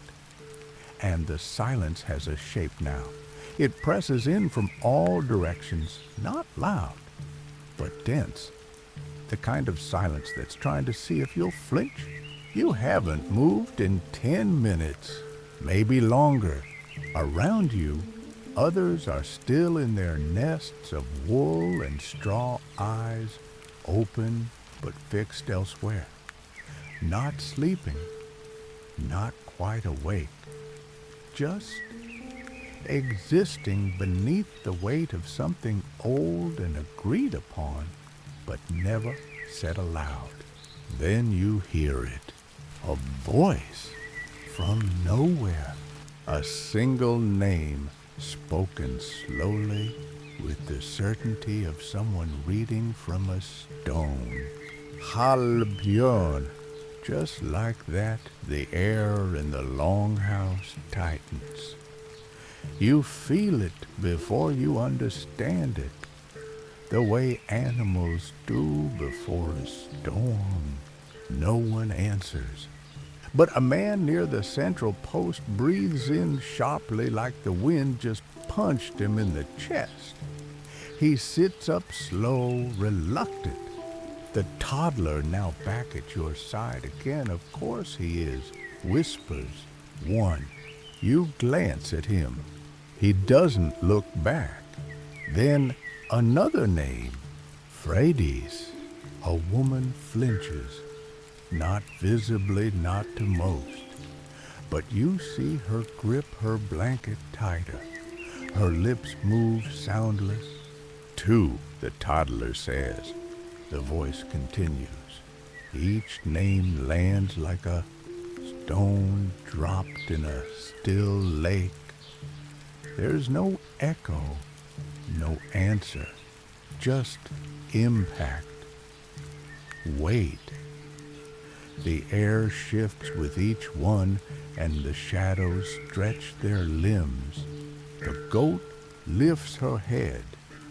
And the silence has a shape now. It presses in from all directions, not loud, but dense. The kind of silence that's trying to see if you'll flinch. You haven't moved in 10 minutes, maybe longer. Around you, others are still in their nests of wool and straw, eyes open but fixed elsewhere. Not sleeping, not quite awake, just existing beneath the weight of something old and agreed upon, but never said aloud. Then you hear it, a voice from nowhere, a single name spoken slowly with the certainty of someone reading from a stone. Halbjörn. Just like that, the air in the Longhouse tightens. You feel it before you understand it, the way animals do before a storm. No one answers. But a man near the central post breathes in sharply like the wind just punched him in the chest. He sits up slow, reluctant. The toddler now back at your side again, of course he is, whispers one. You glance at him. He doesn't look back. Then another name, Freydis. A woman flinches, not visibly, not to most, but you see her grip her blanket tighter. Her lips move soundless. Two, the toddler says. The voice continues. Each name lands like a stone dropped in a still lake. There's no echo, no answer, just impact. Wait. The air shifts with each one, and the shadows stretch their limbs. The goat lifts her head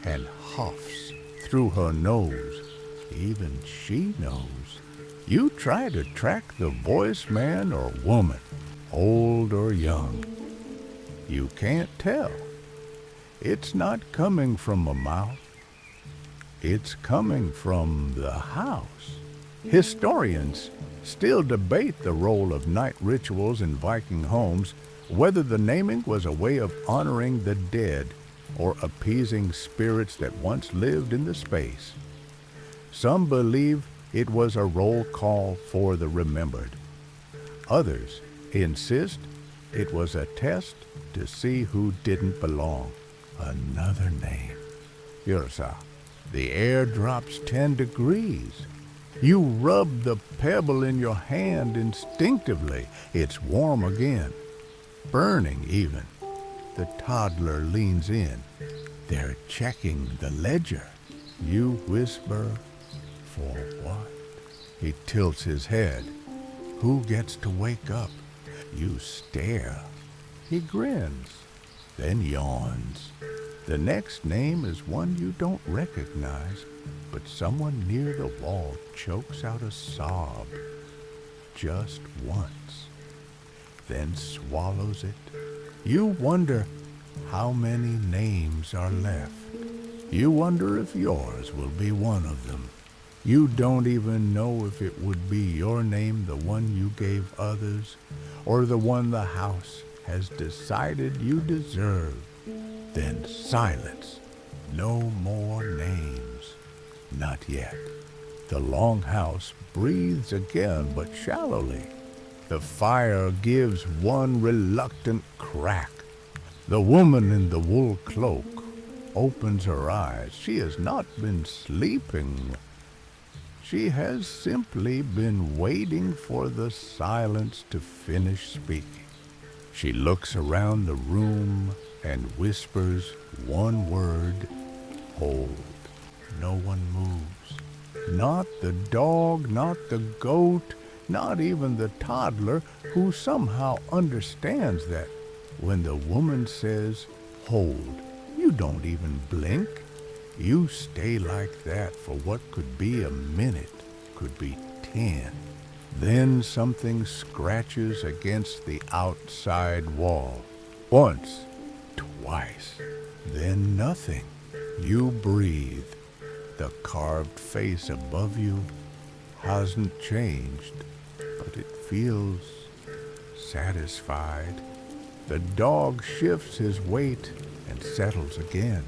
and huffs through her nose. Even she knows. You try to track the voice, man or woman, old or young. You can't tell. It's not coming from a mouth. It's coming from the house. Historians still debate the role of night rituals in Viking homes, whether the naming was a way of honoring the dead or appeasing spirits that once lived in the space. Some believe it was a roll call for the remembered. Others insist it was a test to see who didn't belong. Another name. Yrsa. The air drops 10 degrees. You rub the pebble in your hand instinctively. It's warm again. Burning even. The toddler leans in. They're checking the ledger. You whisper, "For what?" He tilts his head. Who gets to wake up? You stare. He grins, then yawns. The next name is one you don't recognize, but someone near the wall chokes out a sob. Just once. Then swallows it. You wonder how many names are left. You wonder if yours will be one of them. You don't even know if it would be your name, the one you gave others, or the one the house has decided you deserve. Then silence. No more names. Not yet. The Longhouse breathes again, but shallowly. The fire gives one reluctant crack. The woman in the wool cloak opens her eyes. She has not been sleeping. She has simply been waiting for the silence to finish speaking. She looks around the room and whispers one word, "Hold." No one moves. Not the dog, not the goat, not even the toddler, who somehow understands that when the woman says, "Hold," you don't even blink. You stay like that for what could be a minute, could be 10. Then something scratches against the outside wall. Once, twice, then nothing. You breathe. The carved face above you hasn't changed, but it feels satisfied. The dog shifts his weight and settles again.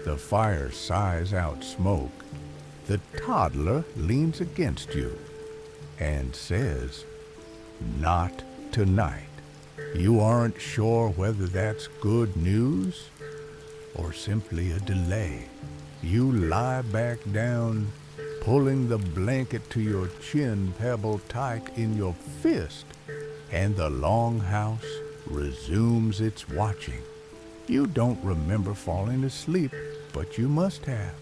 The fire sighs out smoke. The toddler leans against you and says, "Not tonight." You aren't sure whether that's good news or simply a delay. You lie back down, pulling the blanket to your chin pebble tight in your fist, and the Longhouse resumes its watching. You don't remember falling asleep, but you must have.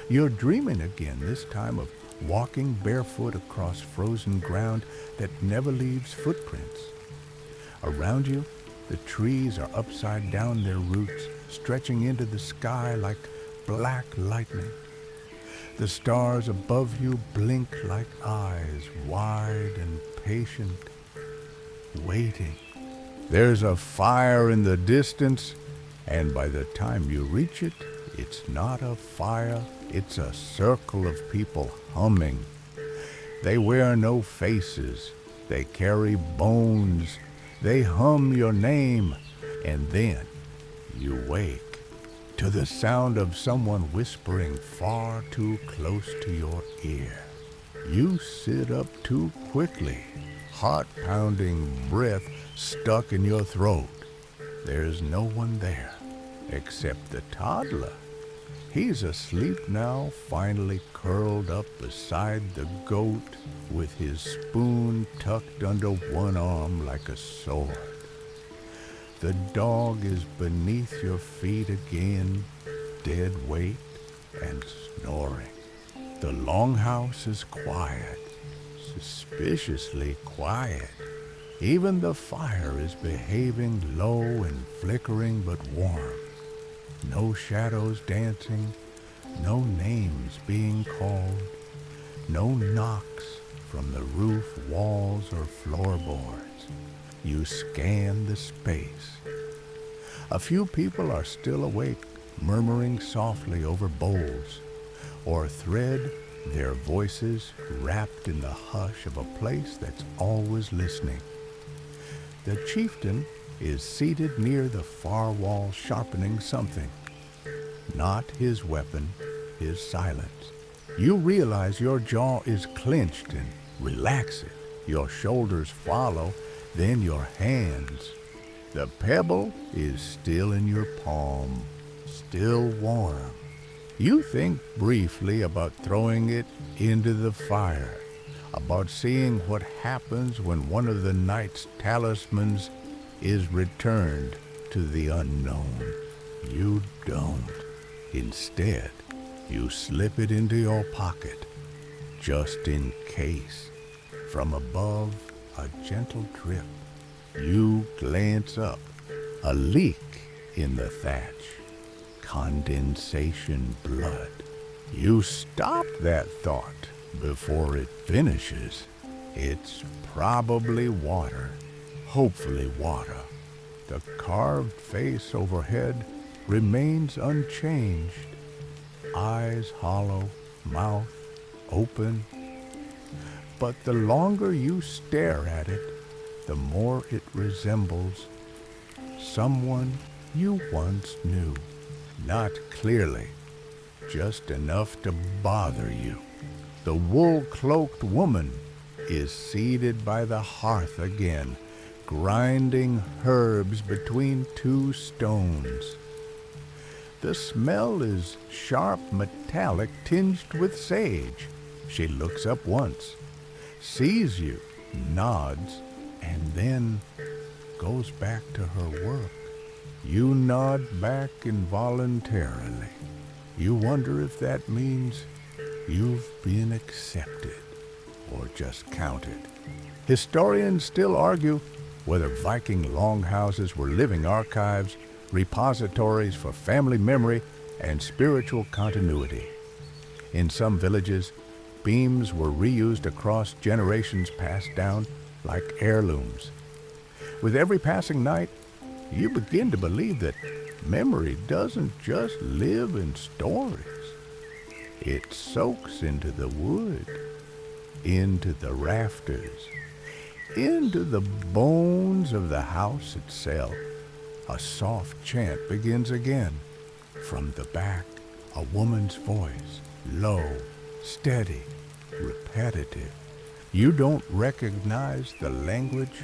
You're dreaming again, this time of walking barefoot across frozen ground that never leaves footprints. Around you, the trees are upside down, their roots stretching into the sky like black lightning. The stars above you blink like eyes, wide and patient, waiting. There's a fire in the distance, and by the time you reach it, it's not a fire, it's a circle of people humming. They wear no faces, they carry bones, they hum your name, and then you wake to the sound of someone whispering far too close to your ear. You sit up too quickly, heart-pounding breath stuck in your throat. There's no one there except the toddler. He's asleep now, finally curled up beside the goat with his spoon tucked under one arm like a sword. The dog is beneath your feet again, dead weight and snoring. The Longhouse is quiet, suspiciously quiet. Even the fire is behaving low and flickering but warm. No shadows dancing, no names being called, no knocks from the roof, walls, or floorboards. You scan the space. A few people are still awake, murmuring softly over bowls. or thread their voices wrapped in the hush of a place that's always listening. The chieftain is seated near the far wall sharpening something. Not his weapon, his silence. You realize your jaw is clenched and relax it. Your shoulders follow, then your hands. The pebble is still in your palm, still warm. You think briefly about throwing it into the fire, about seeing what happens when one of the night's talismans is returned to the unknown. You don't. Instead, you slip it into your pocket, just in case. From above, a gentle drip. You glance up. A leak in the thatch. Condensation blood. You stop that thought before it finishes. It's probably water. Hopefully water. The carved face overhead remains unchanged. Eyes hollow, mouth open. But the longer you stare at it, the more it resembles someone you once knew. Not clearly, just enough to bother you. The wool-cloaked woman is seated by the hearth again, grinding herbs between two stones. The smell is sharp metallic tinged with sage. She looks up once, sees you, nods, and then goes back to her work. You nod back involuntarily. You wonder if that means you've been accepted or just counted. Historians still argue whether Viking longhouses were living archives, repositories for family memory and spiritual continuity. In some villages, beams were reused across generations, passed down like heirlooms. With every passing night, you begin to believe that memory doesn't just live in stories. It soaks into the wood, into the rafters, into the bones of the house itself. A soft chant begins again. From the back, a woman's voice, low, steady, repetitive. You don't recognize the language,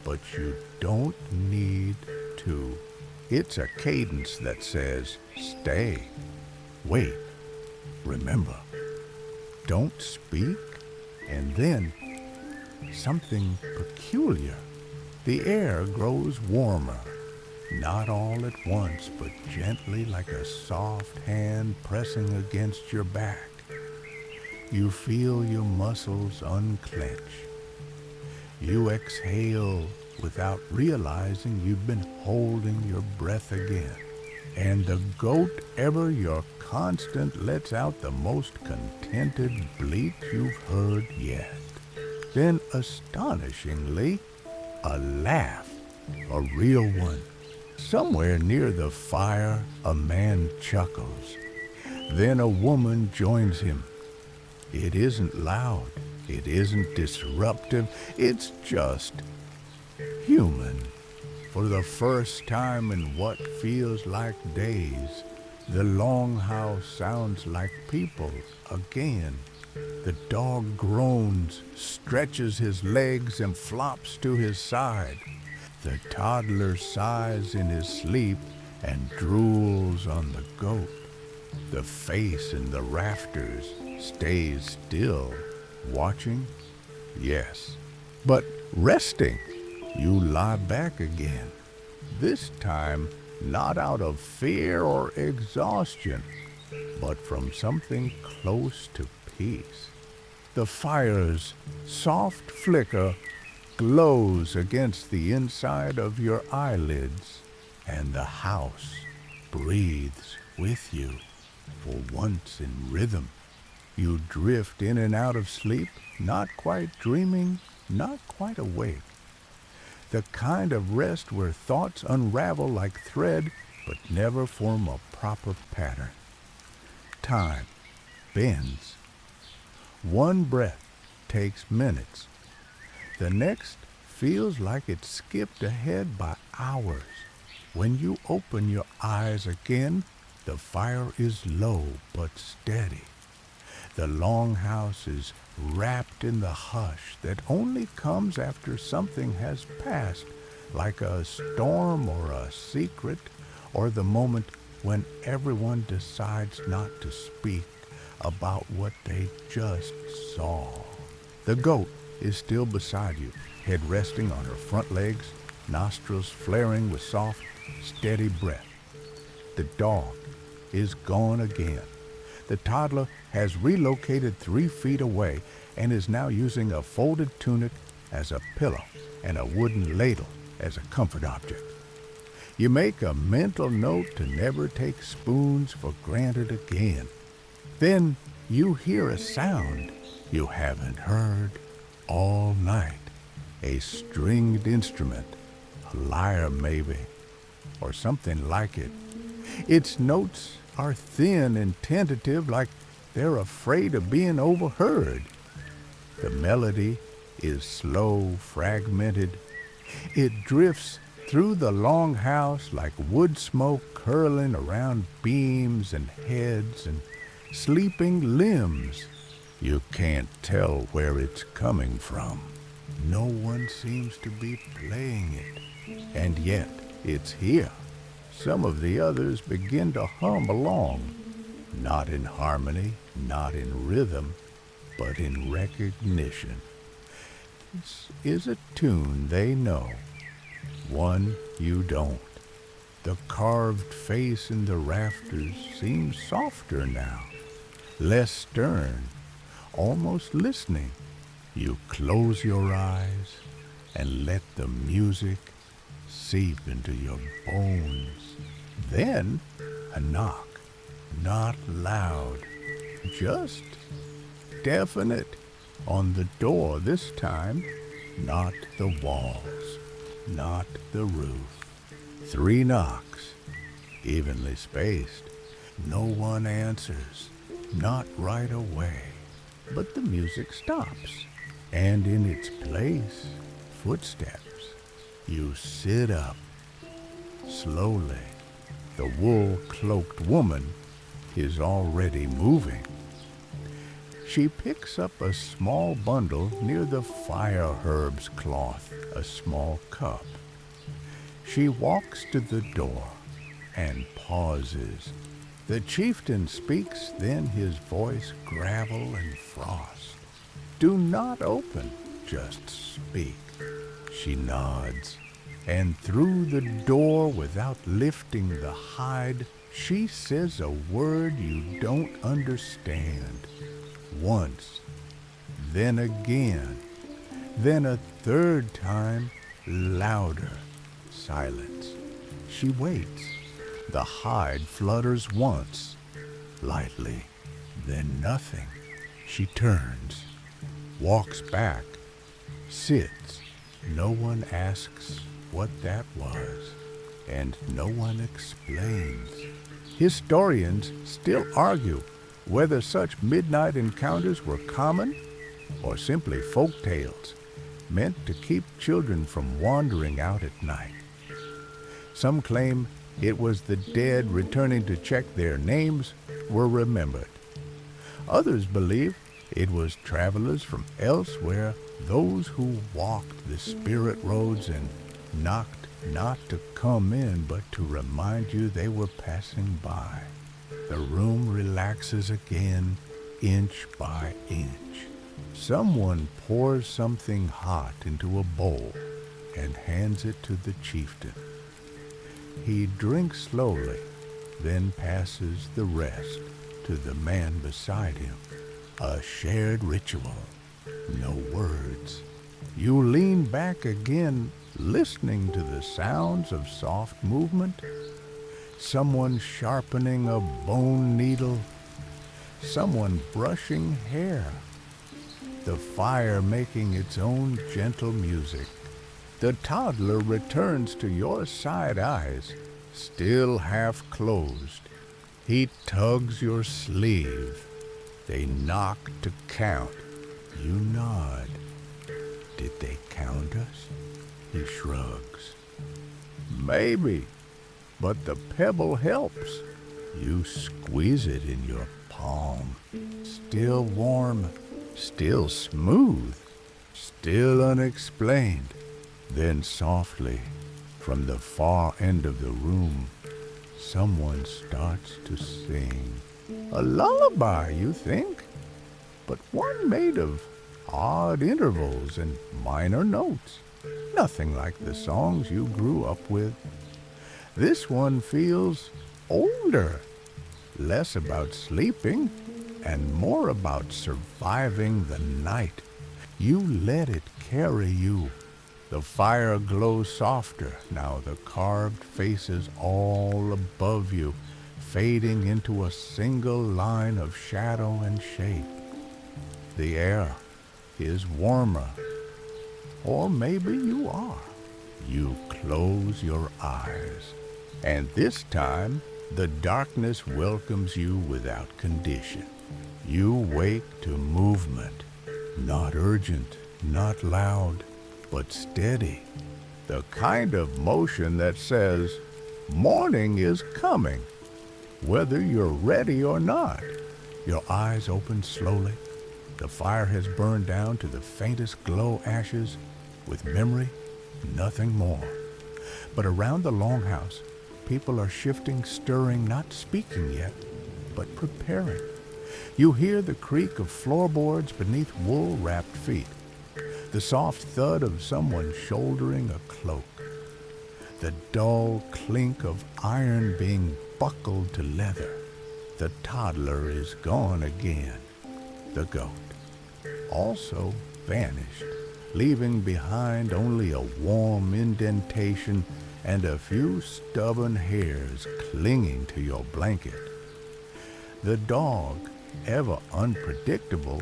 but you don't need to. It's a cadence that says, stay, wait, remember, don't speak, and then something peculiar. The air grows warmer, not all at once, but gently like a soft hand pressing against your back. You feel your muscles unclench. You exhale without realizing you've been holding your breath again. And the goat ever your constant lets out the most contented bleat you've heard yet. Then astonishingly, a laugh, a real one. Somewhere near the fire, a man chuckles. Then a woman joins him. It isn't loud. It isn't disruptive. It's just human. For the first time in what feels like days, the Longhouse sounds like people again. The dog groans, stretches his legs, and flops to his side. The toddler sighs in his sleep and drools on the goat. The face in the rafters stays still, watching, yes, but resting. You lie back again, this time not out of fear or exhaustion, but from something close to peace. The fire's soft flicker glows against the inside of your eyelids, and the house breathes with you, for once in rhythm. You drift in and out of sleep, not quite dreaming, not quite awake. The kind of rest where thoughts unravel like thread, but never form a proper pattern. Time bends. One breath takes minutes. The next feels like it skipped ahead by hours. When you open your eyes again, the fire is low but steady. The longhouse is wrapped in the hush that only comes after something has passed, like a storm or a secret, or the moment when everyone decides not to speak about what they just saw. The goat is still beside you, head resting on her front legs, nostrils flaring with soft, steady breath. The dog is gone again. The toddler has relocated 3 feet away and is now using a folded tunic as a pillow and a wooden ladle as a comfort object. You make a mental note to never take spoons for granted again. Then you hear a sound you haven't heard all night. A stringed instrument, a lyre maybe, or something like it. Its notes are thin and tentative, like they're afraid of being overheard. The melody is slow, fragmented. It drifts through the longhouse like wood smoke curling around beams and heads and sleeping limbs. You can't tell where it's coming from. No one seems to be playing it, and yet it's here. Some of the others begin to hum along, not in harmony, not in rhythm, but in recognition. This is a tune they know, one you don't. The carved face in the rafters seems softer now, less stern, almost listening. You close your eyes and let the music seep into your bones. Then a knock, not loud, just definite, on the door this time, not the walls, not the roof. 3 knocks, evenly spaced. No one answers, not right away. But the music stops, and in its place, footsteps. You sit up. Slowly, the wool-cloaked woman is already moving. She picks up a small bundle near the fire herbs cloth, a small cup. She walks to the door and pauses. The chieftain speaks, then his voice gravel and frost. Do not open, just speak. She nods, and through the door, without lifting the hide, she says a word you don't understand. Once, then again, then a third time, louder. Silence. She waits. The hide flutters once, lightly, then nothing. She turns, walks back, sits. No one asks what that was, and no one explains. Historians still argue whether such midnight encounters were common or simply folk tales meant to keep children from wandering out at night. Some claim it was the dead returning to check their names were remembered. Others believe it was travelers from elsewhere, those who walked the spirit roads and knocked not to come in but to remind you they were passing by. The room relaxes again, inch by inch. Someone pours something hot into a bowl and hands it to the chieftain. He drinks slowly, then passes the rest to the man beside him. A shared ritual, no words. You lean back again, listening to the sounds of soft movement. Someone sharpening a bone needle. Someone brushing hair. The fire making its own gentle music. The toddler returns to your side eyes, still half closed. He tugs your sleeve. They knock to count. You nod. Did they count us? He shrugs. Maybe, but the pebble helps. You squeeze it in your palm. Still warm, still smooth, still unexplained. Then softly, from the far end of the room, someone starts to sing. A lullaby, you think, but one made of odd intervals and minor notes. Nothing like the songs you grew up with. This one feels older, less about sleeping and more about surviving the night. You let it carry you. The fire glows softer now, the carved faces all above you, fading into a single line of shadow and shape. The air is warmer, or maybe you are. You close your eyes, and this time the darkness welcomes you without condition. You wake to movement, not urgent, not loud, but steady. The kind of motion that says, morning is coming, whether you're ready or not. Your eyes open slowly. The fire has burned down to the faintest glow ashes, with memory, nothing more. But around the Longhouse, people are shifting, stirring, not speaking yet, but preparing. You hear the creak of floorboards beneath wool-wrapped feet, the soft thud of someone shouldering a cloak, the dull clink of iron being buckled to leather. The toddler is gone again. The goat also vanished, leaving behind only a warm indentation and a few stubborn hairs clinging to your blanket. The dog, ever unpredictable,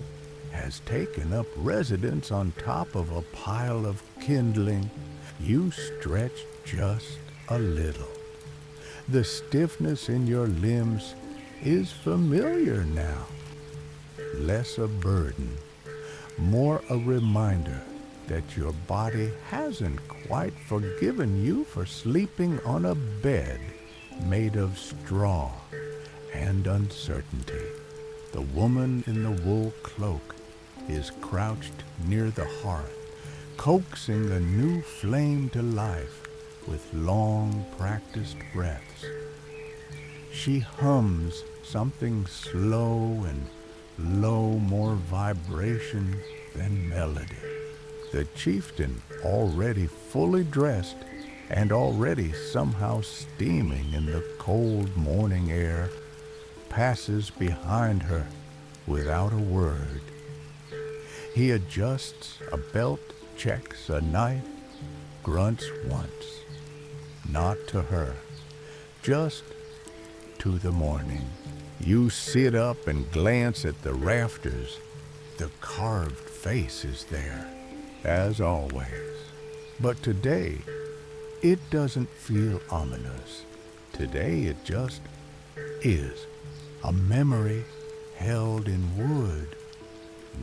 has taken up residence on top of a pile of kindling. You stretch just a little. The stiffness in your limbs is familiar now. Less a burden, more a reminder that your body hasn't quite forgiven you for sleeping on a bed made of straw and uncertainty. The woman in the wool cloak is crouched near the hearth, coaxing a new flame to life with long practiced breaths. She hums something slow and low, more vibration than melody. The chieftain, already fully dressed and already somehow steaming in the cold morning air, passes behind her without a word. He adjusts a belt, checks a knife, grunts once. Not to her, just to the morning. You sit up and glance at the rafters. The carved face is there, as always. But today, it doesn't feel ominous. Today it just is. A memory held in wood,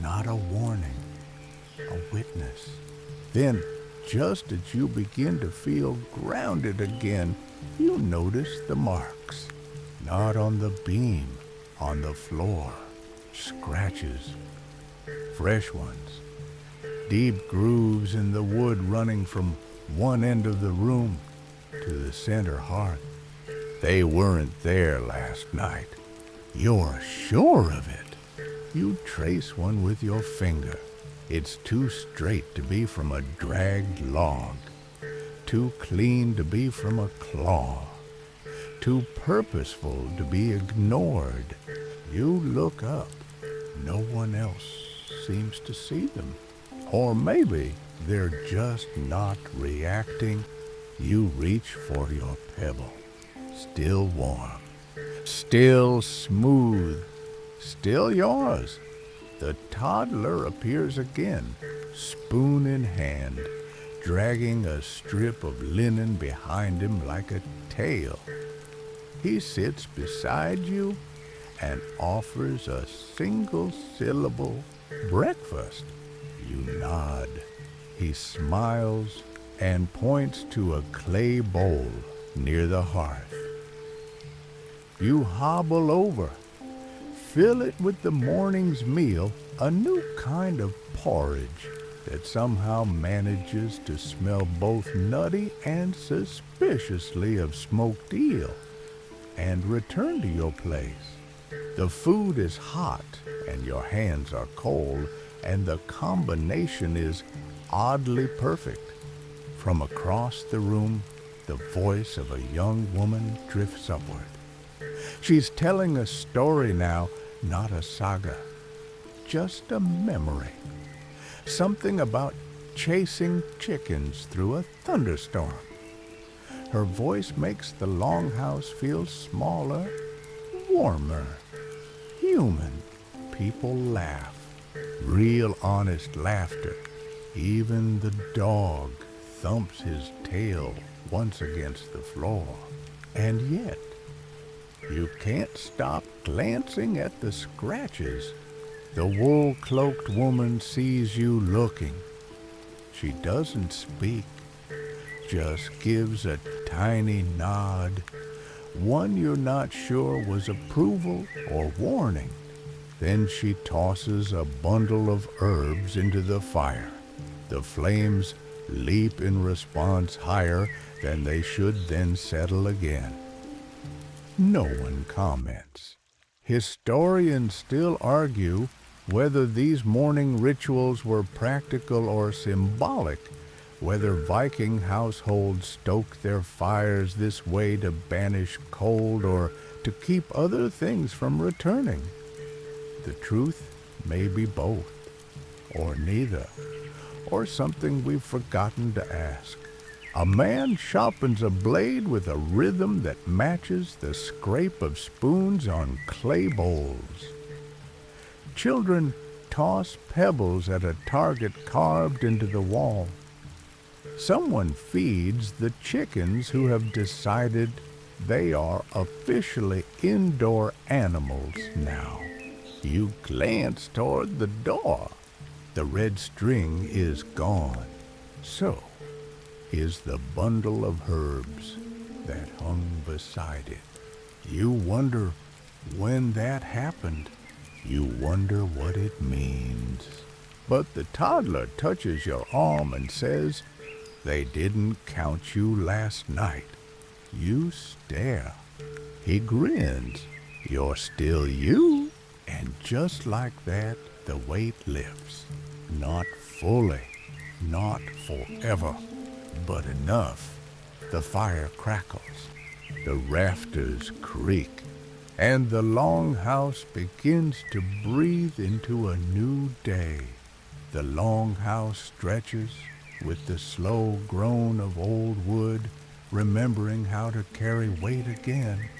not a warning, a witness. Then, just as you begin to feel grounded again, you notice the marks. Not on the beam, on the floor. Scratches, fresh ones. Deep grooves in the wood running from one end of the room to the center hearth. They weren't there last night. You're sure of it. You trace one with your finger. It's too straight to be from a dragged log, too clean to be from a claw, too purposeful to be ignored. You look up. No one else seems to see them. Or maybe they're just not reacting. You reach for your pebble. Still warm. Still smooth. Still yours. The toddler appears again, spoon in hand, dragging a strip of linen behind him like a tail. He sits beside you and offers a single syllable breakfast. You nod. He smiles and points to a clay bowl near the hearth. You hobble over, fill it with the morning's meal, a new kind of porridge that somehow manages to smell both nutty and suspiciously of smoked eel, and return to your place. The food is hot and your hands are cold, and the combination is oddly perfect. From across the room, the voice of a young woman drifts upward. She's telling a story now, not a saga, just a memory. Something about chasing chickens through a thunderstorm. Her voice makes the Longhouse feel smaller, warmer, human. People laugh, real honest laughter. Even the dog thumps his tail once against the floor. And yet, you can't stop glancing at the scratches. The wool-cloaked woman sees you looking. She doesn't speak, just gives a tiny nod, one you're not sure was approval or warning. Then she tosses a bundle of herbs into the fire. The flames leap in response higher than they should, then settle again. No one comments. Historians still argue whether these morning rituals were practical or symbolic, whether Viking households stoked their fires this way to banish cold or to keep other things from returning. The truth may be both, or neither, or something we've forgotten to ask. A man sharpens a blade with a rhythm that matches the scrape of spoons on clay bowls. Children toss pebbles at a target carved into the wall. Someone feeds the chickens who have decided they are officially indoor animals now. You glance toward the door. The red string is gone. So is the bundle of herbs that hung beside it. You wonder when that happened. You wonder what it means. But the toddler touches your arm and says, "They didn't count you last night." You stare. He grins. You're still you. And just like that, the weight lifts. Not fully, not forever, but enough. The fire crackles. The rafters creak. And the Longhouse begins to breathe into a new day. The Longhouse stretches with the slow groan of old wood, remembering how to carry weight again.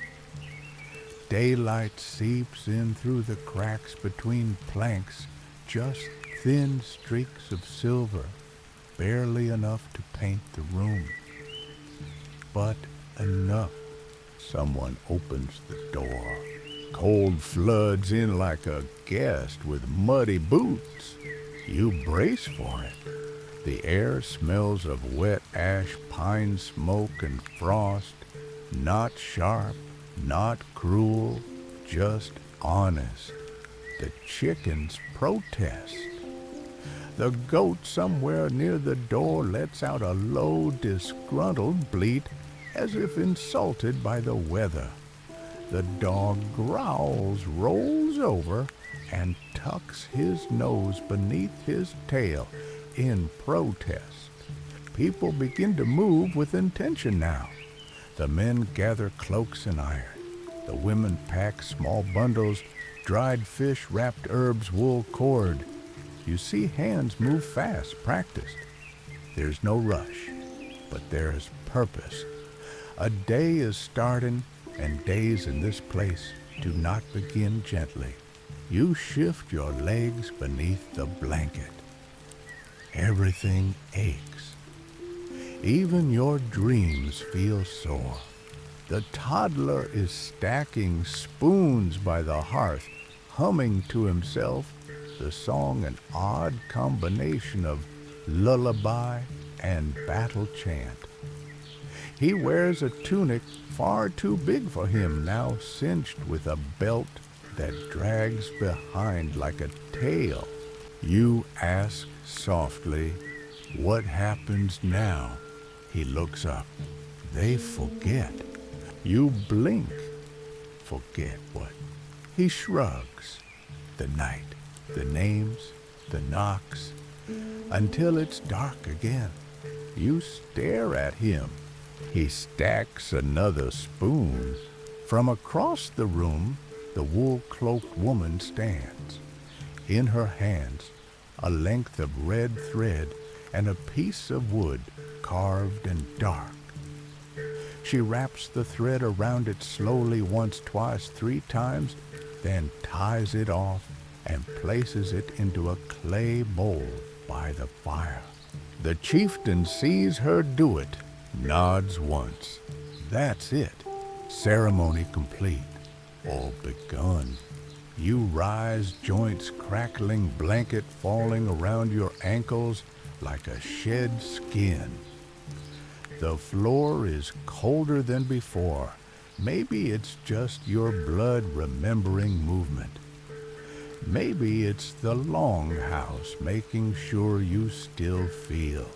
Daylight seeps in through the cracks between planks, just thin streaks of silver, barely enough to paint the room. But enough. Someone opens the door. Cold floods in like a guest with muddy boots. You brace for it. The air smells of wet ash, pine smoke, and frost. Not sharp, not cruel, just honest. The chickens protest. The goat somewhere near the door lets out a low, disgruntled bleat, as if insulted by the weather. The dog growls, rolls over, and tucks his nose beneath his tail in protest. People begin to move with intention now. The men gather cloaks and iron. The women pack small bundles, dried fish, wrapped herbs, wool cord. You see hands move fast, practiced. There's no rush, but there's purpose. A day is starting, and days in this place do not begin gently. You shift your legs beneath the blanket. Everything aches. Even your dreams feel sore. The toddler is stacking spoons by the hearth, humming to himself the song an odd combination of lullaby and battle chant. He wears a tunic far too big for him, now cinched with a belt that drags behind like a tail. You ask softly, "What happens now?" He looks up. They forget. You blink. Forget what? He shrugs. The night, the names, the knocks, until it's dark again. You stare at him. He stacks another spoon. From across the room, the wool-cloaked woman stands. In her hands, a length of red thread and a piece of wood carved and dark. She wraps the thread around it slowly once, twice, 3 times, then ties it off and places it into a clay bowl by the fire. The chieftain sees her do it, nods once. That's it. Ceremony complete. All begun. You rise, joints crackling, blanket falling around your ankles like a shed skin. The floor is colder than before. Maybe it's just your blood remembering movement. Maybe it's the Longhouse making sure you still feel.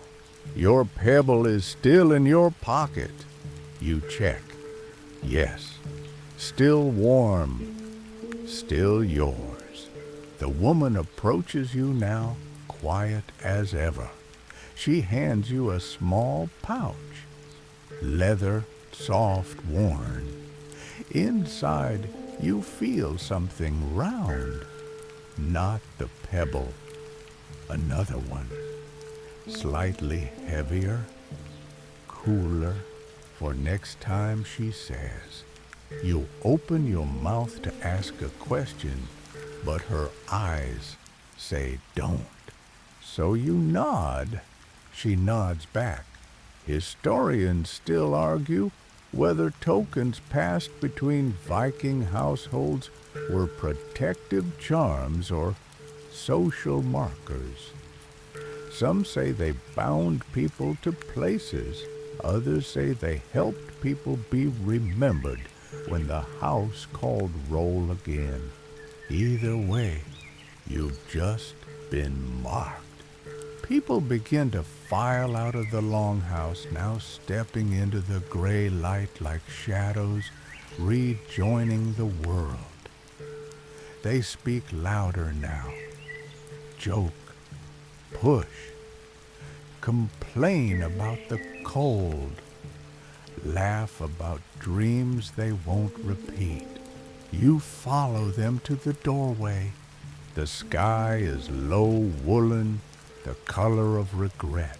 Your pebble is still in your pocket. You check. Yes, still warm, still yours. The woman approaches you now, quiet as ever. She hands you a small pouch, leather, soft, worn. Inside, you feel something round, not the pebble, another one, slightly heavier, cooler, for next time she says. You open your mouth to ask a question, but her eyes say don't. So you nod. She nods back. Historians still argue whether tokens passed between Viking households were protective charms or social markers. Some say they bound people to places. Others say they helped people be remembered when the house called roll again. Either way, you've just been marked. People begin to file out of the Longhouse, now stepping into the gray light like shadows, rejoining the world. They speak louder now, joke, push, complain about the cold, laugh about dreams they won't repeat. You follow them to the doorway. The sky is low woolen, the color of regret.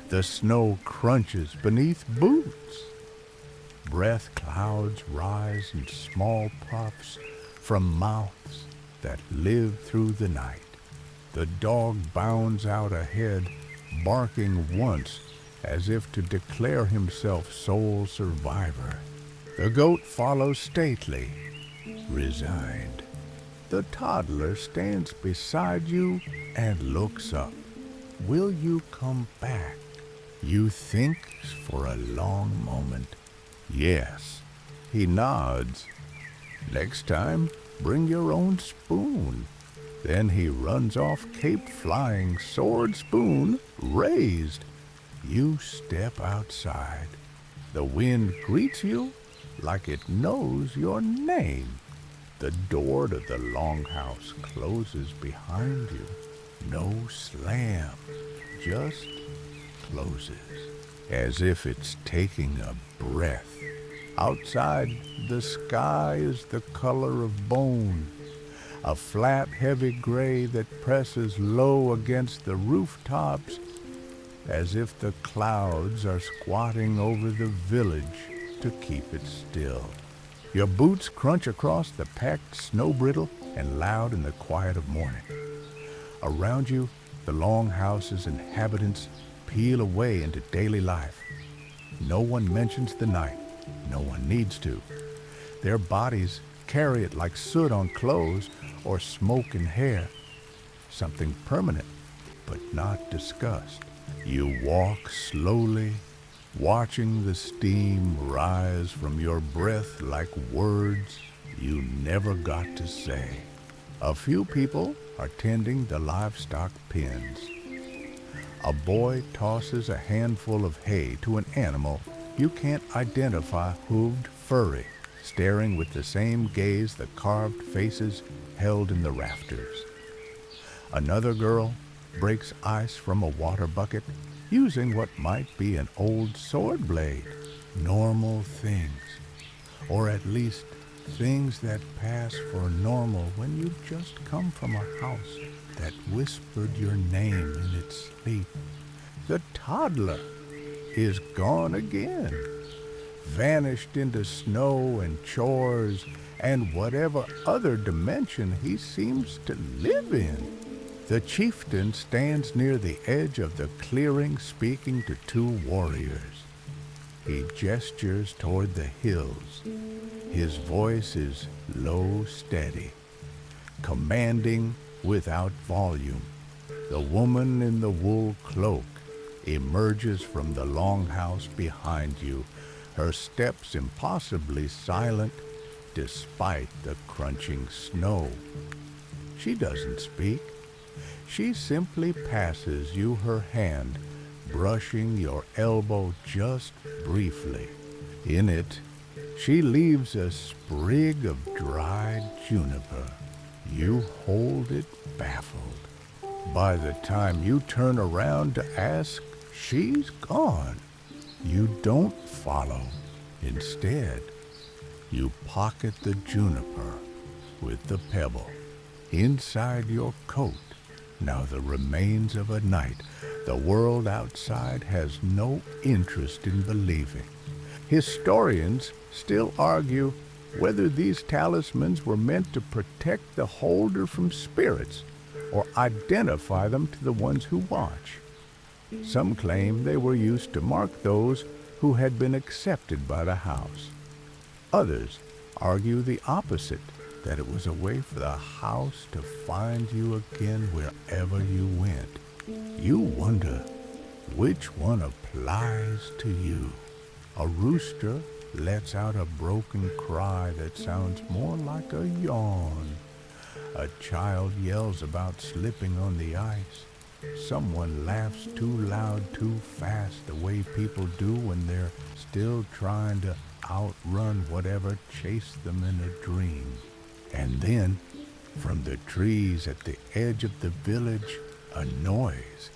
The snow crunches beneath boots. Breath clouds rise in small puffs from mouths that live through the night. The dog bounds out ahead, barking once as if to declare himself sole survivor. The goat follows stately, resigned. The toddler stands beside you and looks up. Will you come back? You think for a long moment. Yes. He nods. Next time, bring your own spoon. Then he runs off, cape flying, sword spoon raised. You step outside. The wind greets you like it knows your name. The door to the Longhouse closes behind you. No slam, just closes, as if it's taking a breath. Outside, the sky is the color of bone, a flat, heavy gray that presses low against the rooftops as if the clouds are squatting over the village to keep it still. Your boots crunch across the packed snow brittle and loud in the quiet of morning. Around you, the Longhouse's inhabitants peel away into daily life. No one mentions the night, No one needs to. Their bodies carry it like soot on clothes or smoke in hair. Something permanent, but not discussed. You walk slowly, watching the steam rise from your breath like words you never got to say. A few people are tending the livestock pens. A boy tosses a handful of hay to an animal you can't identify, hooved furry, staring with the same gaze the carved faces held in the rafters. Another girl breaks ice from a water bucket using what might be an old sword blade. Normal things, or at least things that pass for normal when you just come from a house that whispered your name in its sleep. The toddler is gone again, vanished into snow and chores and whatever other dimension he seems to live in. The chieftain stands near the edge of the clearing speaking to two warriors. He gestures toward the hills. His voice is low, steady, commanding without volume. The woman in the wool cloak emerges from the longhouse behind you, her steps impossibly silent despite the crunching snow. She doesn't speak. She simply passes you her hand, brushing your elbow just briefly. In it, she leaves a sprig of dried juniper. You hold it baffled. By the time you turn around to ask, she's gone. You don't follow. Instead, you pocket the juniper with the pebble inside your coat. Now the remains of a night the world outside has no interest in believing. Historians still argue whether these talismans were meant to protect the holder from spirits or identify them to the ones who watch. Some claim they were used to mark those who had been accepted by the house. Others argue the opposite, that it was a way for the house to find you again wherever you went. You wonder which one applies to you. A rooster lets out a broken cry that sounds more like a yawn. A child yells about slipping on the ice. Someone laughs too loud, too fast, the way people do when they're still trying to outrun whatever chased them in a dream. And then, from the trees at the edge of the village, a noise,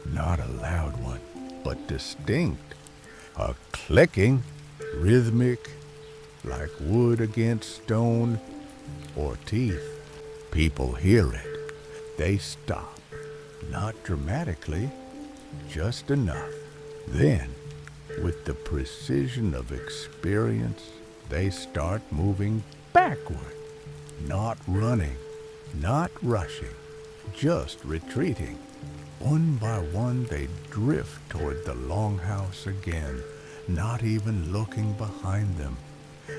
not a loud one, but distinct. A clicking, rhythmic, like wood against stone or teeth. People hear it. They stop, not dramatically, just enough. Then, with the precision of experience, they start moving backward. Not running, not rushing, just retreating. One by one they drift toward the longhouse again, not even looking behind them.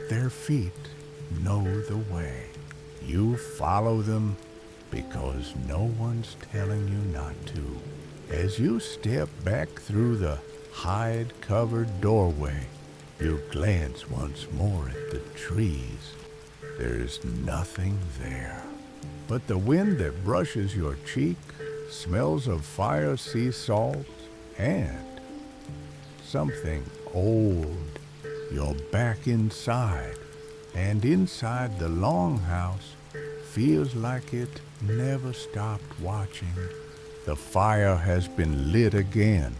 Their feet know the way. You follow them because no one's telling you not to. As you step back through the hide-covered doorway, you glance once more at the trees. There's nothing there. But the wind that brushes your cheek smells of fire, sea salt, and something old. You're back inside, and inside the longhouse feels like it never stopped watching. The fire has been lit again.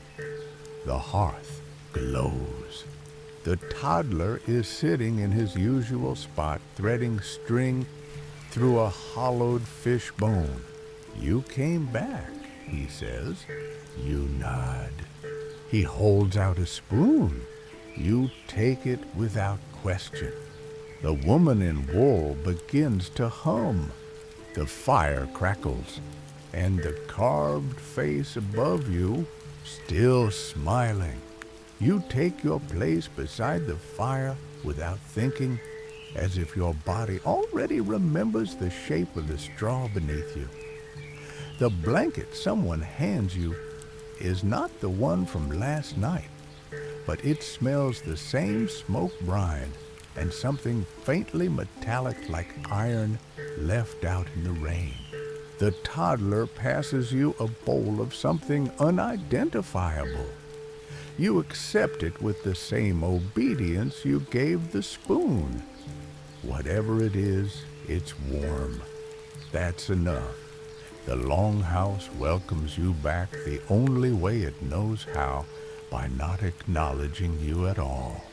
The hearth glows. The toddler is sitting in his usual spot, threading string through a hollowed fish bone. You came back, he says. You nod. He holds out a spoon. You take it without question. The woman in wool begins to hum. The fire crackles, and the carved face above you, still smiling, You take your place beside the fire without thinking, as if your body already remembers the shape of the straw beneath you. The blanket someone hands you is not the one from last night, but it smells the same smoke brine and something faintly metallic like iron left out in the rain. The toddler passes you a bowl of something unidentifiable. You accept it with the same obedience you gave the spoon. Whatever it is, it's warm. That's enough. The Longhouse welcomes you back the only way it knows how, by not acknowledging you at all.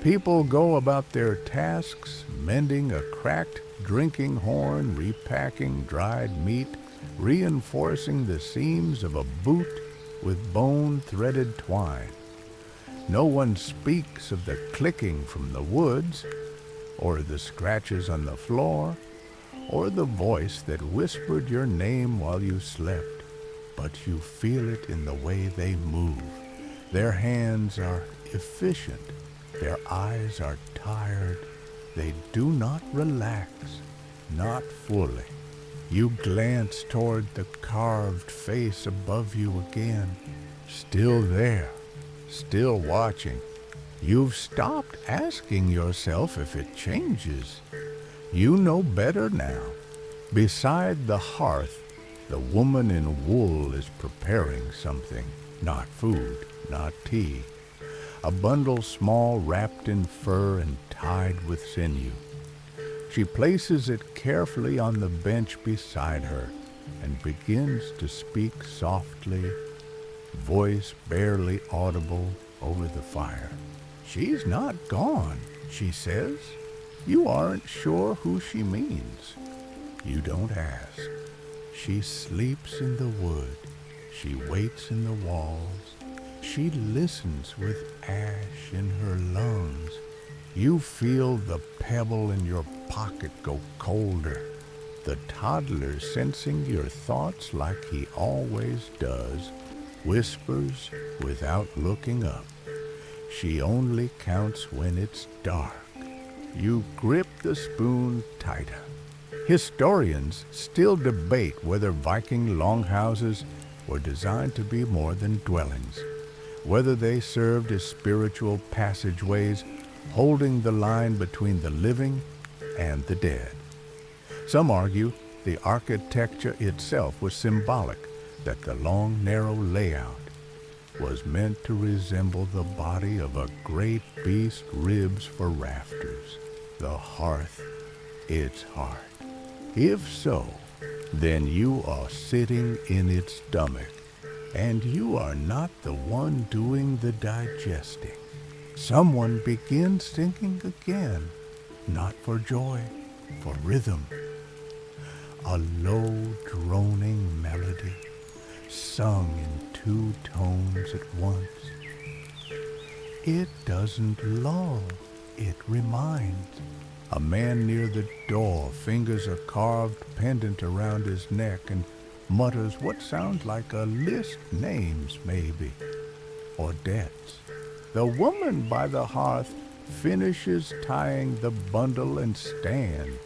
People go about their tasks, mending a cracked drinking horn, repacking dried meat, reinforcing the seams of a boot with bone-threaded twine. No one speaks of the clicking from the woods, or the scratches on the floor, or the voice that whispered your name while you slept, but you feel it in the way they move. Their hands are efficient. Their eyes are tired. They do not relax, not fully. You glance toward the carved face above you again, still there, still watching. You've stopped asking yourself if it changes. You know better now. Beside the hearth, the woman in wool is preparing something, not food, not tea. A bundle small, wrapped in fur and tied with sinew. She places it carefully on the bench beside her and begins to speak softly, voice barely audible over the fire. "She's not gone," she says. You aren't sure who she means. You don't ask. She sleeps in the wood. She waits in the walls. She listens with ash in her lungs. You feel the pebble in your pocket go colder. The toddler, sensing your thoughts like he always does, whispers without looking up. She only counts when it's dark. You grip the spoon tighter. Historians still debate whether Viking longhouses were designed to be more than dwellings, whether they served as spiritual passageways holding the line between the living and the dead. Some argue the architecture itself was symbolic, that the long, narrow layout was meant to resemble the body of a great beast, ribs for rafters. The hearth, its heart. If so, then you are sitting in its stomach, and you are not the one doing the digesting. Someone begins thinking again, not for joy, for rhythm. A low, droning melody, sung in two tones at once. It doesn't lull, it reminds. A man near the door fingers a carved pendant around his neck and mutters what sounds like a list, names maybe, or debts. The woman by the hearth finishes tying the bundle and stands.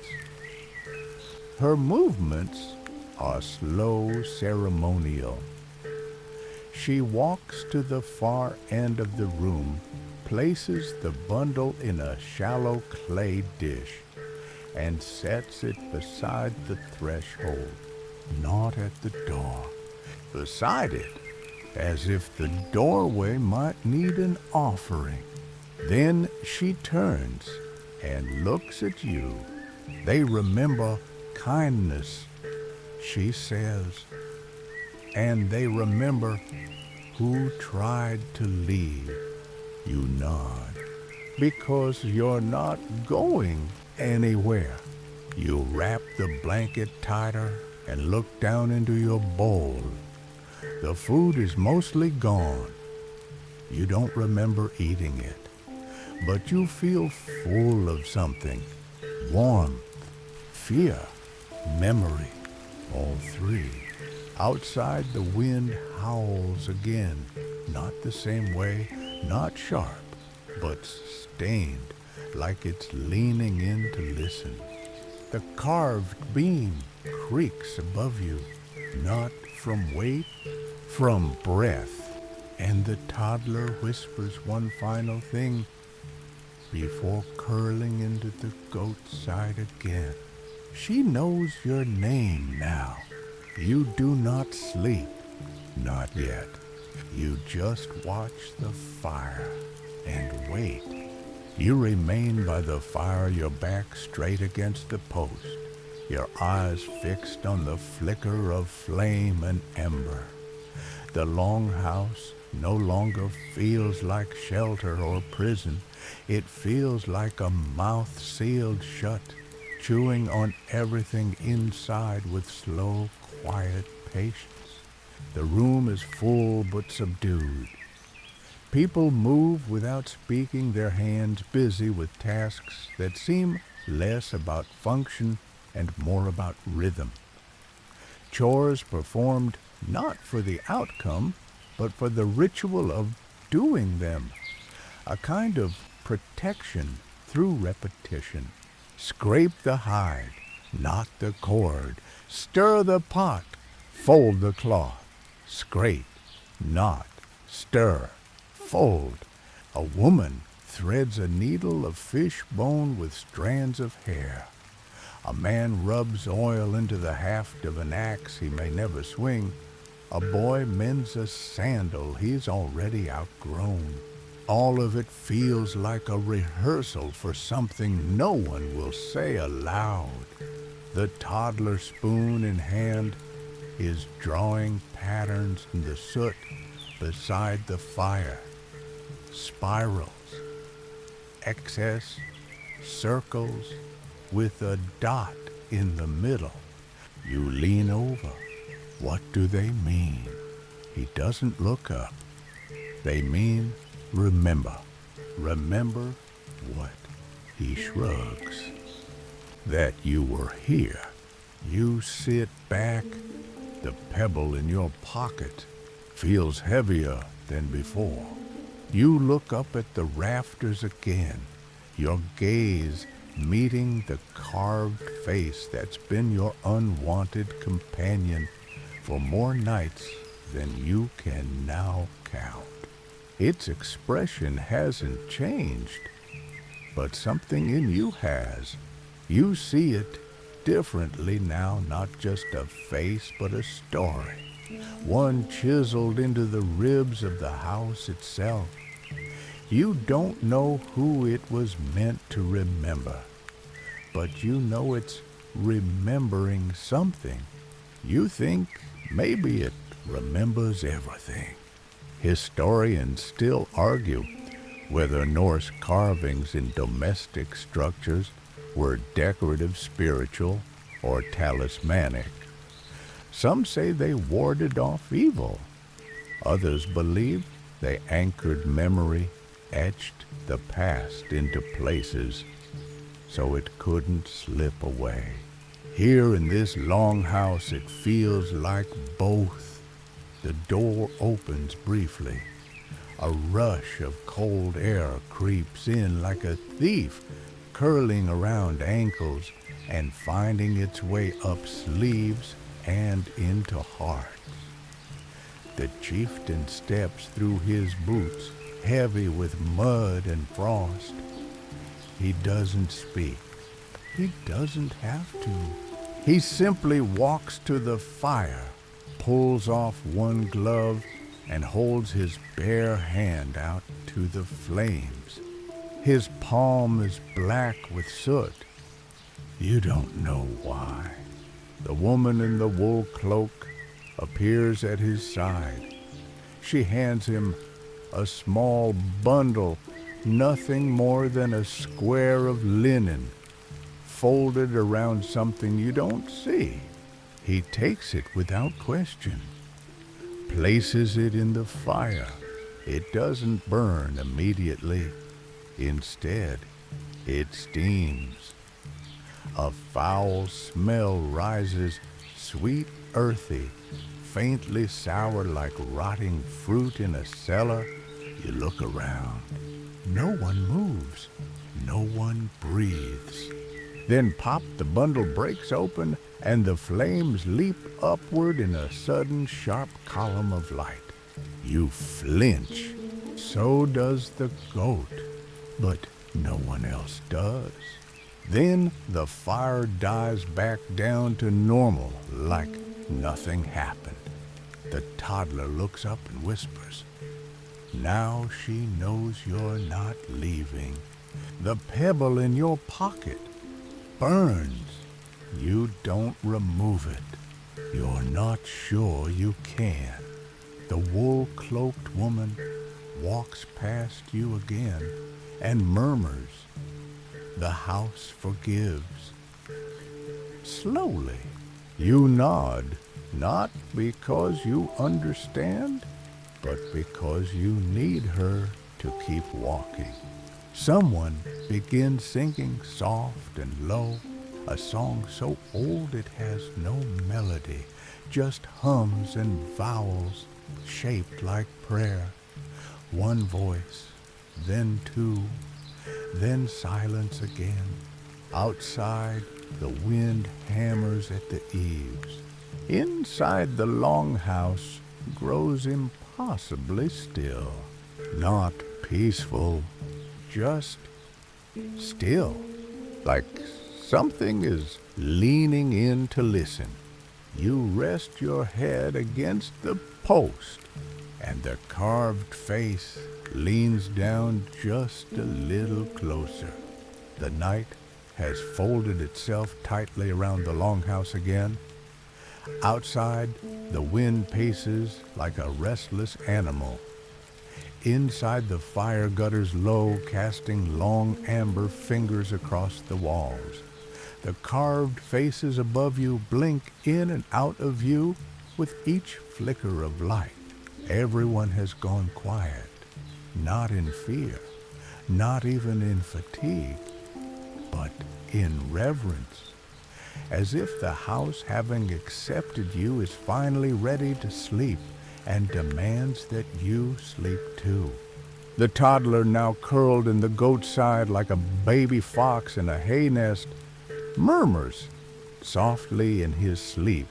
Her movements are slow, ceremonial. She walks to the far end of the room, places the bundle in a shallow clay dish, and sets it beside the threshold, not at the door. Beside it, as if the doorway might need an offering. Then she turns and looks at you. They remember kindness, she says, and they remember who tried to leave. You nod, because you're not going anywhere. You wrap the blanket tighter and look down into your bowl. The food is mostly gone. You don't remember eating it, but you feel full of something. Warmth, fear, memory, all three. Outside, the wind howls again, not the same way, not sharp, but stained, like it's leaning in to listen. The carved beam creaks above you, not from weight, from breath. And the toddler whispers one final thing before curling into the goat's side again. She knows your name now. You do not sleep, not yet. You just watch the fire and wait. You remain by the fire, your back straight against the post, your eyes fixed on the flicker of flame and ember. The Longhouse no longer feels like shelter or prison. It feels like a mouth sealed shut, chewing on everything inside with slow, quiet patience. The room is full but subdued. People move without speaking, their hands busy with tasks that seem less about function and more about rhythm. Chores performed not for the outcome, but for the ritual of doing them, a kind of protection through repetition. Scrape the hide, knot the cord, stir the pot, fold the cloth, scrape, knot, stir, fold. A woman threads a needle of fish bone with strands of hair. A man rubs oil into the haft of an axe he may never swing. A boy mends a sandal he's already outgrown. All of it feels like a rehearsal for something no one will say aloud. The toddler, spoon in hand, is drawing patterns in the soot beside the fire. Spirals, excess, circles, with a dot in the middle. You lean over. What do they mean? He doesn't look up. They mean remember. Remember what? He shrugs. That you were here. You sit back. The pebble in your pocket feels heavier than before. You look up at the rafters again, your gaze meeting the carved face that's been your unwanted companion for more nights than you can now count. Its expression hasn't changed, but something in you has. You see it differently now, not just a face, but a story. One chiseled into the ribs of the house itself. You don't know who it was meant to remember, but you know it's remembering something. You think maybe it remembers everything. Historians still argue whether Norse carvings in domestic structures were decorative, spiritual, or talismanic. Some say they warded off evil. Others believe they anchored memory, etched the past into places so it couldn't slip away. Here in this Longhouse, it feels like both. The door opens briefly. A rush of cold air creeps in like a thief, curling around ankles and finding its way up sleeves and into hearts. The chieftain steps through his boots, heavy with mud and frost. He doesn't speak. He doesn't have to. He simply walks to the fire, pulls off one glove, and holds his bare hand out to the flames. His palm is black with soot. You don't know why. The woman in the wool cloak appears at his side. She hands him a small bundle, nothing more than a square of linen, folded around something you don't see. He takes it without question, places it in the fire. It doesn't burn immediately. Instead, it steams. A foul smell rises, sweet, earthy, faintly sour like rotting fruit in a cellar, You look around. No one moves. No one breathes. Then pop, the bundle breaks open, and the flames leap upward in a sudden sharp column of light. You flinch. So does the goat. But no one else does. Then the fire dies back down to normal, like nothing happened. The toddler looks up and whispers. Now she knows you're not leaving. The pebble in your pocket burns. You don't remove it. You're not sure you can. The wool-cloaked woman walks past you again and murmurs. The house forgives. Slowly, you nod, not because you understand, but because you need her to keep walking. Someone begins singing soft and low, a song so old it has no melody, just hums and vowels shaped like prayer. One voice, then two, then silence again. Outside, the wind hammers at the eaves. Inside the Longhouse grows impossibly still. Not peaceful, just still. Like something is leaning in to listen. You rest your head against the post, and the carved face leans down just a little closer. The night has folded itself tightly around the Longhouse again. Outside, the wind paces like a restless animal. Inside, the fire gutters low, casting long amber fingers across the walls. The carved faces above you blink in and out of view with each flicker of light. Everyone has gone quiet, not in fear, not even in fatigue, but in reverence, as if the house, having accepted you, is finally ready to sleep and demands that you sleep too. The toddler, now curled in the goat's side like a baby fox in a hay nest, murmurs softly in his sleep.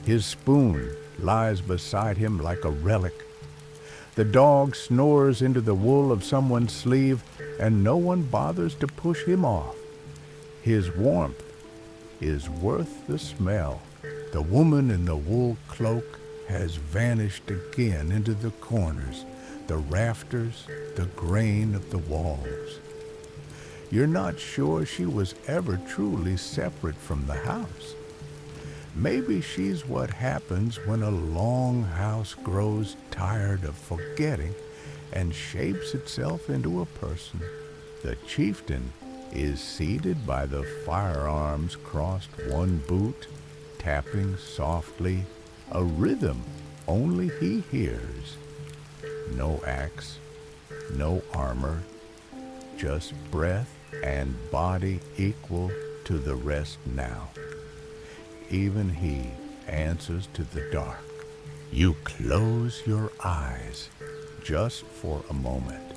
His spoon lies beside him like a relic. The dog snores into the wool of someone's sleeve, and no one bothers to push him off. His warmth is worth the smell. The woman in the wool cloak has vanished again into the corners, the rafters, the grain of the walls. You're not sure she was ever truly separate from the house. Maybe she's what happens when a Longhouse grows tired of forgetting and shapes itself into a person. The chieftain is seated by the firearms crossed one boot, tapping softly, a rhythm only he hears. No axe, no armor, just breath and body equal to the rest now. Even he answers to the dark. You close your eyes just for a moment,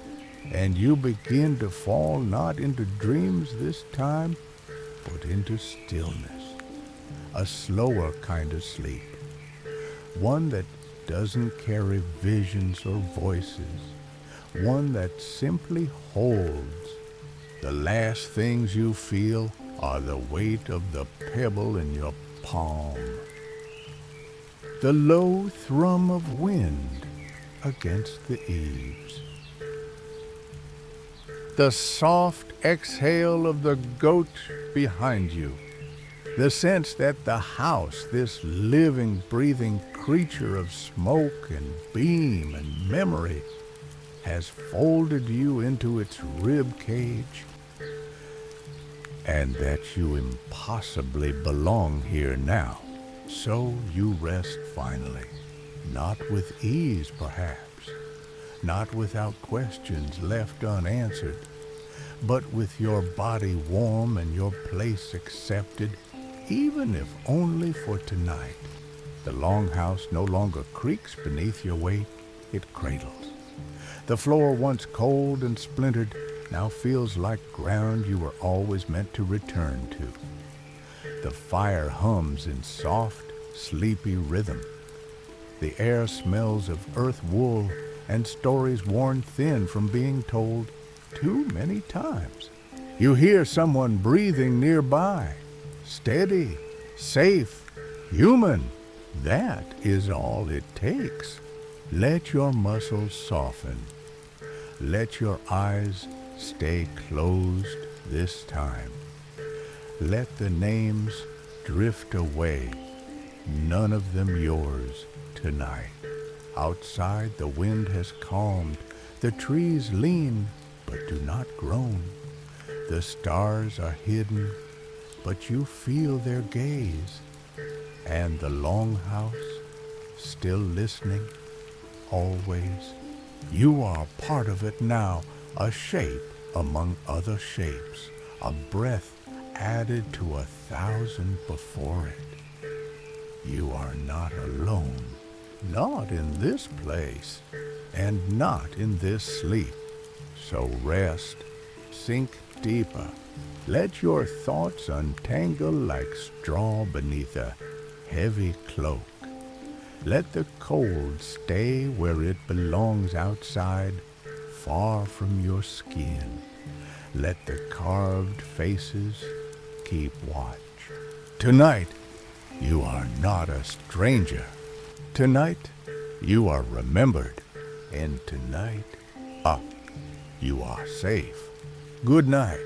and you begin to fall not into dreams this time, but into stillness, a slower kind of sleep, one that doesn't carry visions or voices, one that simply holds. The last things you feel are the weight of the pebble in your palm, the low thrum of wind against the eaves, the soft exhale of the goat behind you, the sense that the house, this living, breathing creature of smoke and beam and memory, has folded you into its rib cage, and that you impossibly belong here now. So you rest finally, not with ease perhaps, not without questions left unanswered, but with your body warm and your place accepted, even if only for tonight. The Longhouse no longer creaks beneath your weight, it cradles. The floor, once cold and splintered, now feels like ground you were always meant to return to. The fire hums in soft, sleepy rhythm. The air smells of earth wool and stories worn thin from being told too many times. You hear someone breathing nearby, steady, safe, human. That is all it takes. Let your muscles soften. Let your eyes stay closed this time. Let the names drift away, none of them yours tonight. Outside the wind has calmed, the trees lean but do not groan. The stars are hidden, but you feel their gaze. And the Longhouse, still listening, always. You are part of it now, a shape among other shapes, a breath added to 1,000 before it. You are not alone, not in this place, and not in this sleep. So rest, sink deeper. Let your thoughts untangle like straw beneath a heavy cloak. Let the cold stay where it belongs outside, far from your skin. Let the carved faces keep watch. Tonight, you are not a stranger. Tonight, you are remembered. And tonight, you are safe. Good night.